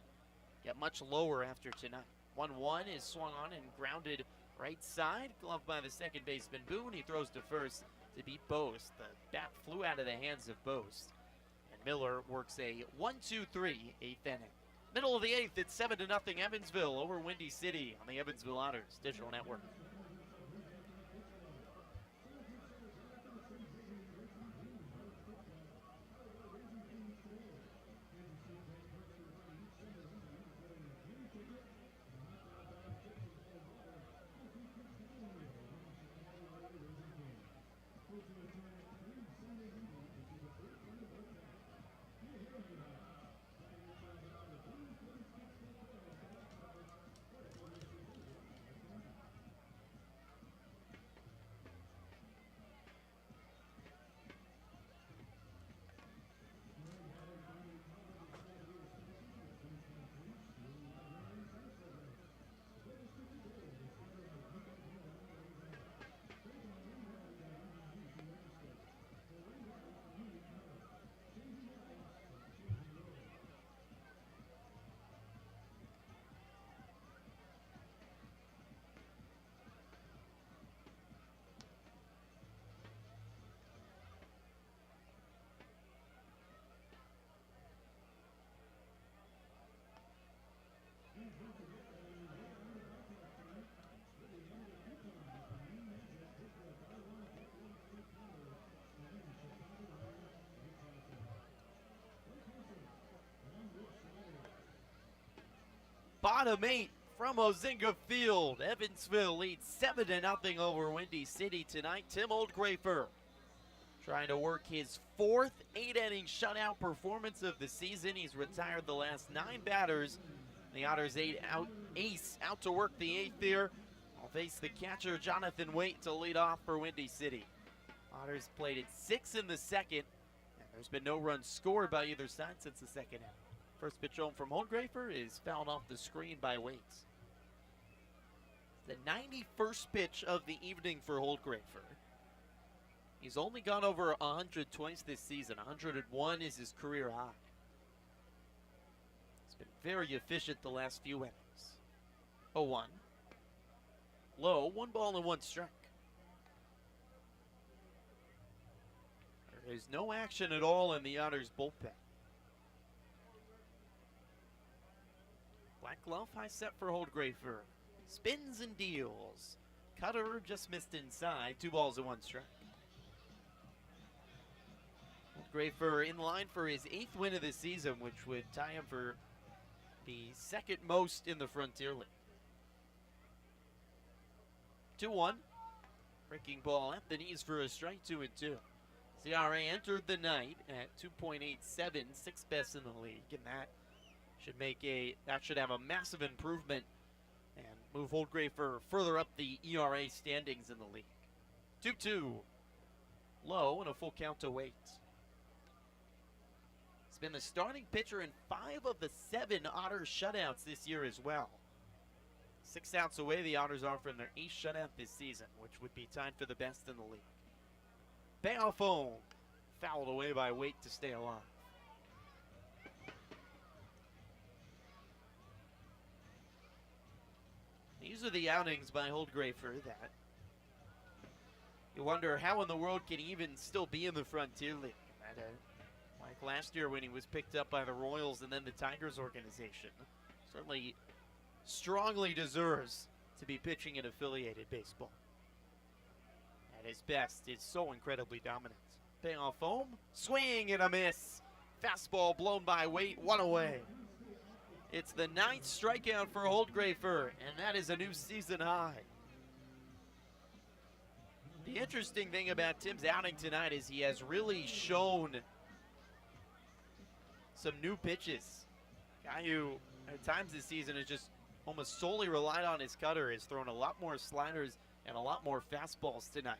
get much lower after tonight. 1-1 is swung on and grounded right side. Gloved by the second baseman Boone. He throws to first to beat Boast. The bat flew out of the hands of Boast. And Miller works a 1-2-3 8th inning. Middle of the 8th, it's 7-0 Evansville over Windy City on the Evansville Otters Digital Network. bottom 8 from Ozinga Field. Evansville leads 7-0 over Windy City tonight. Tim Oldgrafer trying to work his 4th 8-inning shutout performance of the season. He's retired the last 9 batters. The Otters ace out to work the 8th here. I'll face the catcher Jonathan Waite to lead off for Windy City. Otters played at 6 in the second, and there's been no runs scored by either side since the second inning. First pitch home from Oldgrafer is fouled off the screen by Waite. The 91st pitch of the evening for Oldgrafer. He's only gone over 100 twice this season. 101 is his career high. He's been very efficient the last few innings. 0-1. Low, 1 ball and 1 strike. There is no action at all in the Otters bullpen. Black glove high set for Oldgrafer. Spins and deals. Cutter just missed inside. 2 balls and 1 strike. Oldgrafer in line for his 8th win of the season, which would tie him for the 2nd most in the Frontier League. 2-1. Breaking ball at the knees for a strike, 2-2. CRA entered the night at 2.87, 6th best in the league, and that should have a massive improvement and move Oldgrafer further up the ERA standings in the league. 2-2. Low and a full count to Waite. He's been the starting pitcher in 5 of the 7 Otters shutouts this year as well. 6 outs away, the Otters are from their 8th shutout this season, which would be tied for the best in the league. Payoff home, fouled away by Waite to stay alive. These are the outings by Oldgrafer that you wonder how in the world can he even still be in the Frontier League. Like last year when he was picked up by the Royals and then the Tigers organization. Certainly strongly deserves to be pitching in affiliated baseball. At his best, it's so incredibly dominant. Payoff home, swing and a miss. Fastball blown by Waite, 1 away. It's the 9th strikeout for Oldgrafer, and that is a new season high. The interesting thing about Tim's outing tonight is he has really shown some new pitches. Guy who at times this season has just almost solely relied on his cutter has thrown a lot more sliders and a lot more fastballs tonight.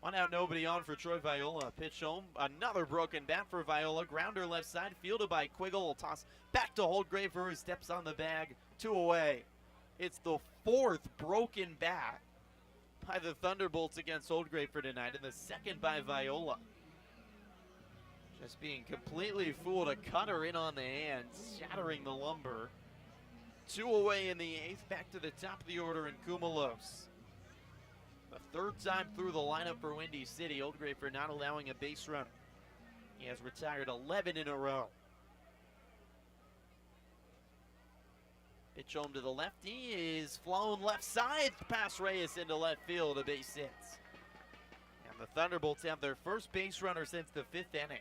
1 out, nobody on for Troy Viola. Pitch home, another broken bat for Viola. Grounder left side, fielded by Quiggle. Toss back to Oldgrafer, who steps on the bag. 2 away. It's the 4th broken bat by the Thunderbolts against Oldgrafer tonight, and the 2nd by Viola. Just being completely fooled. A cutter in on the hands, shattering the lumber. 2 away in the 8th, back to the top of the order in Kumalos. The 3rd time through the lineup for Windy City. Oldgrafer not allowing a base runner. He has retired 11 in a row. Pitch home to the lefty is flown left side. Pass Reyes into left field, a base hit. And the Thunderbolts have their first base runner since the 5th inning.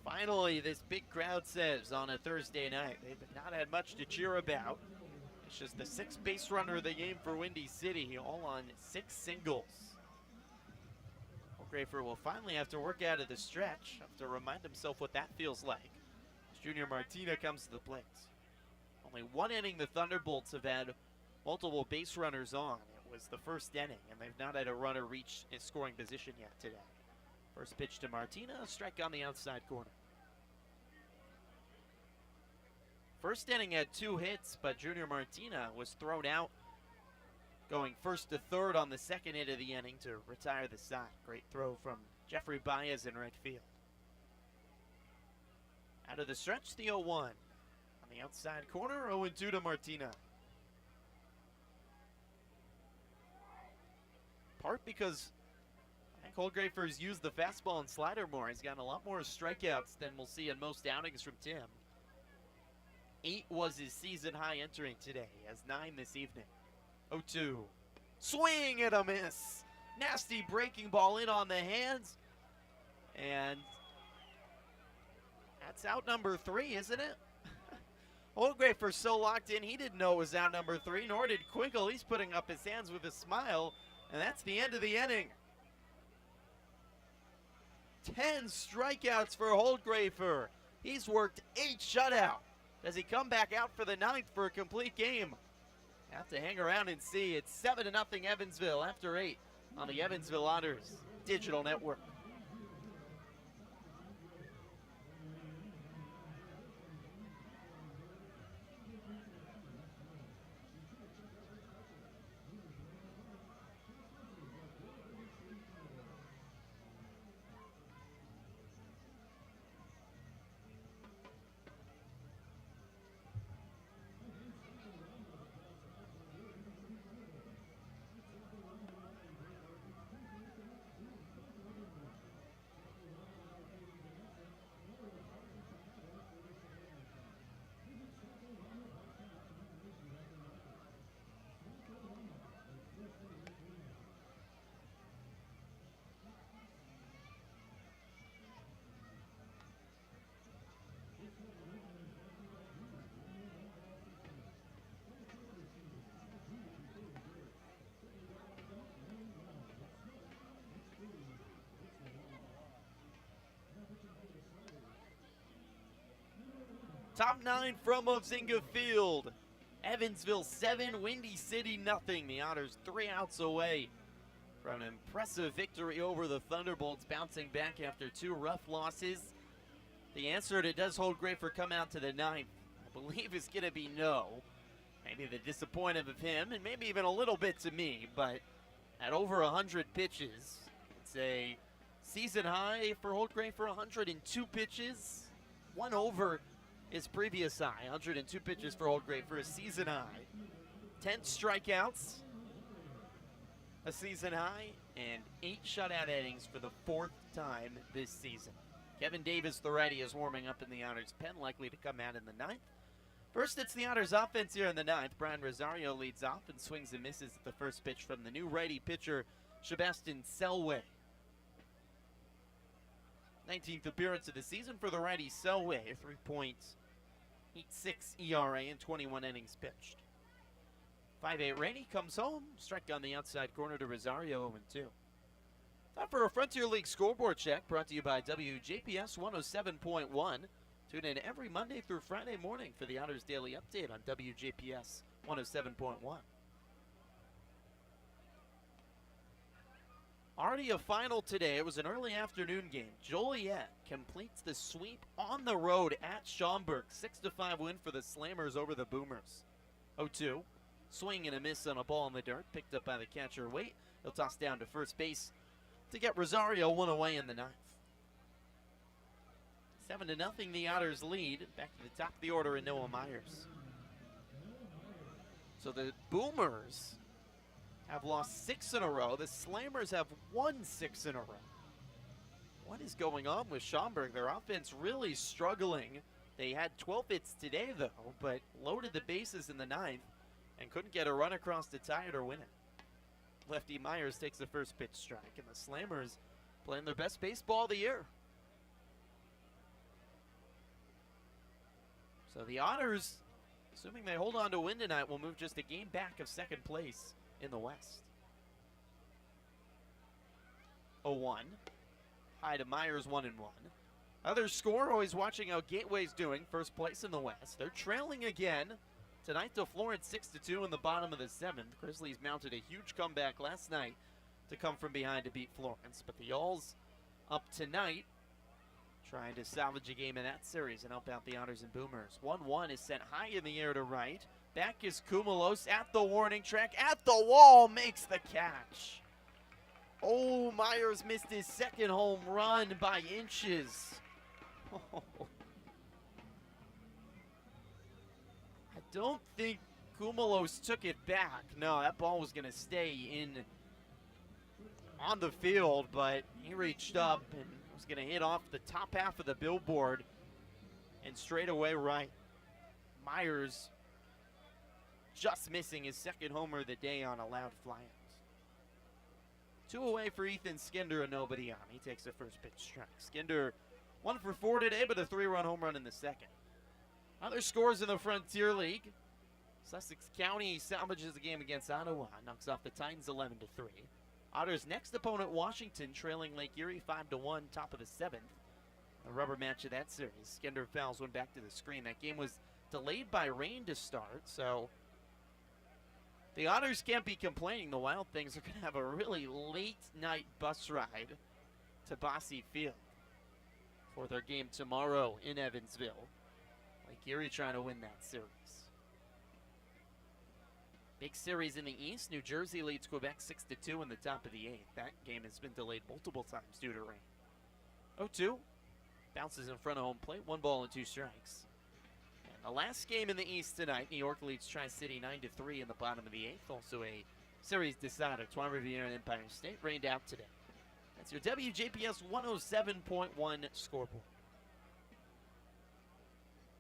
Finally, this big crowd says on a Thursday night. They've not had much to cheer about. It's just the 6th base runner of the game for Windy City, all on 6 singles. Oldgrafer will finally have to work out of the stretch, have to remind himself what that feels like. As Junior Martina comes to the plate. Only 1 inning the Thunderbolts have had multiple base runners on. It was the 1st inning, and they've not had a runner reach his scoring position yet today. First pitch to Martina, a strike on the outside corner. First inning had 2 hits, but Junior Martina was thrown out, going 1st to 3rd on the 2nd hit of the inning to retire the side. Great throw from Jeffrey Baez in right field. Out of the stretch, the 0-1. On the outside corner, 0-2 to Martina. Part because I think Oldgrafer's used the fastball and slider more. He's gotten a lot more strikeouts than we'll see in most outings from Tim. 8 was his season high entering today. He has 9 this evening. 0-2. Swing and a miss. Nasty breaking ball in on the hands. And That's out number 3, isn't it? Holdgrafer so locked in, he didn't know it was out number 3, nor did Quinkle. He's putting up his hands with a smile, and that's the end of the inning. 10 strikeouts for Holdgrafer. He's worked 8 shutout. Does he come back out for the 9th for a complete game? Have to hang around and see. It's 7-0 Evansville after 8 on the Evansville Otters digital network. Top 9 from Ozinga Field. Evansville 7, Windy City nothing. The Otters 3 outs away from an impressive victory over the Thunderbolts, bouncing back after 2 rough losses. The answer to does Holdgrafer come out to the 9th, I believe, is going to be no. Maybe the disappointment of him, and maybe even a little bit to me, but at over 100 pitches, it's a season high for Holdgrafer, 102 pitches, 1 over his previous high. 102 pitches for Holdgrafer, a season high. 10 strikeouts, a season high, and 8 shutout innings for the 4th time this season. Kevin Davis, the righty, is warming up in the Otters' pen, likely to come out in the 9th. First, it's the Otters' offense here in the 9th. Brian Rosario leads off and swings and misses at the first pitch from the new righty pitcher, Sebastian Selway. 19th appearance of the season for the righty Selway, a 3.86 ERA in 21 innings pitched. 5'8" Rainey comes home, strike on the outside corner to Rosario, 0-2. Time for a Frontier League scoreboard check, brought to you by WJPS 107.1. Tune in every Monday through Friday morning for the Otters Daily Update on WJPS 107.1. Already a final today. It was an early afternoon game. Joliet completes the sweep on the road at Schaumburg. 6-5 win for the Slammers over the Boomers. 0-2. Swing and a miss on a ball in the dirt. Picked up by the catcher Waite. He'll toss down to first base to get Rosario one away in the 9th. 7-0 the Otters lead. Back to the top of the order in Noah Myers. So the Boomers have lost 6 in a row. The Slammers have won 6 in a row. What is going on with Schaumburg? Their offense really struggling. They had 12 hits today, though, but loaded the bases in the 9th and couldn't get a run across to tie it or win it. Lefty Myers takes the first pitch strike, and the Slammers playing their best baseball of the year. So the Otters, assuming they hold on to win tonight, will move just a game back of second place in the West. 0-1. High to Myers, 1-1. Others score, always watching how Gateway's doing, first place in the West. They're trailing again tonight to Florence 6-2 in the bottom of the 7th. Grizzlies mounted a huge comeback last night to come from behind to beat Florence, but the Owls up tonight trying to salvage a game in that series and help out the Otters and Boomers. 1-1 is sent high in the air to right. Back is Kumalos at the warning track, at the wall, makes the catch. Oh, Myers missed his second home run by inches. Oh. I don't think Kumalos took it back. No, that ball was going to stay on the field, but he reached up and was going to hit off the top half of the billboard and straight away right. Myers just missing his second homer of the day on a loud flyout. 2 away for Ethan Skinder and nobody on. He takes the first pitch strike. Skinder 1 for 4 today, but a 3-run home run in the second. Other scores in the Frontier League. Sussex County salvages the game against Ottawa, knocks off the Titans 11-3. Otters' next opponent, Washington, trailing Lake Erie 5-1, top of the 7th. A rubber match of that series. Skender fouls one back to the screen. That game was delayed by rain to start, so the Otters can't be complaining. The Wild Things are going to have a really late night bus ride to Bosse Field for their game tomorrow in Evansville. Lake Erie trying to win that series. Big series in the East. New Jersey leads Quebec 6-2 in the top of the 8th. That game has been delayed multiple times due to rain. 0-2. Bounces in front of home plate. 1 ball and 2 strikes. And the last game in the East tonight, New York leads Tri-City 9-3 in the bottom of the 8th. Also a series decider. Trois Rivières and Empire State rained out today. That's your WJPS 107.1 scoreboard.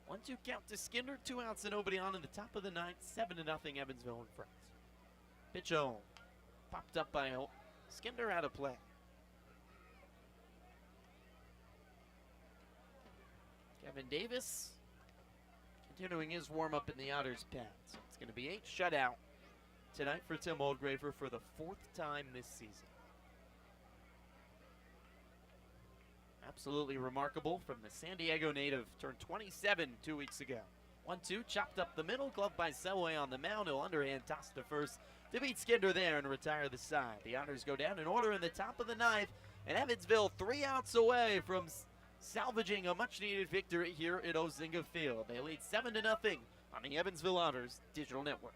1-2 count to Skender, 2 outs and nobody on in the top of the 9th, 7-0 Evansville in front. Pitch home, popped up by Skender, out of play. Kevin Davis continuing his warm-up in the Otters' pen. So it's going to be 8 shutout tonight for Tim Oldgraver for the 4th time this season. Absolutely remarkable from the San Diego native, turned 27 2 weeks ago. 1-2, chopped up the middle, gloved by Selway on the mound. He'll underhand toss to first to beat Skender there and retire the side. The Otters go down in order in the top of the 9th, and Evansville 3 outs away from salvaging a much-needed victory here at Ozinga Field. They lead 7-0 on the Evansville Otters digital network.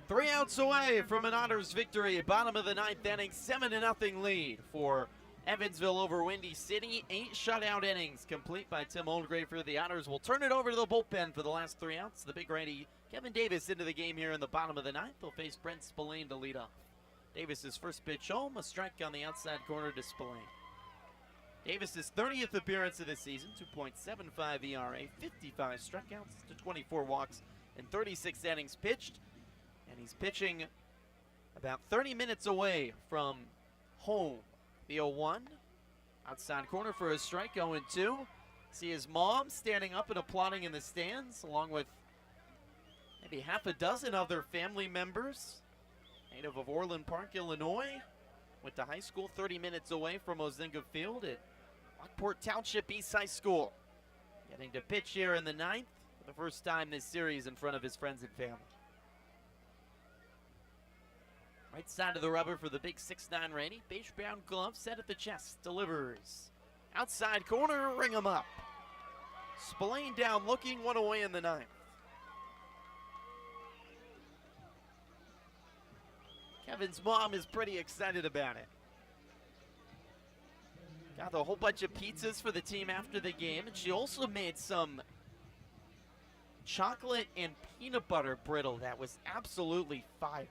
Three outs away from an Otters victory, bottom of the 9th inning, 7-0 lead for Evansville over Windy City. 8 shutout innings complete by Tim Oldgraver. The Otters will turn it over to the bullpen for the last 3 outs. The big righty Kevin Davis into the game here in the bottom of the 9th. They'll face Brent Spillane to lead off. Davis's first pitch home, a strike on the outside corner to Spillane. Davis's 30th appearance of the season, 2.75 ERA, 55 strikeouts to 24 walks and 36 innings pitched. And he's pitching about 30 minutes away from home. The 0-1, outside corner for a strike, 0-2. See his mom standing up and applauding in the stands, along with maybe half a dozen other family members. Native of Orland Park, Illinois. Went to high school 30 minutes away from Ozinga Field at Lockport Township East High School. Getting to pitch here in the 9th for the first time this series in front of his friends and family. Right side of the rubber for the big 6'9" righty. Beige brown glove set at the chest. Delivers. Outside corner, ring him up. Spillane down looking, 1 away in the 9th. Kevin's mom is pretty excited about it. Got a whole bunch of pizzas for the team after the game, and she also made some chocolate and peanut butter brittle that was absolutely fire.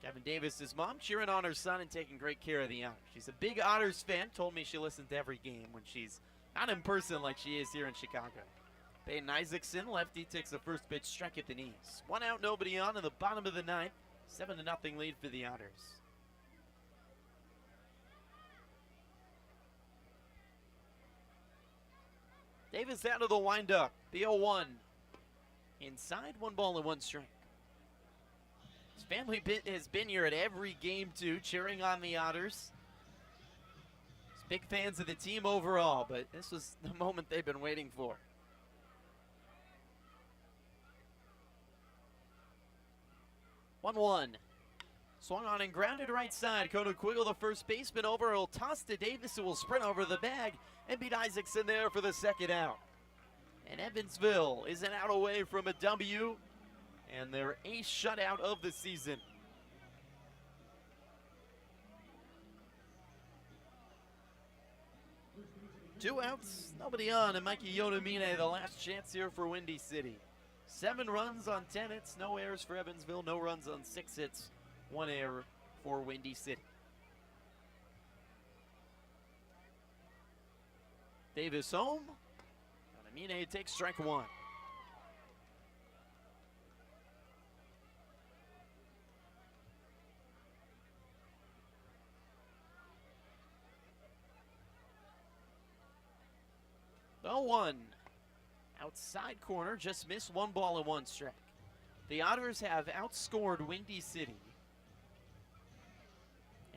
Kevin Davis's mom cheering on her son and taking great care of the Otters. She's a big Otters fan, told me she listens to every game when she's not in person like she is here in Chicago. Peyton Isaacson, lefty, takes the first pitch, strike at the knees. 1 out, nobody on in the bottom of the ninth. 7-0 lead for the Otters. Davis out of the windup. The 0-1. Inside, 1-1 strike. His family has been here at every game, too, cheering on the Otters. He's big fans of the team overall, but this was the moment they've been waiting for. 1-1. Swung on and grounded right side. Kono Quiggle, the first baseman, over. He'll toss to Davis, who will sprint over the bag and beat Isaacson there for the second out. And Evansville is an out away from a W and their 8th shutout of the season. Two outs, nobody on, and Mikey Yonamine, the last chance here for Windy City. 7 runs on 10 hits, no errors for Evansville, no runs on 6 hits, 1 error for Windy City. Davis home. Yonamine takes strike 1. The 1. Outside corner, just missed, 1-1 strike. The Otters have outscored Windy City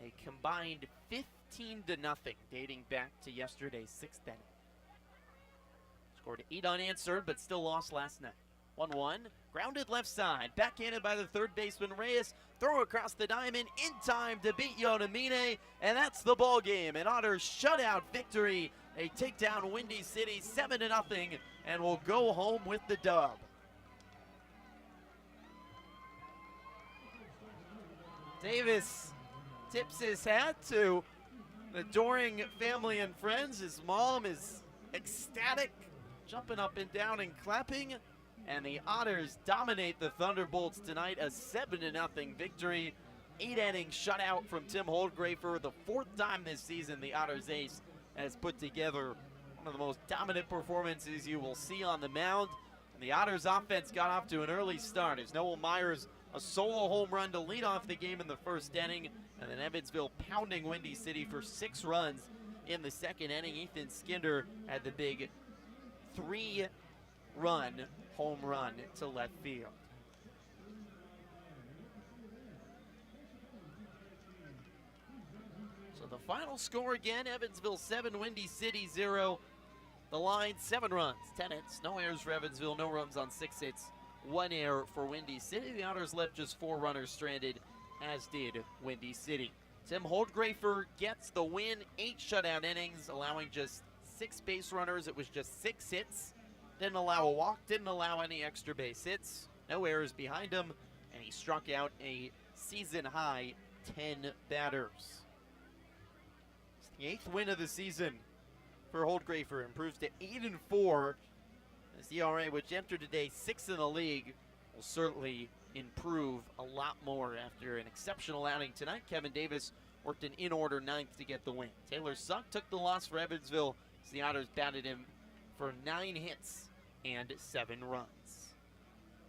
a combined 15-0 dating back to yesterday's 6th inning. Scored 8 unanswered, but still lost last night. 1-1, grounded left side, backhanded by the third baseman Reyes, throw across the diamond in time to beat Yonamine, and that's the ball game. An Otters shutout victory. They take down Windy City 7-0 and will go home with the dub. Davis tips his hat to the adoring family and friends. His mom is ecstatic, jumping up and down and clapping. And the Otters dominate the Thunderbolts tonight, a 7-0 victory. 8-inning shutout from Tim Holdgrafer, the 4th time this season the Otters ace has put together one of the most dominant performances you will see on the mound. And the Otters offense got off to an early start as Noel Myers a solo home run to lead off the game in the 1st inning, and then Evansville pounding Windy City for 6 runs in the 2nd inning. Ethan Skinder had the big 3-run home run to left field. So the final score again, Evansville 7, Windy City 0. The line, 7 runs, 10 hits, no errors for Evansville, no runs on 6 hits, 1 error for Windy City. The Otters left just 4 runners stranded, as did Windy City. Tim Holdgrafer gets the win, 8 shutout innings, allowing just 6 base runners. It was just 6 hits. Didn't allow a walk, didn't allow any extra base hits. No errors behind him, and he struck out a season-high 10 batters. It's the 8th win of the season for Holdgrafer, improves to 8-4. His ERA, which entered today 6th in the league, will certainly improve a lot more after an exceptional outing tonight. Kevin Davis worked an in-order 9th to get the win. Taylor Suck took the loss for Evansville as the Otters batted him for 9 hits and 7 runs.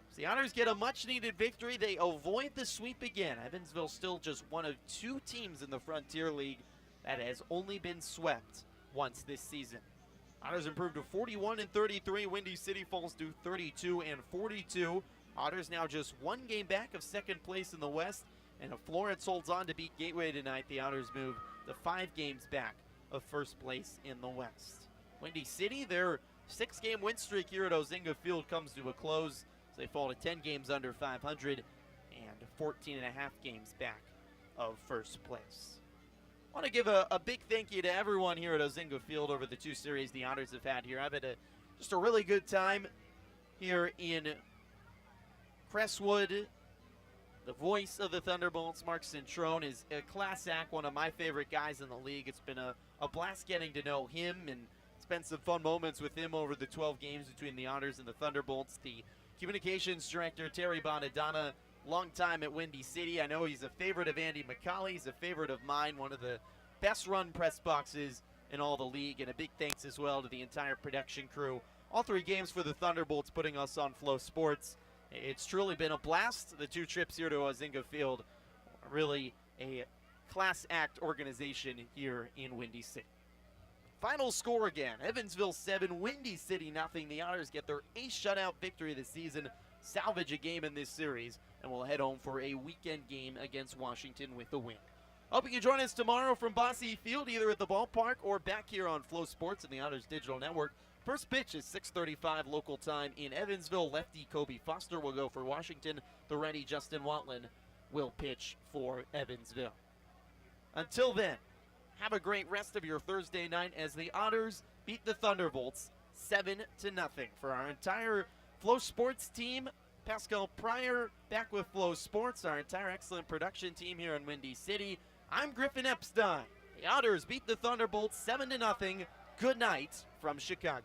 So the Otters get a much-needed victory. They avoid the sweep again. Evansville still just one of 2 teams in the Frontier League that has only been swept once this season. Otters improved to 41-33. Windy City falls to 32-42. Otters now just 1 game back of 2nd place in the West, and if Florence holds on to beat Gateway tonight, the Otters move to 5 games back of 1st place in the West. Windy City, their 6-game win streak here at Ozinga Field comes to a close, so they fall to 10 games under 500 and 14.5 games back of 1st place. I want to give a big thank you to everyone here at Ozinga Field over the 2 series the Otters have had here. I've had just a really good time here in Cresswood, the voice of the Thunderbolts, Mark Centrone, is a class act, one of my favorite guys in the league. It's been a blast getting to know him and spend some fun moments with him over the 12 games between the Otters and the Thunderbolts. The communications director, Terry Bonadonna, long time at Windy City. I know he's a favorite of Andy McCauley. He's a favorite of mine, one of the best run press boxes in all the league. And a big thanks as well to the entire production crew. All 3 games for the Thunderbolts putting us on Flow Sports. It's truly been a blast. The 2 trips here to Ozinga Field, really a class act organization here in Windy City. Final score again, Evansville 7, Windy City nothing. The Otters get their 8th shutout victory this season, salvage a game in this series, and will head home for a weekend game against Washington with a win. Hope you can join us tomorrow from Bosse Field, either at the ballpark or back here on Flow Sports and the Otters Digital Network. First pitch is 6:35 local time in Evansville. Lefty Kobe Foster will go for Washington. The righty Justin Watland will pitch for Evansville. Until then, have a great rest of your Thursday night as the Otters beat the Thunderbolts 7-0. For our entire Flow Sports team, Pascal Pryor back with Flow Sports, our entire excellent production team here in Windy City. I'm Griffin Epstein. The Otters beat the Thunderbolts 7-0. Good night from Chicago.